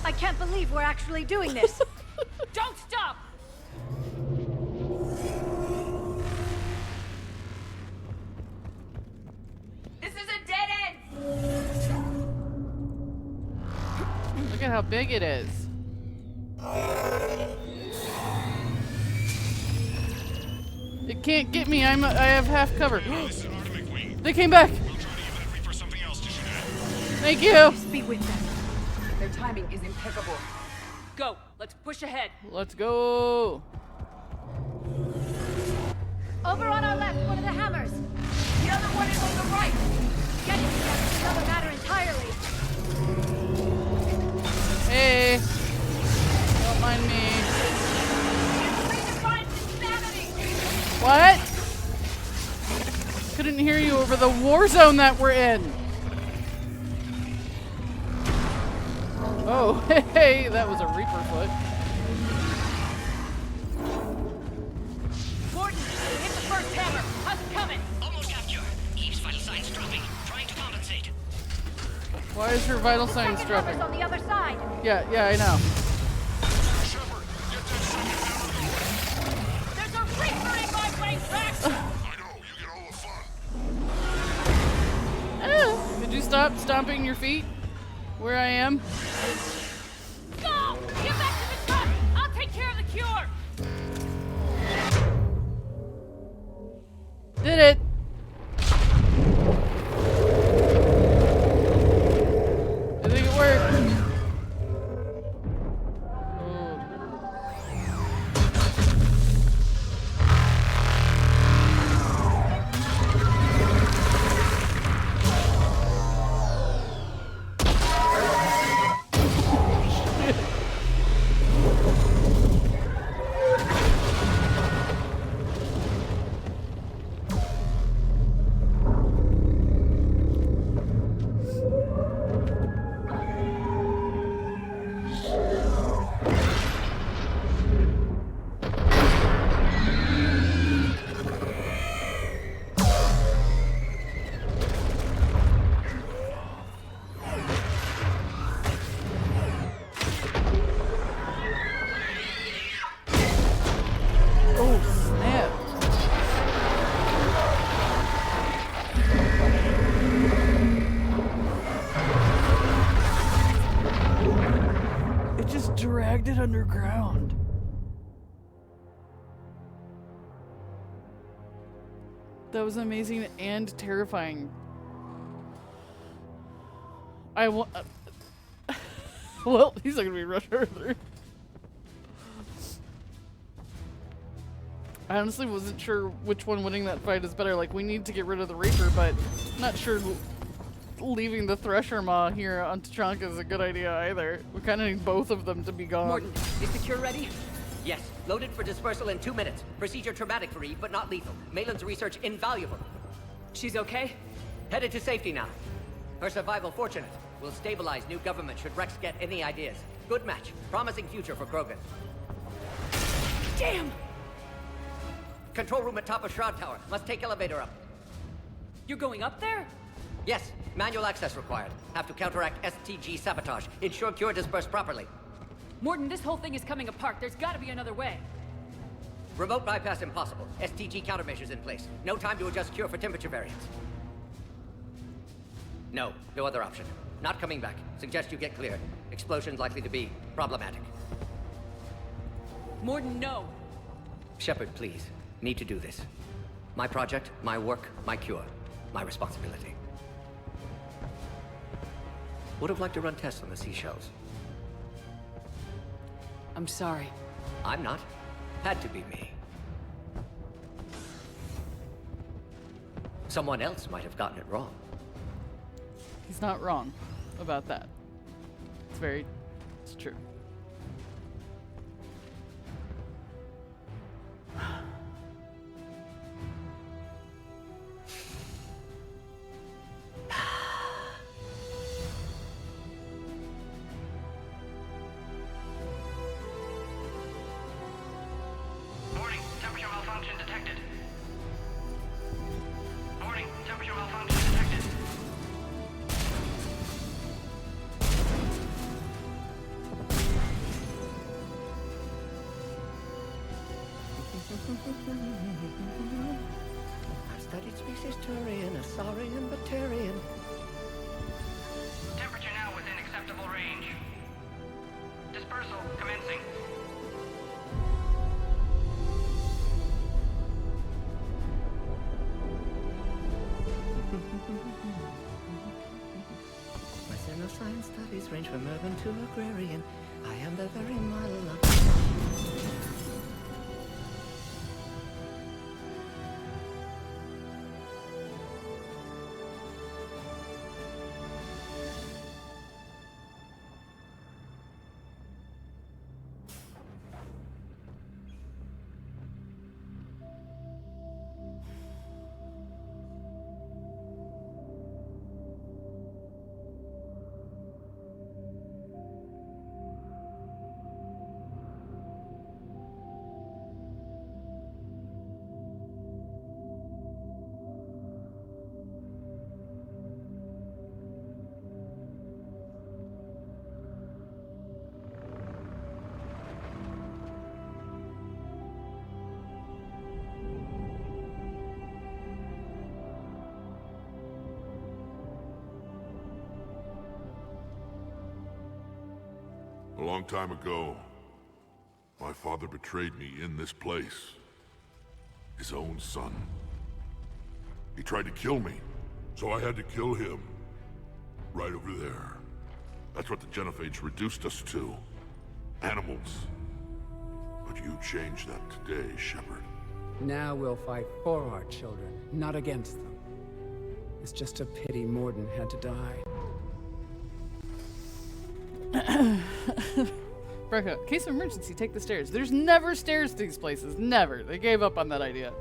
I can't believe we're actually doing this. Don't stop! This is a dead end! Look at how big it is. It can't get me. I have half cover. They came back. Thank you. Just be with them. Their timing is impeccable. Go. Let's push ahead. Let's go. Over on our left, one of the hammers. The other one is on the right. Getting to them is another matter entirely. Hey. Don't mind me. What? Couldn't hear you over the war zone that we're in. Oh, hey, that was a Reaper foot. Gordon, hit the first hammer. How's it coming? Almost capture. Eve's vital signs dropping. Trying to compensate. Why is her vital signs dropping? On the other side. Yeah, I know. There's a Reaper in my way, Rex! Could you stop stomping your feet where I am? Go! Get back to the truck! I'll take care of the cure! Did it! I think it worked. Dragged it underground. That was amazing and terrifying. I want. Well, he's not gonna be rushed further. I honestly wasn't sure which one winning that fight is better. Like, we need to get rid of the Reaper, but not sure leaving the Thresher Maw here on Tuchanka is a good idea either. We kind of need both of them to be gone. Morton, is the cure ready? Yes. Loaded for dispersal in 2 minutes. Procedure traumatic for Eve, but not lethal. Malin's research invaluable. She's okay? Headed to safety now. Her survival fortunate. Will stabilize new government should Rex get any ideas. Good match. Promising future for Krogan. Damn! Control room at top of Shroud Tower. Must take elevator up. You're going up there? Yes. Manual access required. Have to counteract STG sabotage. Ensure cure dispersed properly. Morton, this whole thing is coming apart. There's gotta be another way. Remote bypass impossible. STG countermeasures in place. No time to adjust cure for temperature variance. No other option. Not coming back. Suggest you get clear. Explosion's likely to be problematic. Morton, no. Shepard, please. Need to do this. My project, my work, my cure. My responsibility. Would have liked to run tests on the seashells. I'm sorry. I'm not. Had to be me. Someone else might have gotten it wrong. He's not wrong about that. It's true. I've studied species Turian, Asaurian, Batarian. Temperature now within acceptable range. Dispersal commencing. My science studies range from urban to agrarian. I am the very model of... A long time ago, my father betrayed me in this place. His own son. He tried to kill me, so I had to kill him. Right over there. That's what the Genophage reduced us to. Animals. But you changed that today, Shepard. Now we'll fight for our children, not against them. It's just a pity Morden had to die. Brecca, case of emergency, take the stairs. There's never stairs to these places. Never. They gave up on that idea.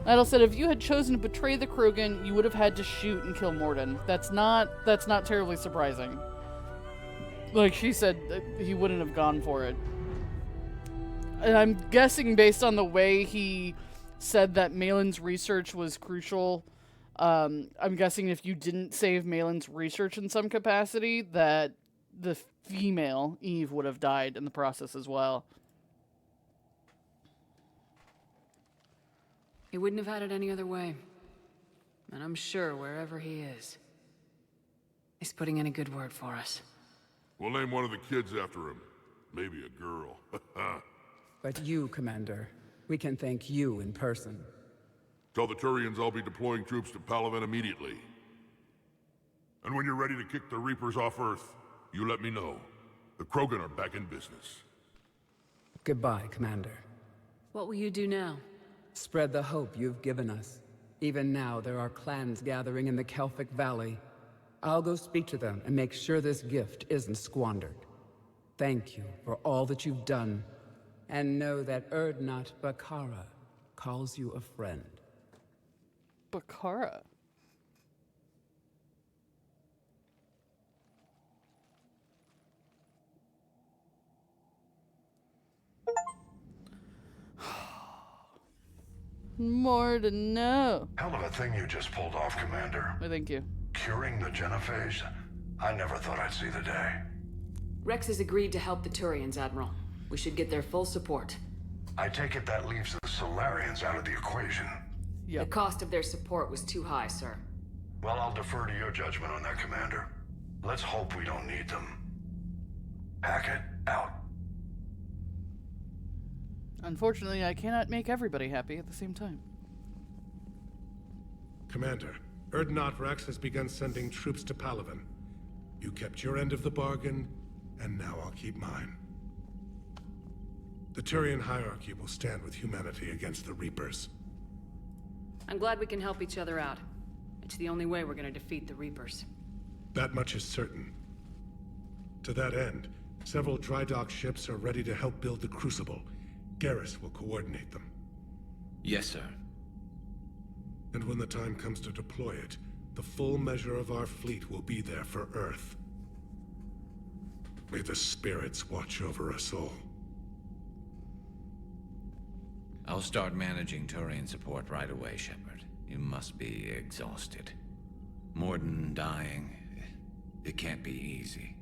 Idle said if you had chosen to betray the Krogan, you would have had to shoot and kill Morden. That's not terribly surprising. Like she said, he wouldn't have gone for it. And I'm guessing based on the way he said that Malin's research was crucial, I'm guessing if you didn't save Malin's research in some capacity, that the female, Eve, would have died in the process as well. He wouldn't have had it any other way. And I'm sure wherever he is, he's putting in a good word for us. We'll name one of the kids after him. Maybe a girl. But you, Commander, we can thank you in person. Tell the Turians I'll be deploying troops to Palaven immediately. And when you're ready to kick the Reapers off Earth, you let me know. The Krogan are back in business. Goodbye, Commander. What will you do now? Spread the hope you've given us. Even now, there are clans gathering in the Kelphic Valley. I'll go speak to them and make sure this gift isn't squandered. Thank you for all that you've done. And know that Urdnot Bakara calls you a friend. Bakara? More to know. Hell of a thing you just pulled off, Commander. Well, thank you. Curing the Genophage? I never thought I'd see the day. Rex has agreed to help the Turians, Admiral. We should get their full support. I take it that leaves the Solarians out of the equation. Yep. The cost of their support was too high, sir. Well, I'll defer to your judgment on that, Commander. Let's hope we don't need them. Hackett, out. Unfortunately, I cannot make everybody happy at the same time. Commander, Urdnot Rex has begun sending troops to Palaven. You kept your end of the bargain, and now I'll keep mine. The Turian hierarchy will stand with humanity against the Reapers. I'm glad we can help each other out. It's the only way we're gonna defeat the Reapers. That much is certain. To that end, several dry dock ships are ready to help build the Crucible. Garrus will coordinate them. Yes, sir. And when the time comes to deploy it, the full measure of our fleet will be there for Earth. May the spirits watch over us all. I'll start managing Turian support right away, Shepard. You must be exhausted. Morden dying, it can't be easy.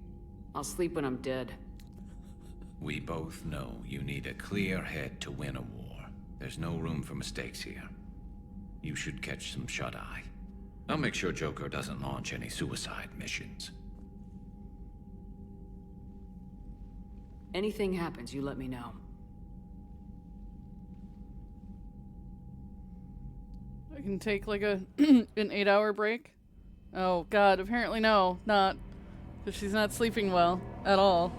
I'll sleep when I'm dead. We both know you need a clear head to win a war. There's no room for mistakes here. You should catch some shut-eye. I'll make sure Joker doesn't launch any suicide missions. Anything happens, you let me know. I can take like an 8-hour break. Oh god, apparently no, not. Because she's not sleeping well at all.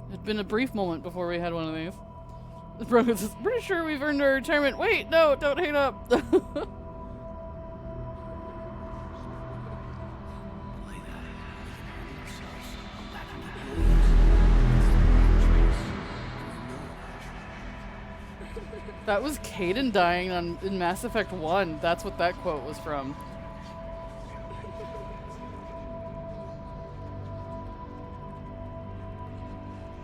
It'd been a brief moment before we had one of these. Brogan's is pretty sure we've earned our retirement. Wait, no, don't hang up. That was Kaidan dying in Mass Effect 1. That's what that quote was from.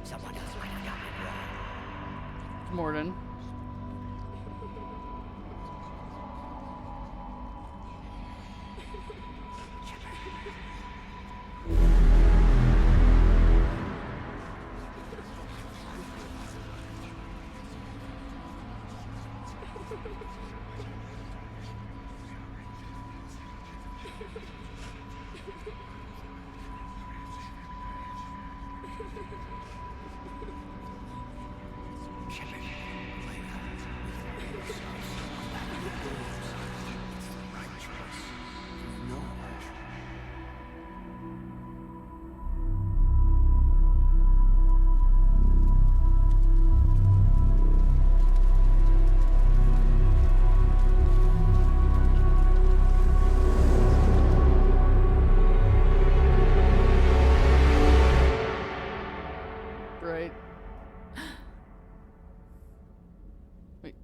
Someone else might have gotten it wrong. Morden.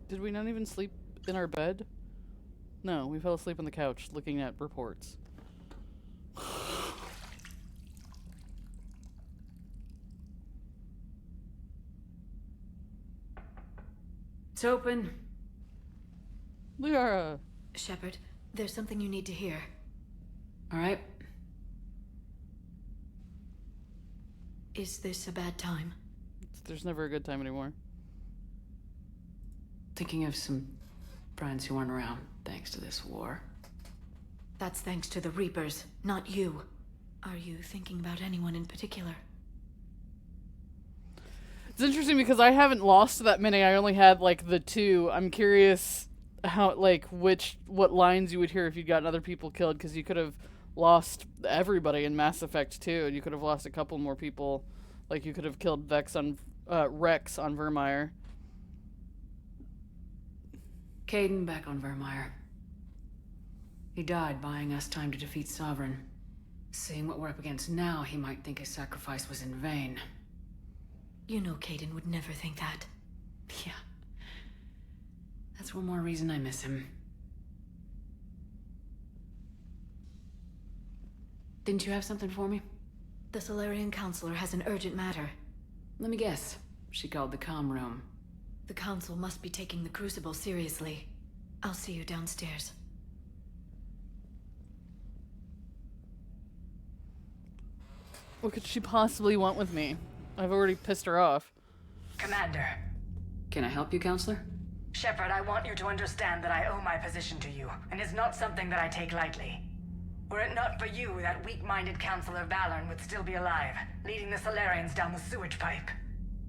Did we not even sleep in our bed? No, we fell asleep on the couch looking at reports. It's open. Liara. Shepard, there's something you need to hear. All right. Is this a bad time? There's never a good time anymore. Thinking of some friends who aren't around thanks to this war. That's thanks to the Reapers, not you. Are you thinking about anyone in particular? It's interesting because I haven't lost that many. I only had like the 2. I'm curious how, like, what lines you would hear if you'd gotten other people killed, because you could have lost everybody in Mass Effect 2, and you could have lost a couple more people. Like, you could have killed Rex on Vermeer. Kaidan back on Vermeer. He died buying us time to defeat Sovereign. Seeing what we're up against now, he might think his sacrifice was in vain. You know Kaidan would never think that. Yeah. That's one more reason I miss him. Didn't you have something for me? The Solarian Counselor has an urgent matter. Let me guess. She called the comm room. The Council must be taking the Crucible seriously. I'll see you downstairs. What could she possibly want with me? I've already pissed her off. Commander. Can I help you, Counselor? Shepard, I want you to understand that I owe my position to you, and it's not something that I take lightly. Were it not for you, that weak-minded Counselor Valorn would still be alive, leading the Solarians down the sewage pipe.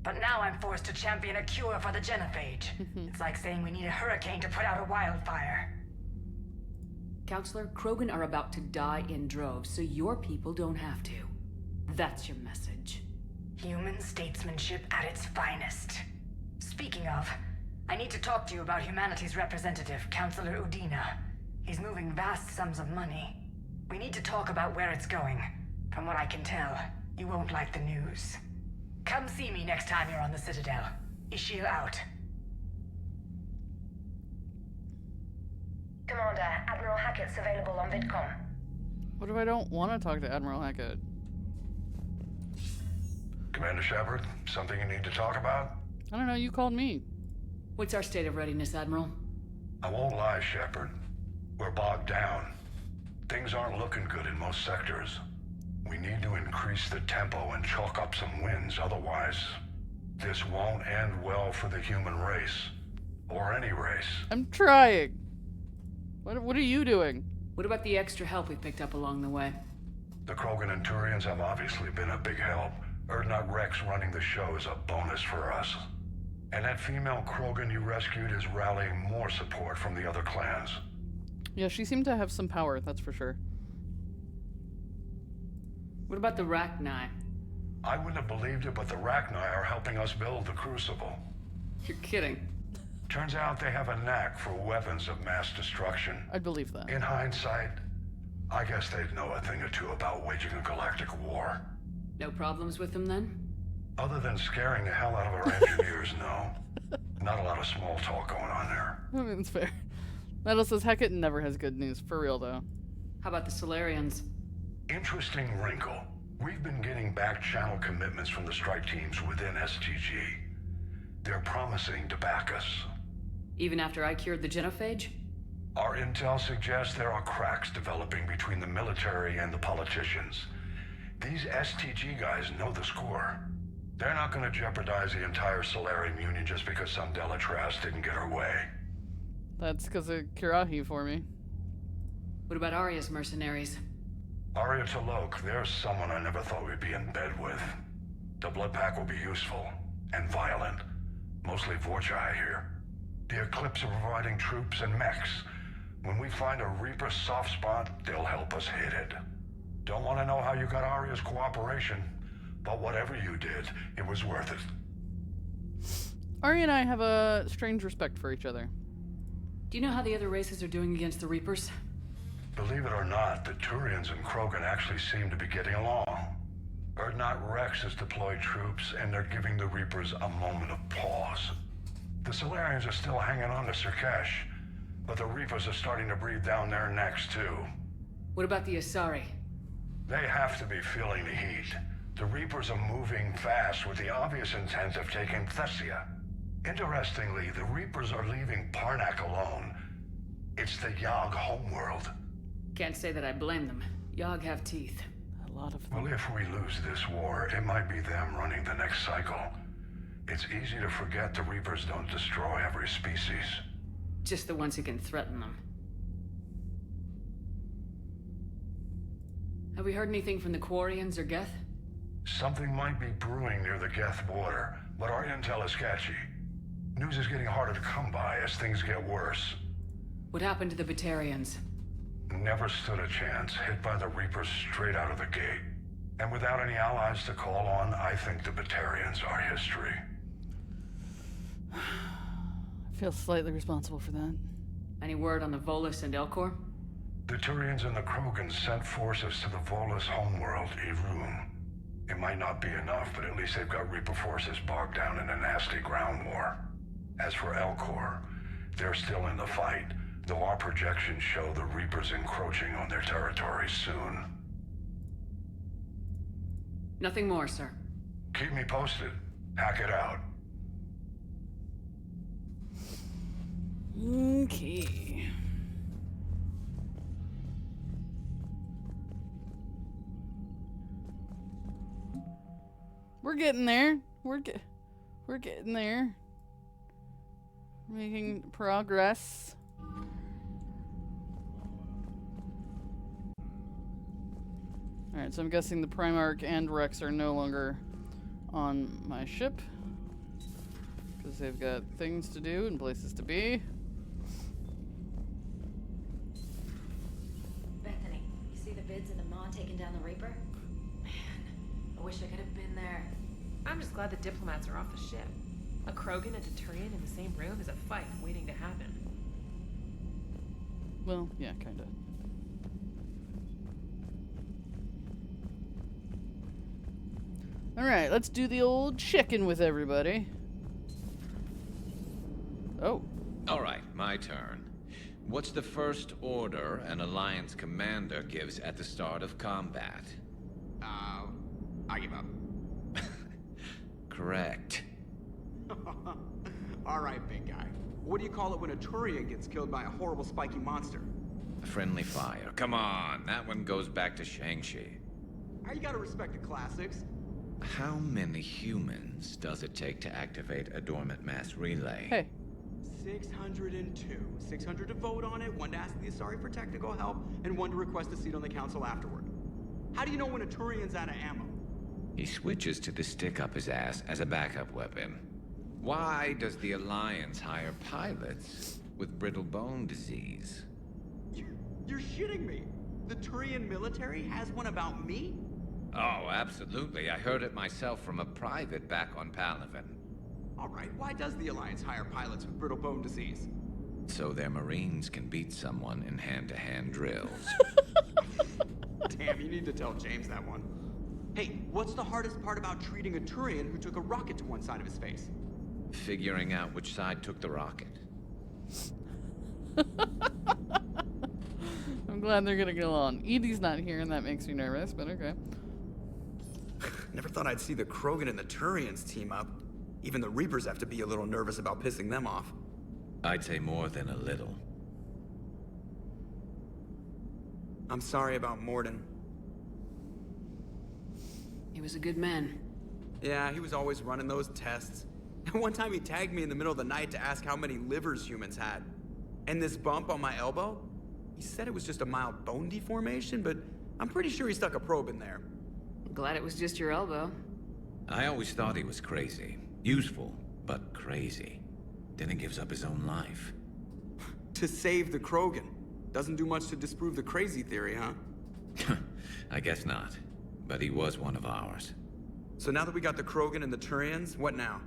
But now I'm forced to champion a cure for the Genophage. It's like saying we need a hurricane to put out a wildfire. Counselor, Krogan are about to die in droves, so your people don't have to. That's your message. Human statesmanship at its finest. Speaking of, I need to talk to you about humanity's representative, Counselor Udina. He's moving vast sums of money. We need to talk about where it's going. From what I can tell, you won't like the news. Come see me next time you're on the Citadel. Ishil out. Commander, Admiral Hackett's available on VidCom. What if I don't want to talk to Admiral Hackett? Commander Shepard, something you need to talk about? I don't know, you called me. What's our state of readiness, Admiral? I won't lie, Shepard. We're bogged down. Things aren't looking good in most sectors. We need to increase the tempo and chalk up some wins, otherwise this won't end well for the human race. Or any race. I'm trying. What are you doing? What about the extra help we picked up along the way? The Krogan and Turians have obviously been a big help. Urdnot Rex running the show is a bonus for us. And that female Krogan you rescued is rallying more support from the other clans. Yeah, she seemed to have some power, that's for sure. What about the Rachni? I wouldn't have believed it, but the Rachni are helping us build the Crucible. You're kidding. Turns out they have a knack for weapons of mass destruction. I'd believe that. In hindsight, I guess they'd know a thing or two about waging a galactic war. No problems with them then? Other than scaring the hell out of our engineers, no. Not a lot of small talk going on there. I mean, it's fair. Metal says Hecate never has good news, for real though. How about the Solarians? Interesting wrinkle. We've been getting back channel commitments from the strike teams within STG. They're promising to back us. Even after I cured the Genophage? Our intel suggests there are cracks developing between the military and the politicians. These STG guys know the score. They're not going to jeopardize the entire Solarian Union just because some Delatras didn't get her way. That's because of Kirahi for me. What about Arya's mercenaries? Arya T'Loak, there's someone I never thought we'd be in bed with. The Blood Pack will be useful and violent. Mostly Vorcha, I hear. The Eclipse are providing troops and mechs. When we find a Reaper soft spot, they'll help us hit it. Don't want to know how you got Arya's cooperation, but whatever you did, it was worth it. Arya and I have a strange respect for each other. Do you know how the other races are doing against the Reapers? Believe it or not, the Turians and Krogan actually seem to be getting along. Urdnot Rex has deployed troops, and they're giving the Reapers a moment of pause. The Solarians are still hanging on to Sirkesh, but the Reapers are starting to breathe down their necks too. What about the Asari? They have to be feeling the heat. The Reapers are moving fast with the obvious intent of taking Thessia. Interestingly, the Reapers are leaving Parnak alone. It's the Yogg homeworld. Can't say that I blame them. Yogg have teeth. A lot of them. Well, if we lose this war, it might be them running the next cycle. It's easy to forget the Reapers don't destroy every species. Just the ones who can threaten them. Have we heard anything from the Quarians or Geth? Something might be brewing near the Geth border, but our intel is sketchy. News is getting harder to come by as things get worse. What happened to the Batarians? Never stood a chance, hit by the Reapers straight out of the gate. And without any allies to call on, I think the Batarians are history. I feel slightly responsible for that. Any word on the Volus and Elcor? The Turians and the Krogan sent forces to the Volus homeworld, Irun. It might not be enough, but at least they've got Reaper forces bogged down in a nasty ground war. As for Elcor, they're still in the fight, though our projections show the Reapers encroaching on their territory soon. Nothing more, sir. Keep me posted. Hack it out. Okay. We're getting there. We're getting there. Making progress. Alright, so I'm guessing the Primarch and Rex are no longer on my ship. Because they've got things to do and places to be. Bethany, you see the bids and the Maw taking down the Reaper? Man, I wish I could have been there. I'm just glad the diplomats are off the ship. A Krogan and a Turian in the same room is a fight waiting to happen. Well, yeah, kinda. Alright, let's do the old chicken with everybody. Oh. Alright, my turn. What's the first order an Alliance commander gives at the start of combat? I give up. Correct. Alright, big guy. What do you call it when a Turian gets killed by a horrible spiky monster? Friendly fire. Come on, that one goes back to Shang-Chi. Now you gotta respect the classics. How many humans does it take to activate a dormant mass relay? Hey. 602. 600 to vote on it, 1 to ask the Asari for technical help, and 1 to request a seat on the council afterward. How do you know when a Turian's out of ammo? He switches to the stick up his ass as a backup weapon. Why does the Alliance hire pilots with brittle bone disease? You're shitting me. The Turian military has one about me? Oh, absolutely. I heard it myself from a private back on Palaven. All right, why does the Alliance hire pilots with brittle bone disease? So their Marines can beat someone in hand-to-hand drills. Damn, you need to tell James that one. Hey, what's the hardest part about treating a Turian who took a rocket to one side of his face? Figuring out which side took the rocket. I'm glad they're gonna get along. Edie's not here, and that makes me nervous, but okay. Never thought I'd see the Krogan and the Turians team up. Even the Reapers have to be a little nervous about pissing them off. I'd say more than a little. I'm sorry about Morden. He was a good man. Yeah, he was always running those tests. And one time he tagged me in the middle of the night to ask how many livers humans had. And this bump on my elbow? He said it was just a mild bone deformation, but I'm pretty sure he stuck a probe in there. Glad it was just your elbow. I always thought he was crazy. Useful, but crazy. Then he gives up his own life. To save the Krogan. Doesn't do much to disprove the crazy theory, huh? I guess not. But he was one of ours. So now that we got the Krogan and the Turians, what now?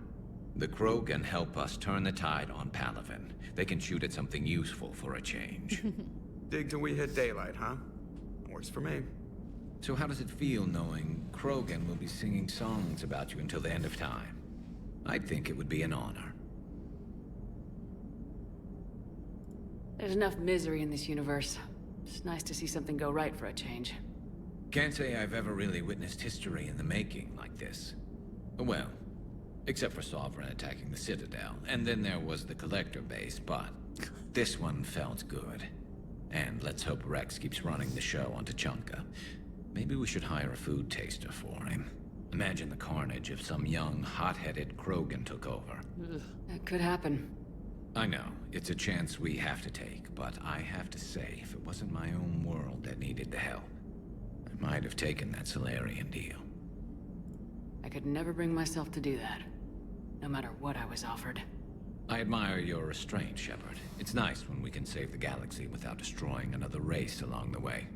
The Krogan help us turn the tide on Palaven. They can shoot at something useful for a change. Dig till we hit daylight, huh? Works for me. So how does it feel knowing Krogan will be singing songs about you until the end of time? I'd think it would be an honor. There's enough misery in this universe. It's nice to see something go right for a change. Can't say I've ever really witnessed history in the making like this. Well, except for Sovereign attacking the Citadel, and then there was the Collector base, but this one felt good. And let's hope Rex keeps running the show on Tuchanka. Maybe we should hire a food taster for him. Imagine the carnage if some young, hot-headed Krogan took over. That could happen. I know, it's a chance we have to take, but I have to say, if it wasn't my own world that needed the help, I might have taken that Solarian deal. I could never bring myself to do that, no matter what I was offered. I admire your restraint, Shepard. It's nice when we can save the galaxy without destroying another race along the way.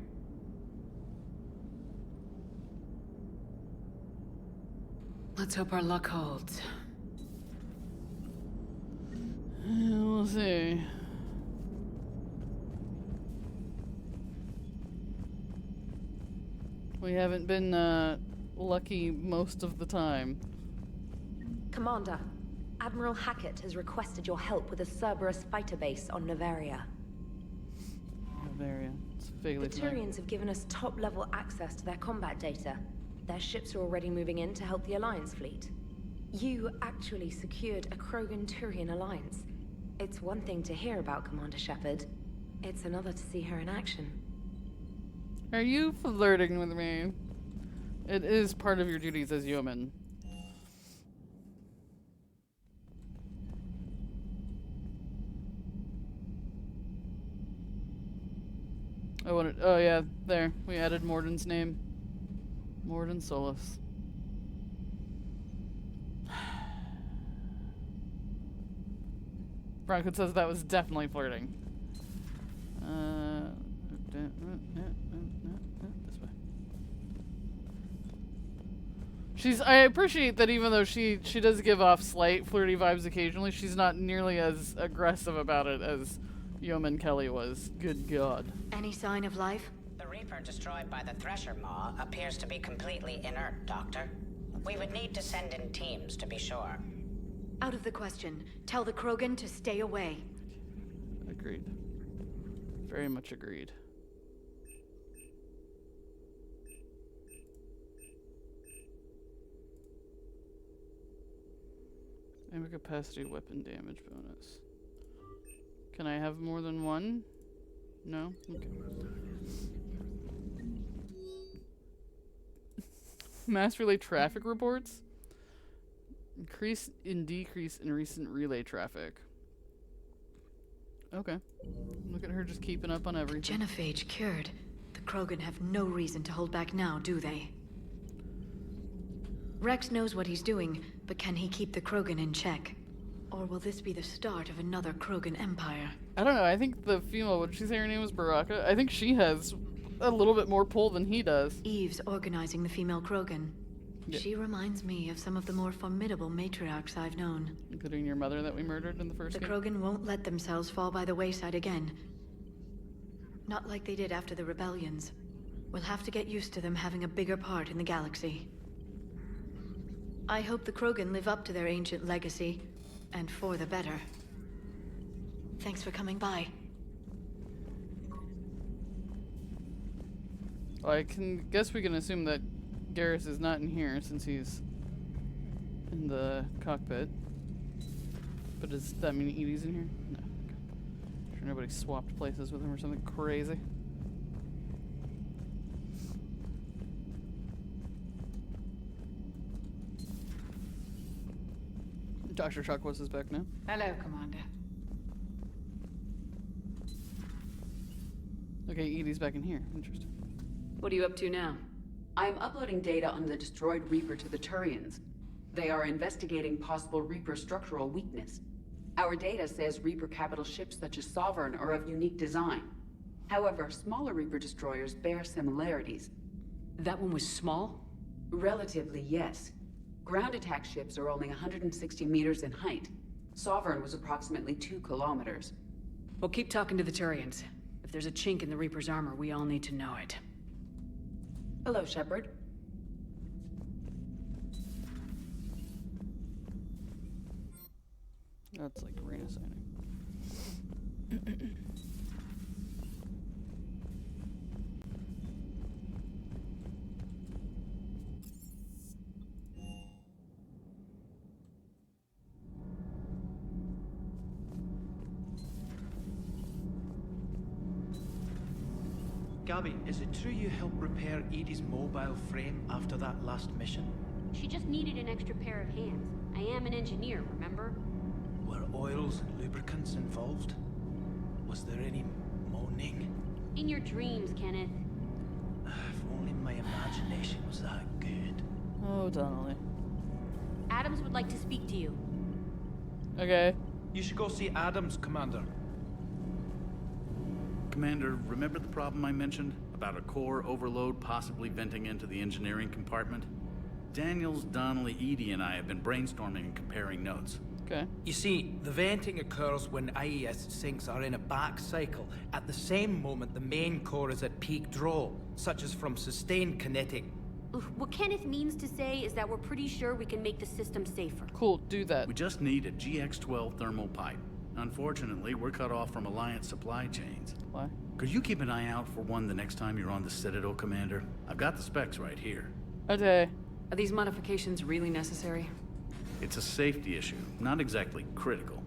Let's hope our luck holds. We'll see. We haven't been lucky most of the time. Commander, Admiral Hackett has requested your help with a Cerberus fighter base on Novaria. Novaria. It's vaguely The Turians have given us top-level access to their combat data. Their ships are already moving in to help the Alliance fleet. You actually secured a Krogan-Turian alliance. It's one thing to hear about, Commander Shepard. It's another to see her in action. Are you flirting with me? It is part of your duties as human. Oh yeah, there. We added Morden's name. Morden Solus. Bronco says that was definitely flirting. This way. I appreciate that even though she does give off slight flirty vibes occasionally, she's not nearly as aggressive about it as Yeoman Kelly was. Good God. Any sign of life? The Reaper destroyed by the Thresher Maw appears to be completely inert, Doctor. We would need to send in teams to be sure. Out of the question. Tell the Krogan to stay away. Agreed. Very much agreed. Ammo capacity, weapon damage bonus. Can I have more than one? No? Okay. Mass relay traffic reports. Increase in decrease in recent relay traffic. Okay. Look at her just keeping up on everything. Genophage cured. The Krogan have no reason to hold back now, do they? Rex knows what he's doing, but can he keep the Krogan in check? Or will this be the start of another Krogan empire? I don't know. I think the female, what did she say her name was? Baraka? I think she has a little bit more pull than he does. Eve's organizing the female Krogan. Yeah. She reminds me of some of the more formidable matriarchs I've known. Including your mother that we murdered in the first The game? Krogan won't let themselves fall by the wayside again. Not like they did after the rebellions. We'll have to get used to them having a bigger part in the galaxy. I hope the Krogan live up to their ancient legacy, and for the better. Thanks for coming by. Well, I guess we can assume that Garrus is not in here since he's in the cockpit. But does that mean Edie's in here? No. Sure nobody swapped places with him or something crazy. Dr. Chakwas is back now. Hello, Commander. Okay, Edie's back in here. Interesting. What are you up to now? I'm uploading data on the destroyed Reaper to the Turians. They are investigating possible Reaper structural weakness. Our data says Reaper capital ships such as Sovereign are of unique design. However, smaller Reaper destroyers bear similarities. That one was small? Relatively, yes. Ground attack ships are only 160 meters in height. Sovereign was approximately 2 kilometers. Well, keep talking to the Turians. If there's a chink in the Reaper's armor, we all need to know it. Hello, Shepard. That's like Rena signing. Gabby, is it true you helped repair Edie's mobile frame after that last mission? She just needed an extra pair of hands. I am an engineer, remember? Were oils and lubricants involved? Was there any moaning? In your dreams, Kenneth. If only my imagination was that good. Oh, Donnelly. Adams would like to speak to you. Okay. You should go see Adams, Commander. Commander, remember the problem I mentioned? About a core overload possibly venting into the engineering compartment? Daniels, Donnelly, Edie, and I have been brainstorming and comparing notes. Okay. You see, the venting occurs when IES sinks are in a back cycle. At the same moment, the main core is at peak draw, such as from sustained kinetic. What Kenneth means to say is that we're pretty sure we can make the system safer. Cool, do that. We just need a GX-12 thermal pipe. Unfortunately, we're cut off from Alliance supply chains. Why? Could you keep an eye out for one the next time you're on the Citadel, Commander? I've got the specs right here. Okay. Are these modifications really necessary? It's a safety issue, not exactly critical.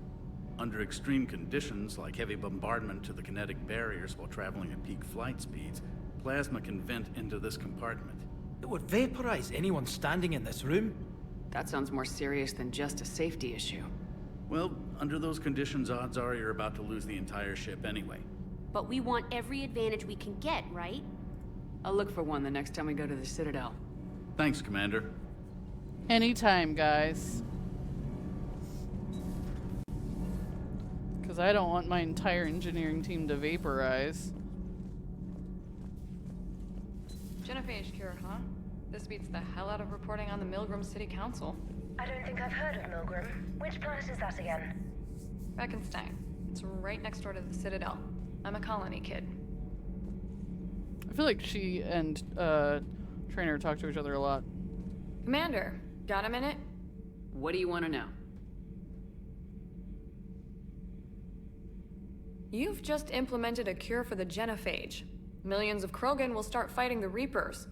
Under extreme conditions, like heavy bombardment to the kinetic barriers while traveling at peak flight speeds, plasma can vent into this compartment. It would vaporize anyone standing in this room. That sounds more serious than just a safety issue. Well, under those conditions, odds are you're about to lose the entire ship anyway. But we want every advantage we can get, right? I'll look for one the next time we go to the Citadel. Thanks, Commander. Anytime, guys. Because I don't want my entire engineering team to vaporize. Genophage cure, huh? This beats the hell out of reporting on the Milgram City Council. I don't think I've heard of Milgram. Which planet is that again? Beckenstein. It's right next door to the Citadel. I'm a colony kid. I feel like she and Trainer talk to each other a lot. Commander, got a minute? What do you want to know? You've just implemented a cure for the Genophage. Millions of Krogan will start fighting the Reapers.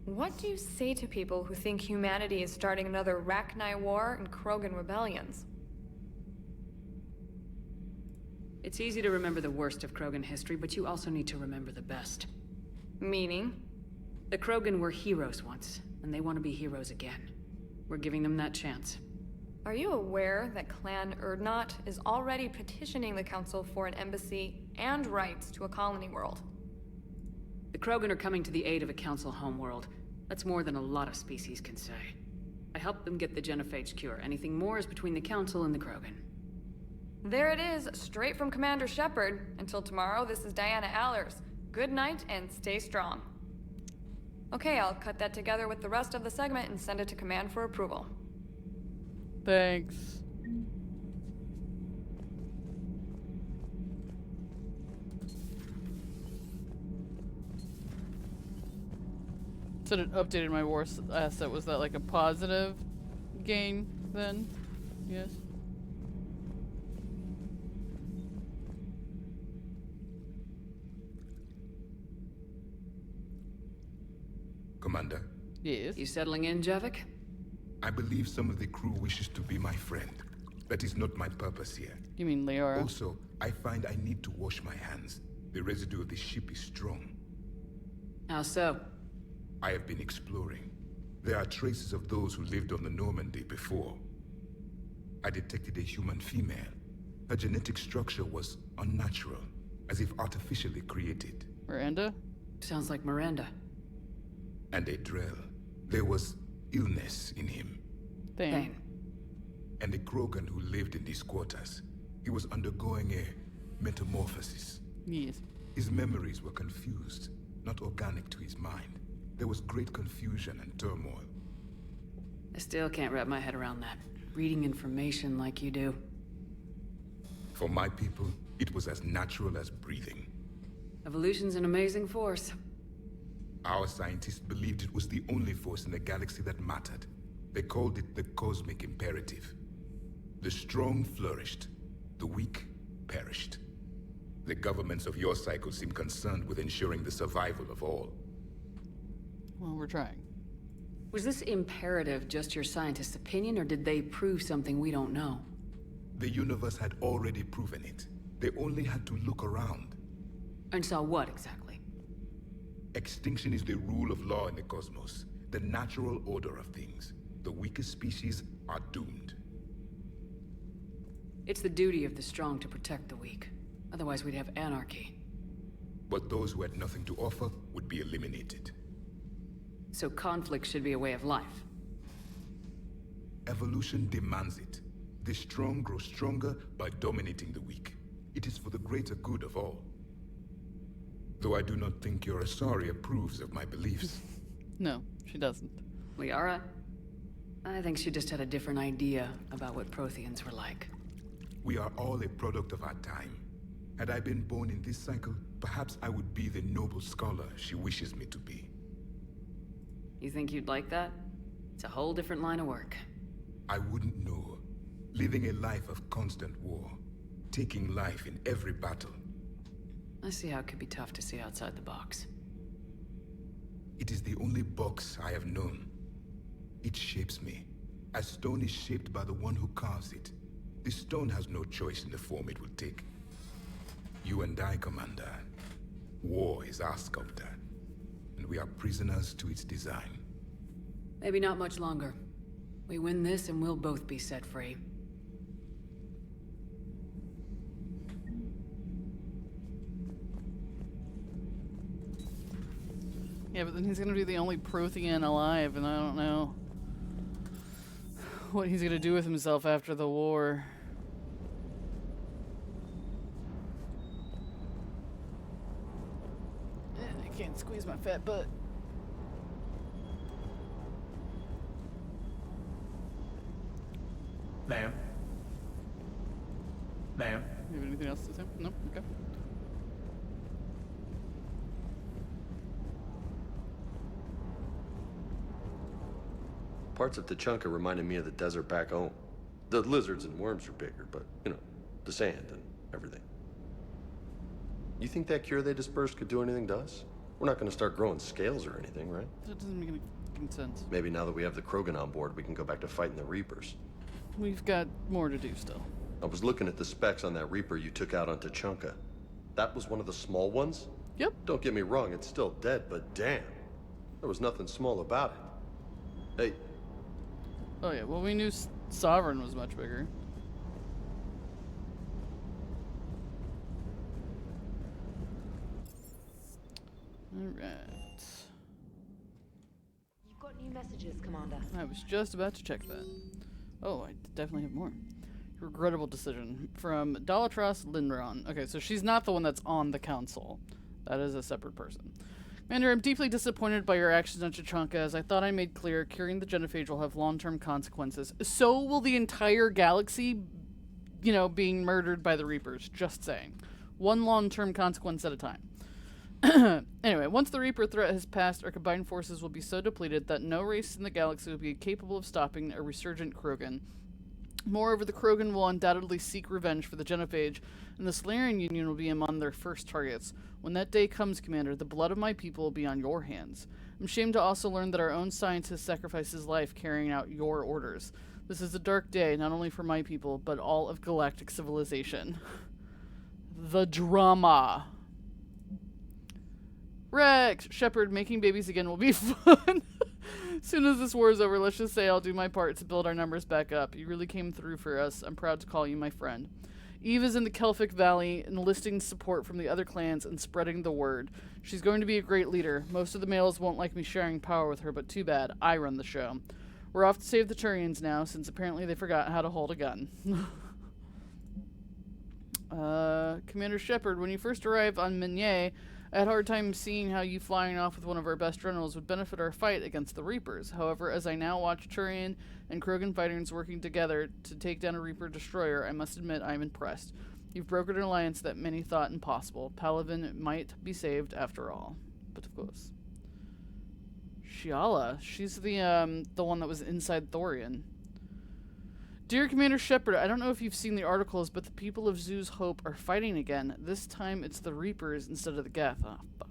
What do you say to people who think humanity is starting another Rachni war and Krogan rebellions? It's easy to remember the worst of Krogan history, but you also need to remember the best. Meaning? The Krogan were heroes once, and they want to be heroes again. We're giving them that chance. Are you aware that Clan Urdnot is already petitioning the Council for an embassy and rights to a colony world? The Krogan are coming to the aid of a Council homeworld. That's more than a lot of species can say. I helped them get the Genophage cure. Anything more is between the Council and the Krogan. There it is, straight from Commander Shepard. Until tomorrow, this is Diana Allers. Good night and stay strong. Okay, I'll cut that together with the rest of the segment and send it to Command for approval. Thanks. Said it updated my war asset. Was that like a positive gain then? Yes. Commander? Yes? You settling in, Javik? I believe some of the crew wishes to be my friend. That is not my purpose here. You mean Leora? Also, I find I need to wash my hands. The residue of the ship is strong. How so? I have been exploring. There are traces of those who lived on the Normandy before. I detected a human female. Her genetic structure was unnatural, as if artificially created. Miranda? Sounds like Miranda. And a Drell. There was illness in him. Thane. And a Krogan who lived in these quarters. He was undergoing a metamorphosis. Yes. His memories were confused, not organic to his mind. There was great confusion and turmoil. I still can't wrap my head around that. Reading information like you do. For my people, it was as natural as breathing. Evolution's an amazing force. Our scientists believed it was the only force in the galaxy that mattered. They called it the cosmic imperative. The strong flourished, the weak perished. The governments of your cycle seem concerned with ensuring the survival of all. Well, we're trying. Was this imperative just your scientist's opinion, or did they prove something we don't know? The universe had already proven it. They only had to look around. And saw what exactly? Extinction is the rule of law in the cosmos, the natural order of things. The weakest species are doomed. It's the duty of the strong to protect the weak. Otherwise we'd have anarchy. But those who had nothing to offer would be eliminated. So conflict should be a way of life. Evolution demands it. The strong grow stronger by dominating the weak. It is for the greater good of all. Though I do not think your Asari approves of my beliefs. No, she doesn't. Liara? I think she just had a different idea about what Protheans were like. We are all a product of our time. Had I been born in this cycle, perhaps I would be the noble scholar she wishes me to be. You think you'd like that? It's a whole different line of work. I wouldn't know. Living a life of constant war. Taking life in every battle. I see how it could be tough to see outside the box. It is the only box I have known. It shapes me, as stone is shaped by the one who carves it. The stone has no choice in the form it will take. You and I, Commander. War is our sculptor, and we are prisoners to its design. Maybe not much longer. We win this and we'll both be set free. Yeah, but then he's gonna be the only Prothean alive, and I don't know what he's gonna do with himself after the war. I can't squeeze my fat butt. Ma'am? Ma'am? You have anything else to say? No? Okay. Parts of Tuchanka reminded me of the desert back home. The lizards and worms are bigger, but, you know, the sand and everything. You think that cure they dispersed could do anything to us? We're not going to start growing scales or anything, right? That doesn't make any fucking sense. Maybe now that we have the Krogan on board, we can go back to fighting the Reapers. We've got more to do still. I was looking at the specs on that Reaper you took out on Tuchanka. That was one of the small ones? Yep. Don't get me wrong, it's still dead, but damn. There was nothing small about it. Hey. Oh yeah, well we knew Sovereign was much bigger. Alright. You've got new messages, Commander. I was just about to check that. Oh, I definitely have more. Regrettable decision from Dalatros Lindron. Okay, so she's not the one that's on the council. That is a separate person. Commander, I'm deeply disappointed by your actions on Tuchanka. As I thought I made clear, curing the Genophage will have long-term consequences. So will the entire galaxy, you know, being murdered by the Reapers. Just saying. One long-term consequence at a time. Anyway, once the Reaper threat has passed, our combined forces will be so depleted that no race in the galaxy will be capable of stopping a resurgent Krogan. Moreover, the Krogan will undoubtedly seek revenge for the Genophage, and the Solarian Union will be among their first targets. When that day comes, Commander, the blood of my people will be on your hands. I'm ashamed to also learn that our own scientist sacrificed his life carrying out your orders. This is a dark day, not only for my people, but all of galactic civilization. The drama. Rex! Shepard, making babies again will be fun. Soon as this war is over, let's just say I'll do my part to build our numbers back up. You really came through for us. I'm proud to call you my friend. Eve is in the Kelphic Valley, enlisting support from the other clans and spreading the word. She's going to be a great leader. Most of the males won't like me sharing power with her, but too bad. I run the show. We're off to save the Turians now, since apparently they forgot how to hold a gun. Commander Shepard, when you first arrived on Minier, I had a hard time seeing how you flying off with one of our best generals would benefit our fight against the Reapers. However, as I now watch Turian and Krogan fighters working together to take down a Reaper destroyer, I must admit I'm impressed. You've brokered an alliance that many thought impossible. Palaven might be saved after all. But of course. Shiala, she's the one that was inside Thorian. Dear Commander Shepard, I don't know if you've seen the articles, but the people of Zoo's Hope are fighting again. This time it's the Reapers instead of the Geth. Oh, fuck.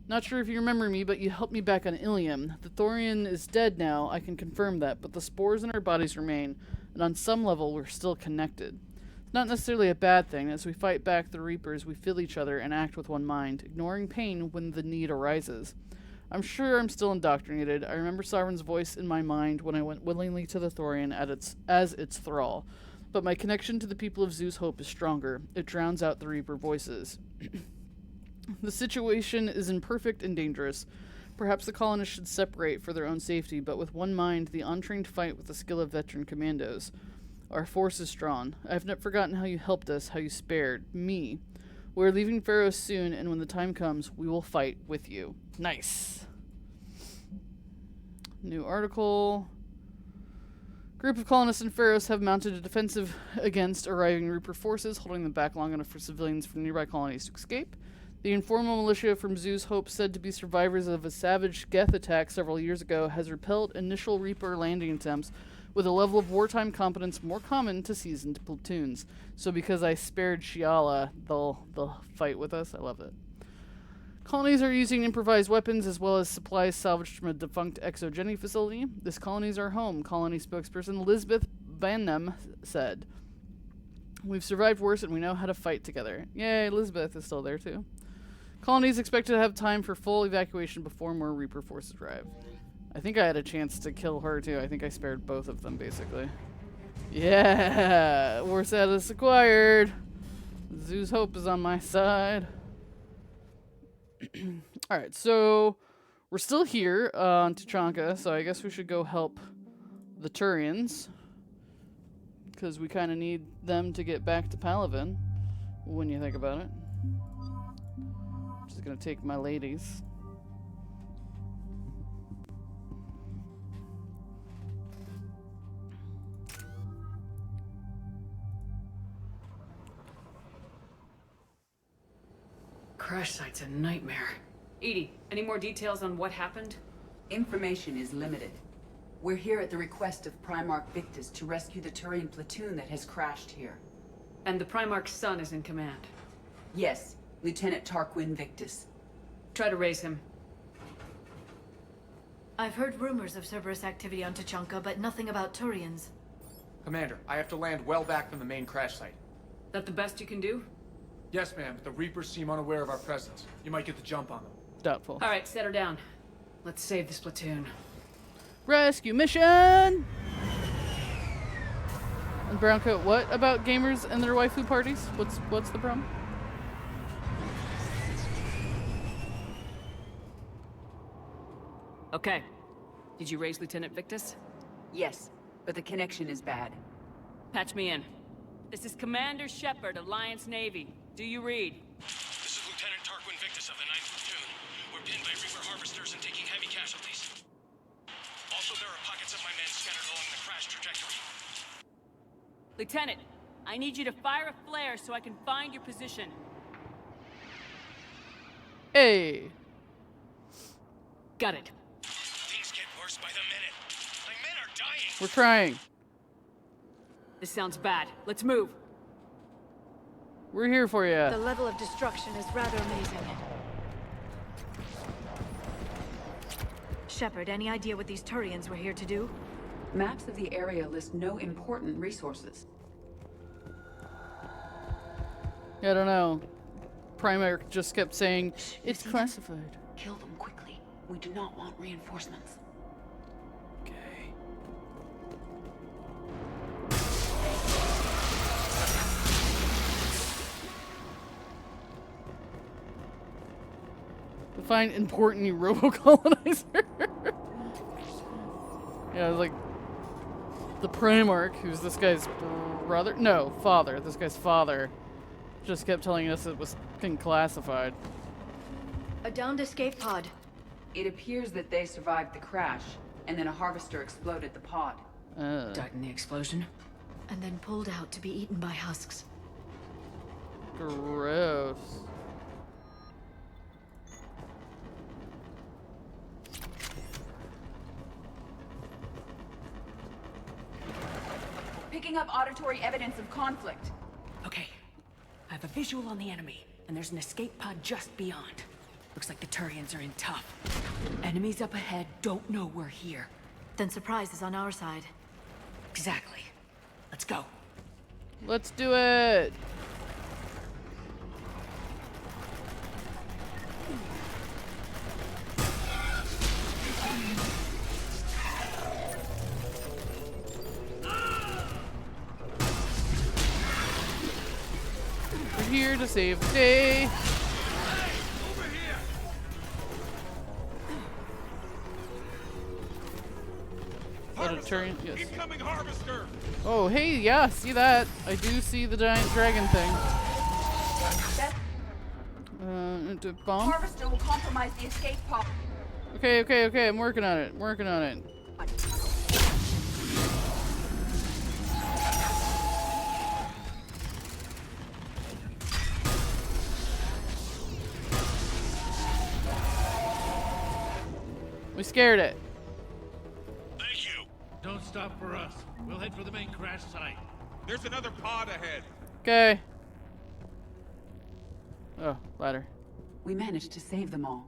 Not sure if you remember me, but you helped me back on Ilium. The Thorian is dead now, I can confirm that, but the spores in our bodies remain, and on some level we're still connected. It's not necessarily a bad thing. As we fight back the Reapers, we feel each other and act with one mind, ignoring pain when the need arises. I'm sure I'm still indoctrinated. I remember Sovereign's voice in my mind when I went willingly to the Thorian as its thrall. But my connection to the people of Zoo's Hope is stronger. It drowns out the Reaper voices. The situation is imperfect and dangerous. Perhaps the colonists should separate for their own safety, but with one mind, the untrained fight with the skill of veteran commandos. Our force is strong. I have not forgotten how you helped us, how you spared me. We're leaving Pharaoh soon, and when the time comes, we will fight with you. Nice. New article. Group of colonists and pharaohs have mounted a defensive against arriving Reaper forces, holding them back long enough for civilians from nearby colonies to escape. The informal militia from Zoo's Hope, said to be survivors of a savage Geth attack several years ago, has repelled initial Reaper landing attempts with a level of wartime competence more common to seasoned platoons. So because I spared Shiala, they'll fight with us. I love it. Colonies are using improvised weapons as well as supplies salvaged from a defunct exogeny facility. This colony's our home, colony spokesperson Lisbeth Bannum said. We've survived worse and we know how to fight together. Yay, Elizabeth is still there too. Colonies expected to have time for full evacuation before more Reaper forces arrive. I think I had a chance to kill her too. I think I spared both of them basically. Yeah, war status acquired. Zoo's Hope is on my side. Alright, so we're still here on Tuchanka, so I guess we should go help the Turians. Because we kind of need them to get back to Palaven, when you think about it. Just gonna take my ladies. Crash site's a nightmare. Edie, any more details on what happened? Information is limited. We're here at the request of Primarch Victus to rescue the Turian platoon that has crashed here. And the Primarch's son is in command? Yes, Lieutenant Tarquin Victus. Try to raise him. I've heard rumors of Cerberus activity on Tuchanka, but nothing about Turians. Commander, I have to land well back from the main crash site. That the best you can do? Yes, ma'am, but the Reapers seem unaware of our presence. You might get the jump on them. Doubtful. Alright, set her down. Let's save this platoon. Rescue mission! And Browncoat, what about gamers and their waifu parties? What's the problem? Okay. Did you raise Lieutenant Victus? Yes, but the connection is bad. Patch me in. This is Commander Shepard, Alliance Navy. Do you read? This is Lieutenant Tarquin Victus of the 9th Platoon. We're pinned by Reaper harvesters and taking heavy casualties. Also, there are pockets of my men scattered along the crash trajectory. Lieutenant, I need you to fire a flare so I can find your position. Hey. Got it. Things get worse by the minute. My men are dying. We're trying. This sounds bad. Let's move. We're here for you. The level of destruction is rather amazing. Shepard, any idea what these Turians were here to do? Maps of the area list no important resources. I don't know. Primarch just kept saying, it's classified. Kill them quickly. We do not want reinforcements. Okay. Find important new robo-colonizer. Yeah, like the Primarch, who's this guy's brother? No, father. This guy's father just kept telling us it was thing classified. A downed escape pod. It appears that they survived the crash, and then a harvester exploded the pod. Died in the explosion? And then pulled out to be eaten by husks. Gross. Picking up auditory evidence of conflict. Okay. I have a visual on the enemy, and there's an escape pod just beyond. Looks like the Turians are in tough. Enemies up ahead don't know we're here. Then surprise is on our side. Exactly. Let's go. Let's do it. We're here to save the day. Turian, yes. Incoming harvester. Oh, hey, yeah, see that. I do see the giant dragon thing. Bomb? Harvester will compromise the escape pod. Okay, I'm working on it. We scared it. Thank you. Don't stop for us. We'll head for the main crash site. There's another pod ahead. Okay. Oh, ladder. We managed to save them all.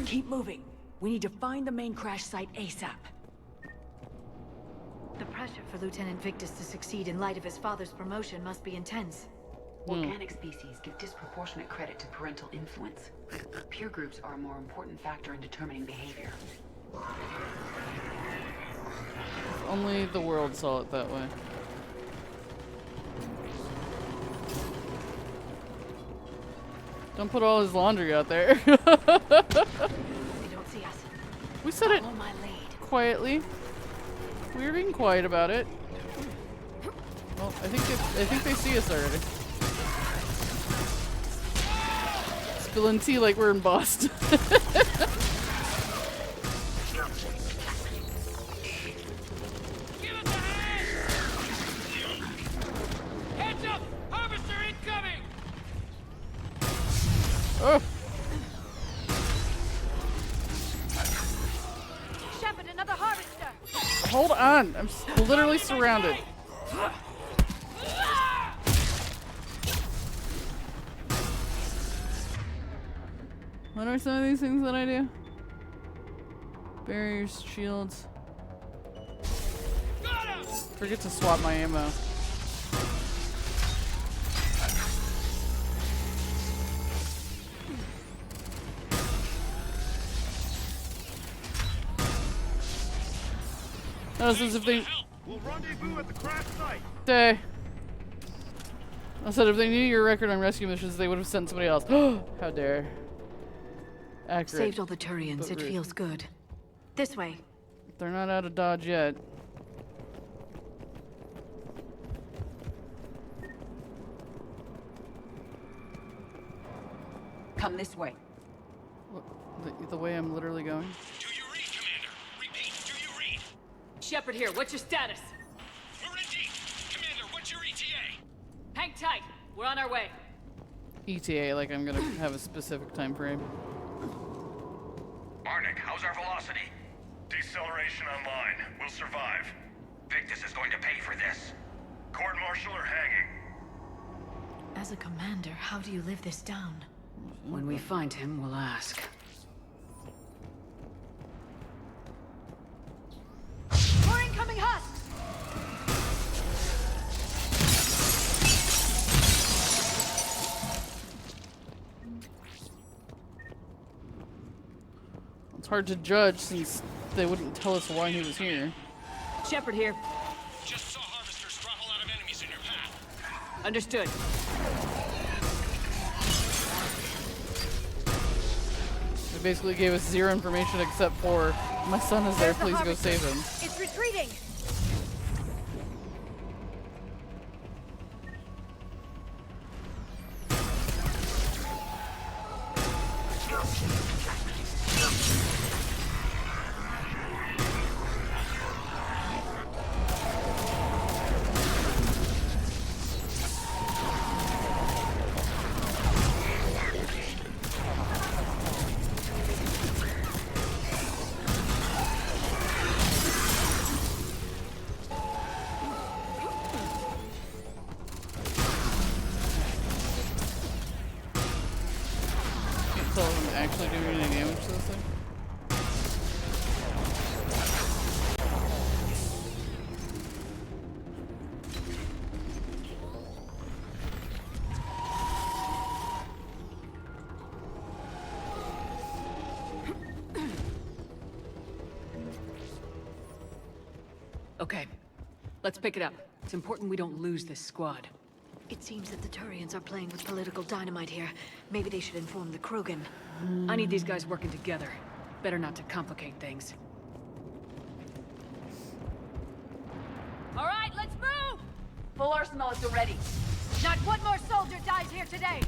Keep moving. We need to find the main crash site ASAP. The pressure for Lieutenant Victus to succeed in light of his father's promotion must be intense. Organic species give disproportionate credit to parental influence. Peer groups are a more important factor in determining behavior. If only the world saw it that way. Don't put all his laundry out there. They don't see us. We said it Follow my lead. quietly. We were being quiet about it. Well, I think they see us already. Spilling tea like we're in Boston. Heads up! Harvester incoming! Oh. Shepard, another harvester! Hold on. I'm literally surrounded. What are some of these things that I do? Barriers, shields. Forget to swap my ammo. That's as if they... We'll rendezvous at the crash site. I said if they knew your record on rescue missions, they would have sent somebody else. How dare. Accurate. Saved all the Turians. It feels good. This way. They're not out of Dodge yet. Come this way. What, the way I'm literally going? Do you read, Commander? Repeat, do you read? Shepard here, what's your status? We're in deep. Commander, what's your ETA? Hang tight, we're on our way. ETA, like I'm gonna have a specific time frame. Arnik, how's our velocity? Deceleration online. We'll survive. Victus is going to pay for this. Court-martial or hanging? As a commander, how do you live this down? When we find him, we'll ask. More incoming husks! It's hard to judge since they wouldn't tell us why he was here. Shepard here. Just saw harvesters drop a lot of enemies in your path. Understood. They basically gave us zero information except for my son is there, please go save him. It's retreating! Tell them actually doing any damage to this thing. Okay, let's pick it up. It's important we don't lose this squad. It seems that the Turians are playing with political dynamite here. Maybe they should inform the Krogan. I need these guys working together. Better not to complicate things. All right, let's move! Full arsenal is ready. Not one more soldier dies here today!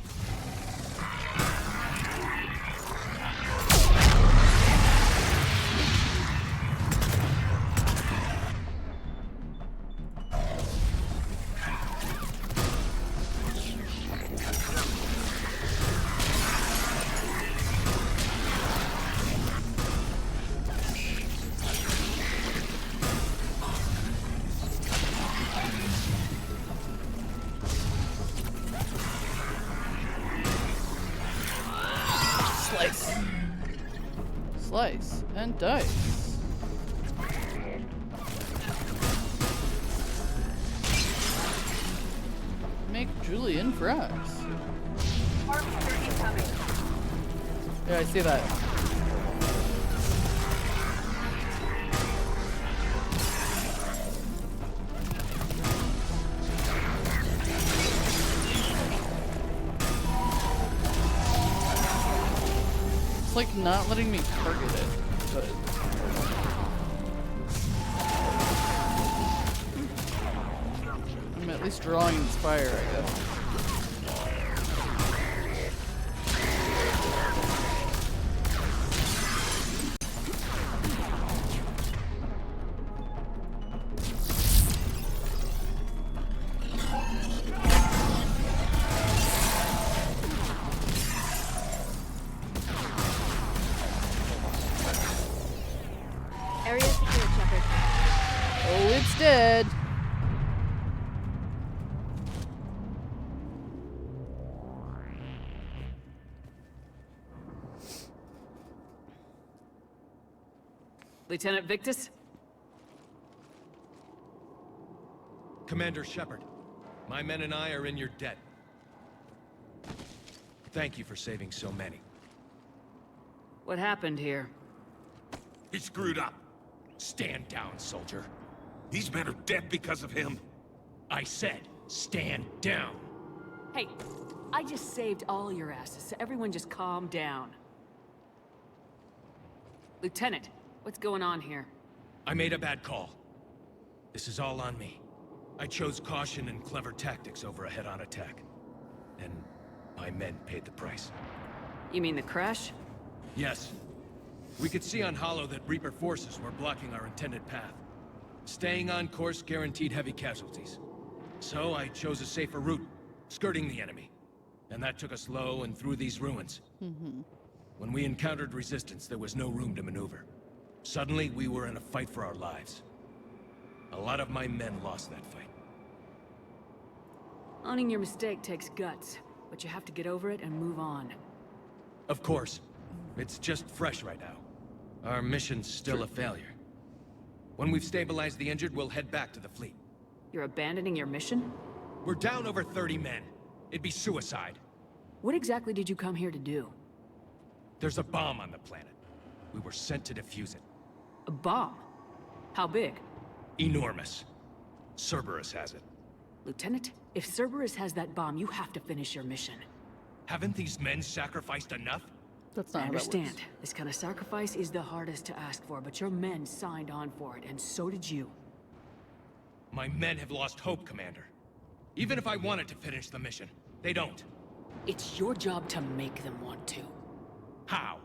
Slice and dice. Make julienne fries. Yeah, I see that. It's like not letting me target it, but I'm at least drawing inspire, I guess. Area secure, Shepard. Oh, it's dead. Lieutenant Victus? Commander Shepard, my men and I are in your debt. Thank you for saving so many. What happened here? He screwed up. Stand down, soldier. These men are dead because of him. I said, stand down. Hey, I just saved all your asses, so everyone just calm down. Lieutenant, what's going on here? I made a bad call. This is all on me. I chose caution and clever tactics over a head-on attack. And my men paid the price. You mean the crash? Yes. We could see on Hollow that Reaper forces were blocking our intended path. Staying on course guaranteed heavy casualties. So I chose a safer route, skirting the enemy. And that took us low and through these ruins. When we encountered resistance, there was no room to maneuver. Suddenly, we were in a fight for our lives. A lot of my men lost that fight. Owning your mistake takes guts, but you have to get over it and move on. Of course. It's just fresh right now. Our mission's still a failure. When we've stabilized the injured, we'll head back to the fleet. You're abandoning your mission? We're down over 30 men. It'd be suicide. What exactly did you come here to do? There's a bomb on the planet. We were sent to defuse it. A bomb? How big? Enormous. Cerberus has it. Lieutenant, if Cerberus has that bomb, you have to finish your mission. Haven't these men sacrificed enough? That's not I how that understand. works. This kind of sacrifice is the hardest to ask for, but your men signed on for it, and so did you. My men have lost hope, Commander. Even if I wanted to finish the mission, they don't. It's your job to make them want to. How?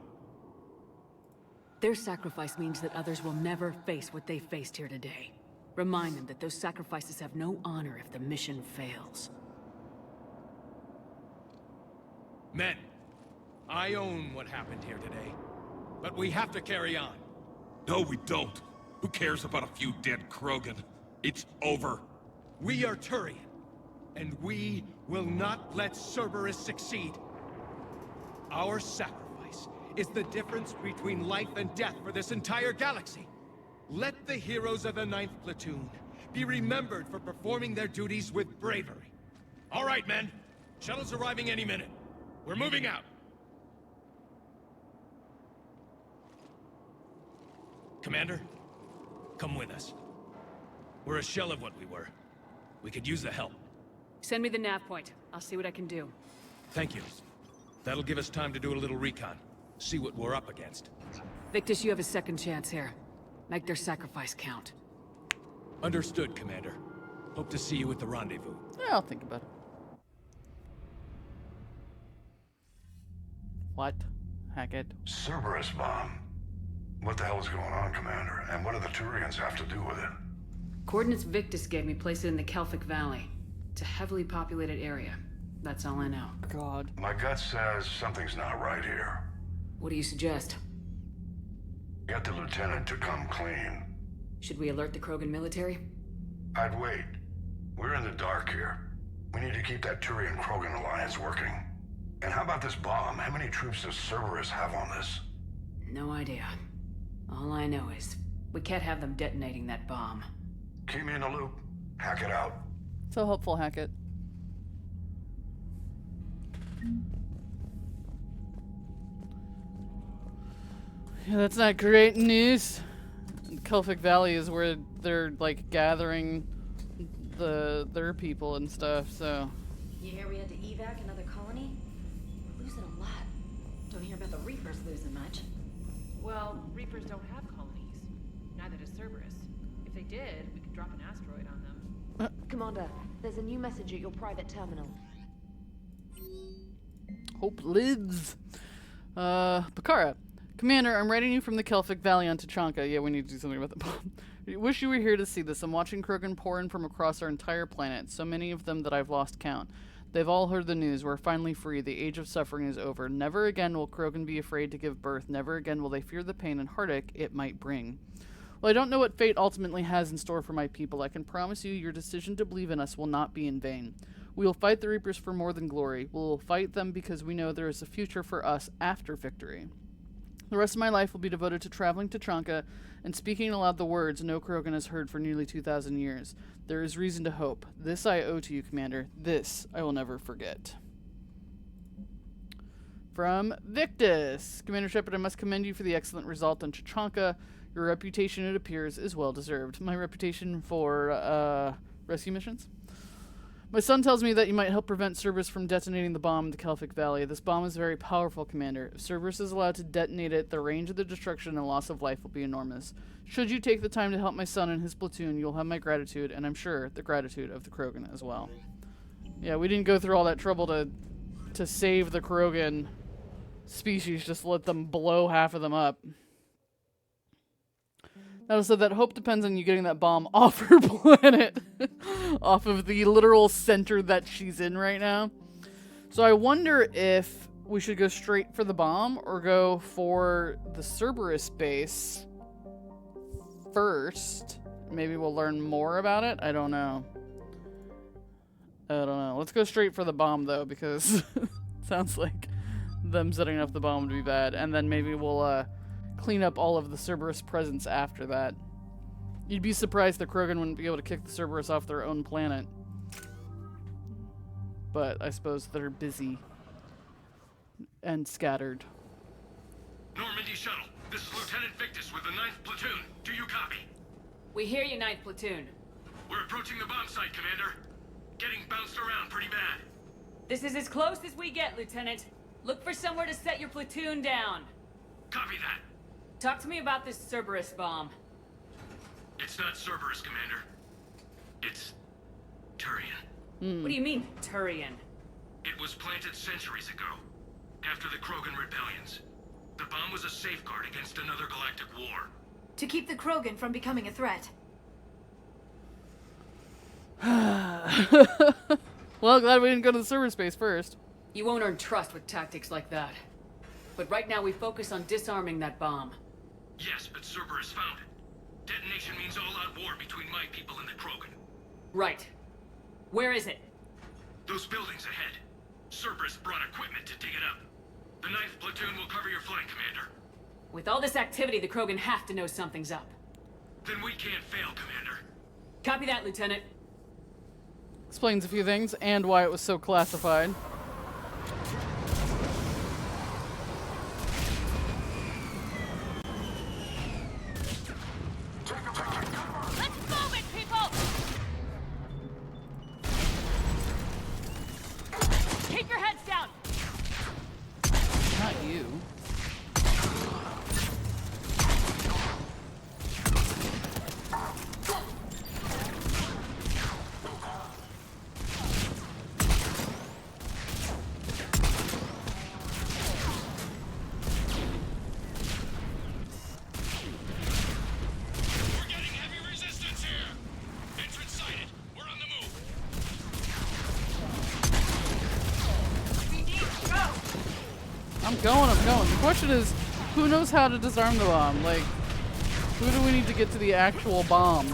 Their sacrifice means that others will never face what they faced here today. Remind them that those sacrifices have no honor if the mission fails. Men, I own what happened here today. But we have to carry on. No, we don't. Who cares about a few dead Krogan? It's over. We are Turian, and we will not let Cerberus succeed. Our sacrifice is the difference between life and death for this entire galaxy. Let the heroes of the 9th Platoon be remembered for performing their duties with bravery. All right, men. Shuttle's arriving any minute. We're moving out. Commander, come with us. We're a shell of what we were. We could use the help. Send me the nav point. I'll see what I can do. Thank you. That'll give us time to do a little recon. See what we're up against. Victus, you have a second chance here. Make their sacrifice count. Understood, Commander. Hope to see you at the rendezvous. Yeah, I'll think about it. What? Hackett? Cerberus bomb. What the hell is going on, Commander? And what do the Turians have to do with it? Coordinates Victus gave me place it in the Kelphic Valley. It's a heavily populated area. That's all I know. God. My gut says something's not right here. What do you suggest? Get the lieutenant to come clean. Should we alert the Krogan military? I'd wait. We're in the dark here. We need to keep that Turian-Krogan alliance working. And how about this bomb? How many troops does Cerberus have on this? No idea. All I know is, we can't have them detonating that bomb. Keep me in the loop. Hack it out. So helpful, Hackett. Yeah, that's not great news. Kelphic Valley is where they're like gathering their people and stuff, so. You hear we had to evac another colony? We're losing a lot. Don't hear about the Reapers losing much. Well, Reapers don't have colonies. Neither does Cerberus. If they did, we could drop an asteroid on them. Commander, there's a new message at your private terminal. Hope lives. Bakara. Commander, I'm writing you from the Kelphic Valley on Tuchanka. Yeah, we need to do something about the bomb. Wish you were here to see this. I'm watching Krogan pour in from across our entire planet. So many of them that I've lost count. They've all heard the news. We're finally free. The age of suffering is over. Never again will Krogan be afraid to give birth. Never again will they fear the pain and heartache it might bring. Well, I don't know what fate ultimately has in store for my people. I can promise you your decision to believe in us will not be in vain. We will fight the Reapers for more than glory. We will fight them because we know there is a future for us after victory. The rest of my life will be devoted to traveling to Tuchanka and speaking aloud the words no Krogan has heard for nearly 2,000 years. There is reason to hope. This I owe to you, Commander. This I will never forget. From Victus. Commander Shepard, I must commend you for the excellent result on Tuchanka. Your Your reputation, it appears, is well deserved. My reputation for rescue missions? My son tells me that you might help prevent Cerberus from detonating the bomb in the Kelphic Valley. This bomb is very powerful, Commander. If Cerberus is allowed to detonate it, the range of the destruction and loss of life will be enormous. Should you take the time to help my son and his platoon, you'll have my gratitude, and I'm sure the gratitude of the Krogan as well. Yeah, we didn't go through all that trouble to save the Krogan species, just let them blow half of them up. That said, that hope depends on you getting that bomb off her planet. Off of the literal center that she's in right now. So I wonder if we should go straight for the bomb or go for the Cerberus base first. Maybe we'll learn more about it. I don't know. Let's go straight for the bomb, though, because it sounds like them setting up the bomb would be bad. And then maybe we'll clean up all of the Cerberus presence after that. You'd be surprised the Krogan wouldn't be able to kick the Cerberus off their own planet. But I suppose they're busy and scattered. Normandy Shuttle, this is Lieutenant Victus with the 9th Platoon. Do you copy? We hear you, 9th Platoon. We're approaching the bomb site, Commander. Getting bounced around pretty bad. This is as close as we get, Lieutenant. Look for somewhere to set your platoon down. Copy that. Talk to me about this Cerberus bomb. It's not Cerberus, Commander. It's Turian. What do you mean, Turian? It was planted centuries ago, after the Krogan rebellions. The bomb was a safeguard against another galactic war. To keep the Krogan from becoming a threat. Well, glad we didn't go to the Cerberus base first. You won't earn trust with tactics like that. But right now we focus on disarming that bomb. Yes, but Cerberus found it. Detonation means all-out war between my people and the Krogan. Right. Where is it? Those buildings ahead. Cerberus brought equipment to dig it up. The 9th Platoon will cover your flank, Commander. With all this activity, the Krogan have to know something's up. Then we can't fail, Commander. Copy that, Lieutenant. Explains a few things and why it was so classified. I'm going. The question is, who knows how to disarm the bomb? Like, who do we need to get to the actual bomb?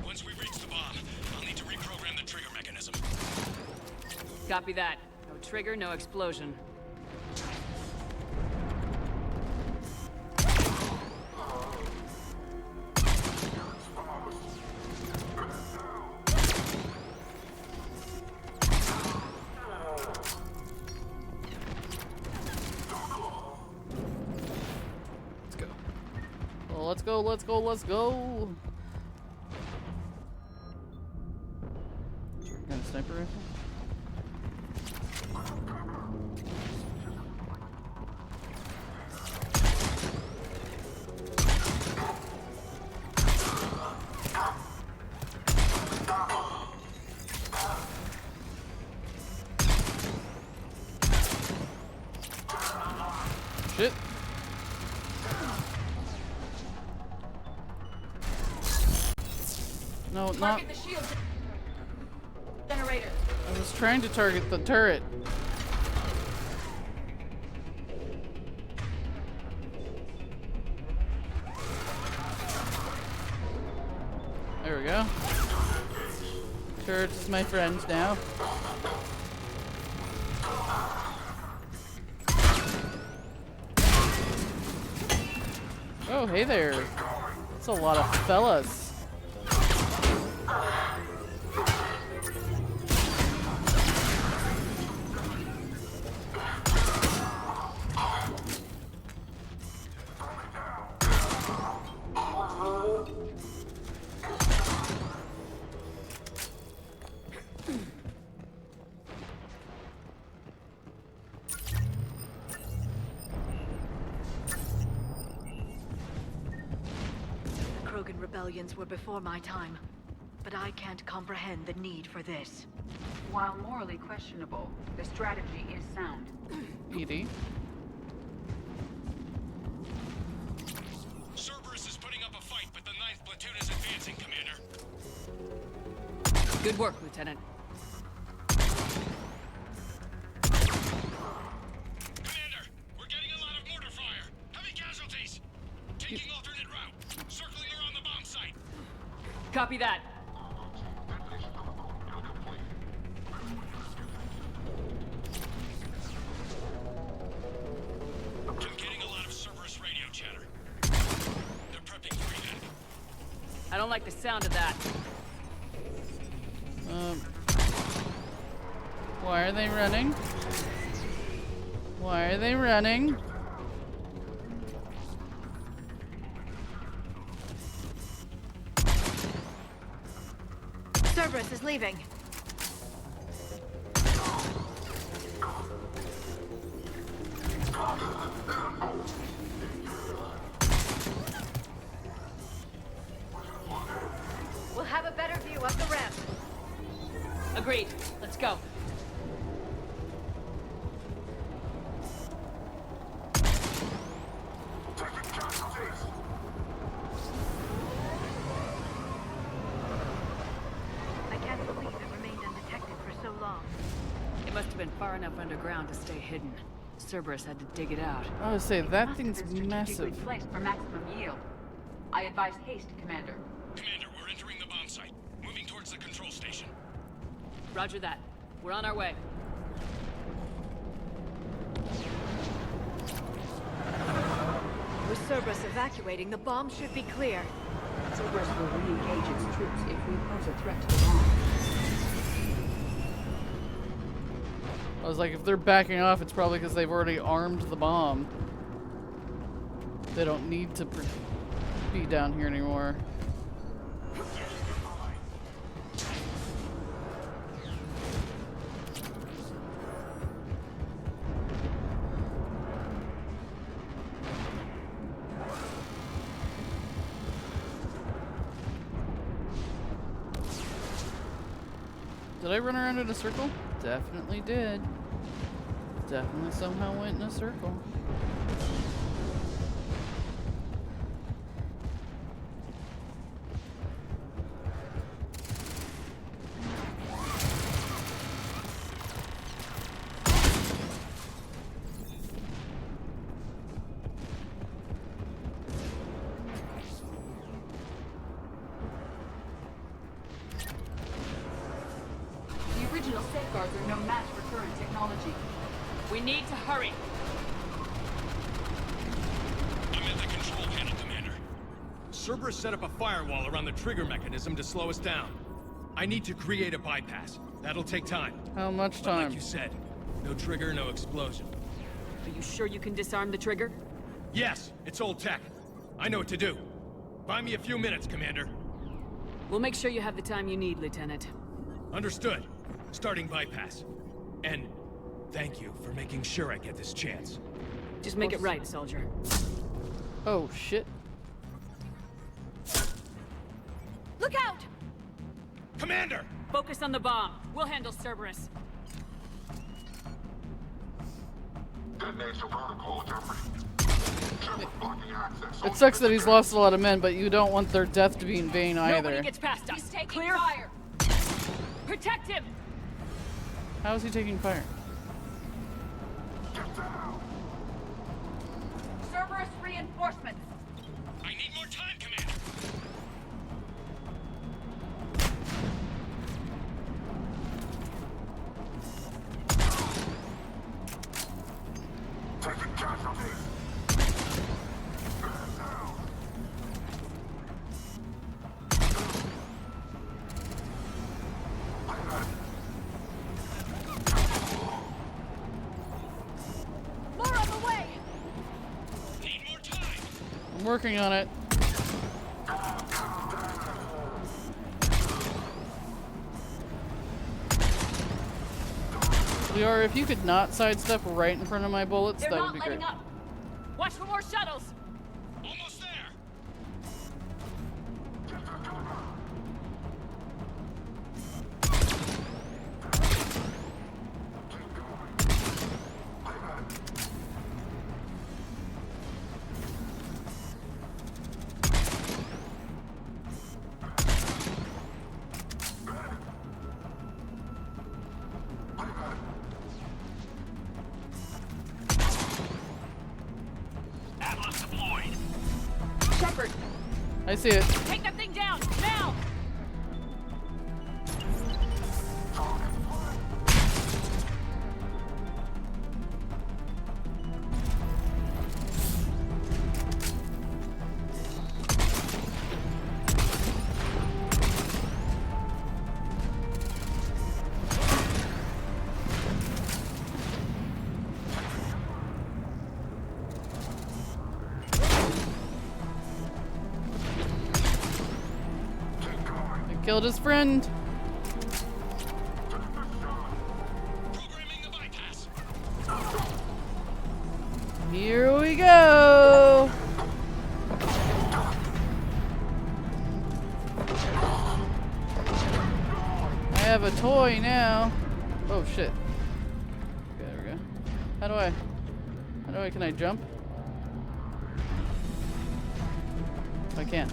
Once we reach the bomb, I'll need to reprogram the trigger mechanism. Copy that. No trigger, no explosion. Let's go. Got a sniper rifle? Shit. No, not. Target the shield generator. I was trying to target the turret. There we go. Turret is my friend now. Oh, hey there. That's a lot of fellas. The Krogan rebellions were before my time, but I can't comprehend the need for this. While morally questionable, the strategy is sound. Edie. Cerberus is putting up a fight, but the 9th platoon is advancing, Commander. Good work, Lieutenant. Commander, we're getting a lot of mortar fire. Heavy casualties. Taking alternate route. Circling around the bomb site. Copy that. I'm getting a lot of Cerberus radio chatter. They're prepping for evac. I don't like the sound of that. Why are they running? Why are they running? Cerberus is leaving. We'll have a better view of the ramp. Agreed. Let's go. I can't believe it remained undetected for so long. It must have been far enough underground to stay hidden. Cerberus had to dig it out. I would say that thing's massive. Placed for maximum yield. I advise haste, Commander. Commander, we're entering the bomb site. Moving towards the control station. Roger that. We're on our way. With Cerberus evacuating, the bomb should be clear. Cerberus will re-engage its troops if we pose a threat to the bomb. I was like, if they're backing off, it's probably because they've already armed the bomb. They don't need to be down here anymore. Did I run around in a circle? Definitely did. Definitely somehow went in a circle. The original safeguards are no match for current technology. We need to hurry. I'm at the control panel, Commander. Cerberus set up a firewall around the trigger mechanism to slow us down. I need to create a bypass. That'll take time. How much But time? like you said, no trigger, no explosion. Are you sure you can disarm the trigger? Yes, it's old tech. I know what to do. Buy me a few minutes, Commander. We'll make sure you have the time you need, Lieutenant. Understood. Starting bypass. And thank you for making sure I get this chance. Just make it right, soldier. Oh, shit. Look out! Commander! Focus on the bomb. We'll handle Cerberus. It sucks that he's lost a lot of men, but you don't want their death to be in vain either. Nobody gets past us. Clear? Fire. Protect him! How is he taking fire? Cerberus reinforcements. I need more time, Commander. Taking casualties. More on the way! Need more time. I'm working on it. Liara, if you could not sidestep right in front of my bullets, They're that would not be letting great. up. Watch for more shuttles. Almost there. Atlas deployed. Shepard, I see it. take that thing down now. Killed his friend. Here we go. I have a toy now. Oh shit. Okay, there we go. Can I jump? I can't.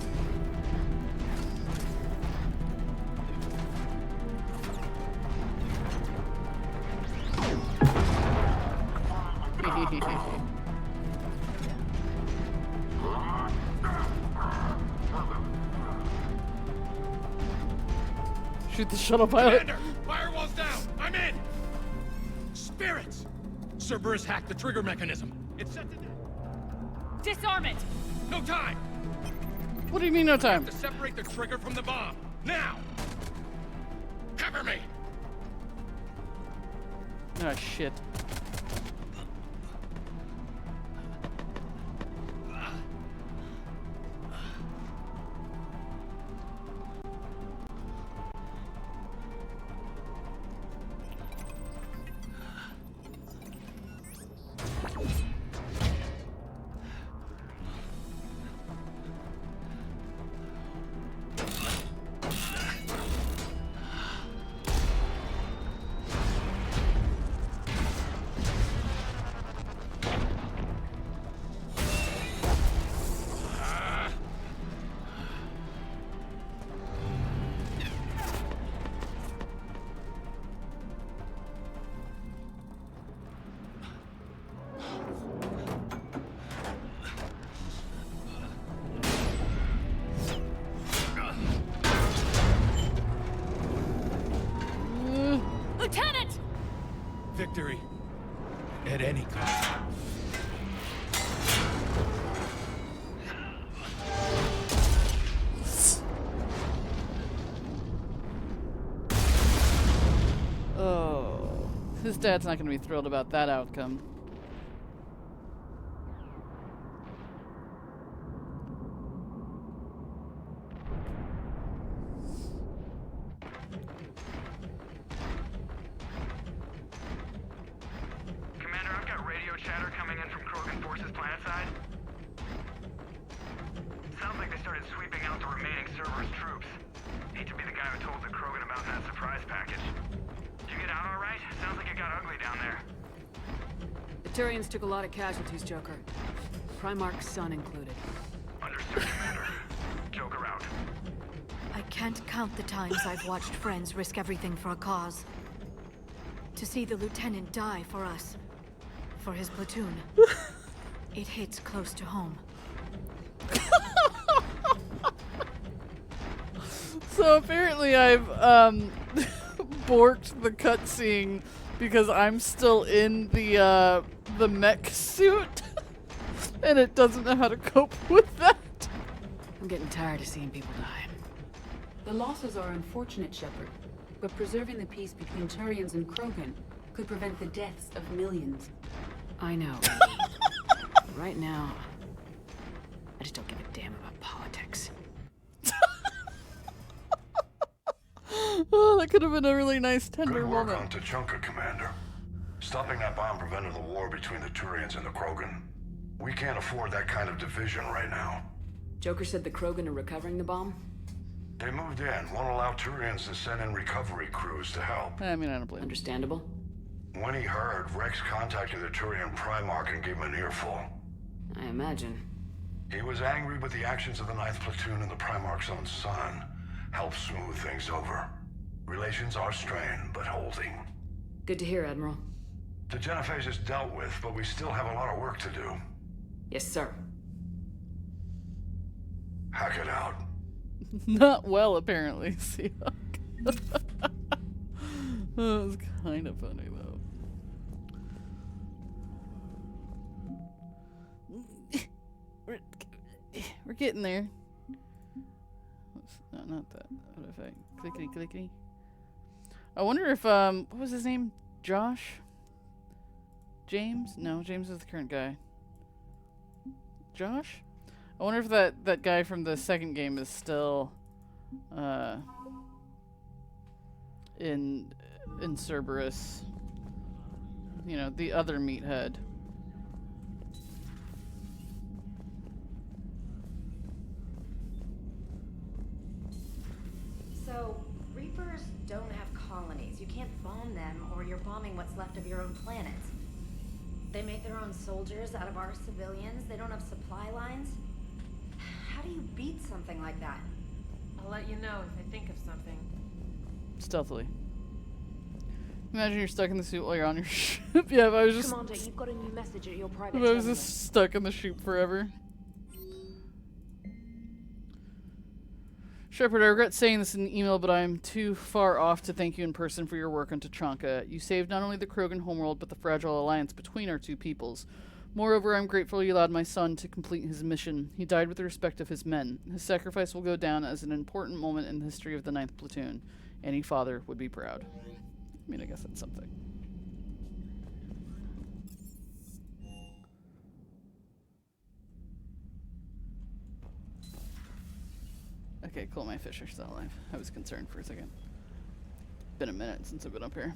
Shoot the shuttle pilot. Commander, firewall's down. I'm in. Spirits. Cerberus hacked the trigger mechanism. It's set to Disarm it. no time. What do you mean no time? To separate the trigger from the bomb. Now. Cover me. Ah, shit. Lieutenant! Victory. At any cost. Oh. His dad's not going to be thrilled about that outcome. Commander, I've got radio chatter coming in from Krogan forces planetside. Sounds like they started sweeping out the remaining Cerberus troops. Hate to be the guy who told the Krogan about that surprise package. Did you get out all right? Sounds like it got ugly down there. The Turians took a lot of casualties, Joker. Primarch's son included. Understood, Commander. Joker out. I can't count the times I've watched friends risk everything for a cause. To see the lieutenant die for us, for his platoon, it hits close to home. So apparently I've borked the cutscene because I'm still in the mech suit and it doesn't know how to cope with that. I'm getting tired of seeing people die. The losses are unfortunate, Shepard, but preserving the peace between Turians and Krogan could prevent the deaths of millions. I know. Right now, I just don't give a damn about politics. That could have been a really nice tender Good work moment. on Tuchanka, Commander. Stopping that bomb prevented the war between the Turians and the Krogan. We can't afford that kind of division right now. Joker said the Krogan are recovering the bomb? They moved in, won't allow Turians to send in recovery crews to help. I mean, I don't blame. Understandable. When he heard, Rex contacted the Turian Primarch and gave him an earful. I imagine. He was angry with the actions of the 9th Platoon and the Primarch's own son. Helped smooth things over. Relations are strained, but holding. Good to hear, Admiral. The Genophage is dealt with, but we still have a lot of work to do. Yes, sir. Hack it out. Not well, apparently. Seahawk. That was kind of funny, though. We're getting there. No, not that. What if I clickety clickety? I wonder if what was his name? Josh? James? No, James is the current guy. Josh? I wonder if that guy from the second game is still in Cerberus. You know, the other meathead. So, Reapers don't have colonies. You can't bomb them, or you're bombing what's left of your own planet. They make their own soldiers out of our civilians. They don't have supply lines. How do you beat something like that? I'll let you know if I think of something. Stealthily. Imagine you're stuck in the suit while you're on your ship. Yeah, if I was just... Commander, you've got a new message at your private If I was terminal. just stuck in the ship forever. Shepard, I regret saying this in the email, but I am too far off to thank you in person for your work on Tuchanka. You saved not only the Krogan homeworld, but the fragile alliance between our two peoples. Moreover, I'm grateful you allowed my son to complete his mission. He died with the respect of his men. His sacrifice will go down as an important moment in the history of the 9th Platoon. Any father would be proud. I mean, I guess that's something. Okay, cool, my fish are still alive. I was concerned for a second. Been a minute since I've been up here.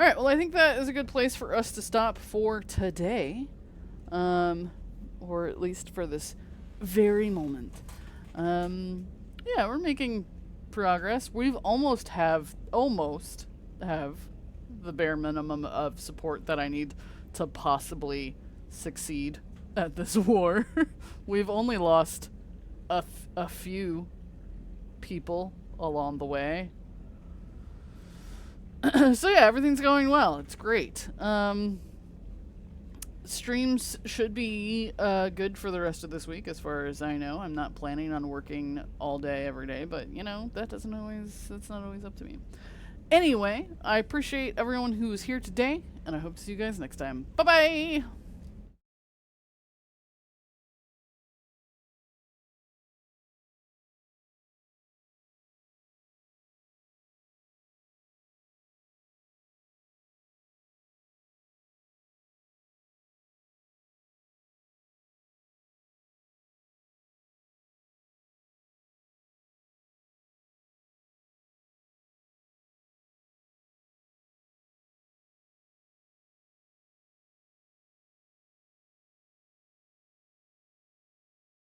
Alright, well I think that is a good place for us to stop for today. Or at least for this very moment. Yeah, we're making progress. We've almost have the bare minimum of support that I need to possibly succeed at this war. We've only lost a few people along the way. So yeah, everything's going well. It's great. Streams should be good for the rest of this week, as far as I know. I'm not planning on working all day every day, but you know, that's not always up to me. Anyway, I appreciate everyone who was here today, and I hope to see you guys next time. Bye bye.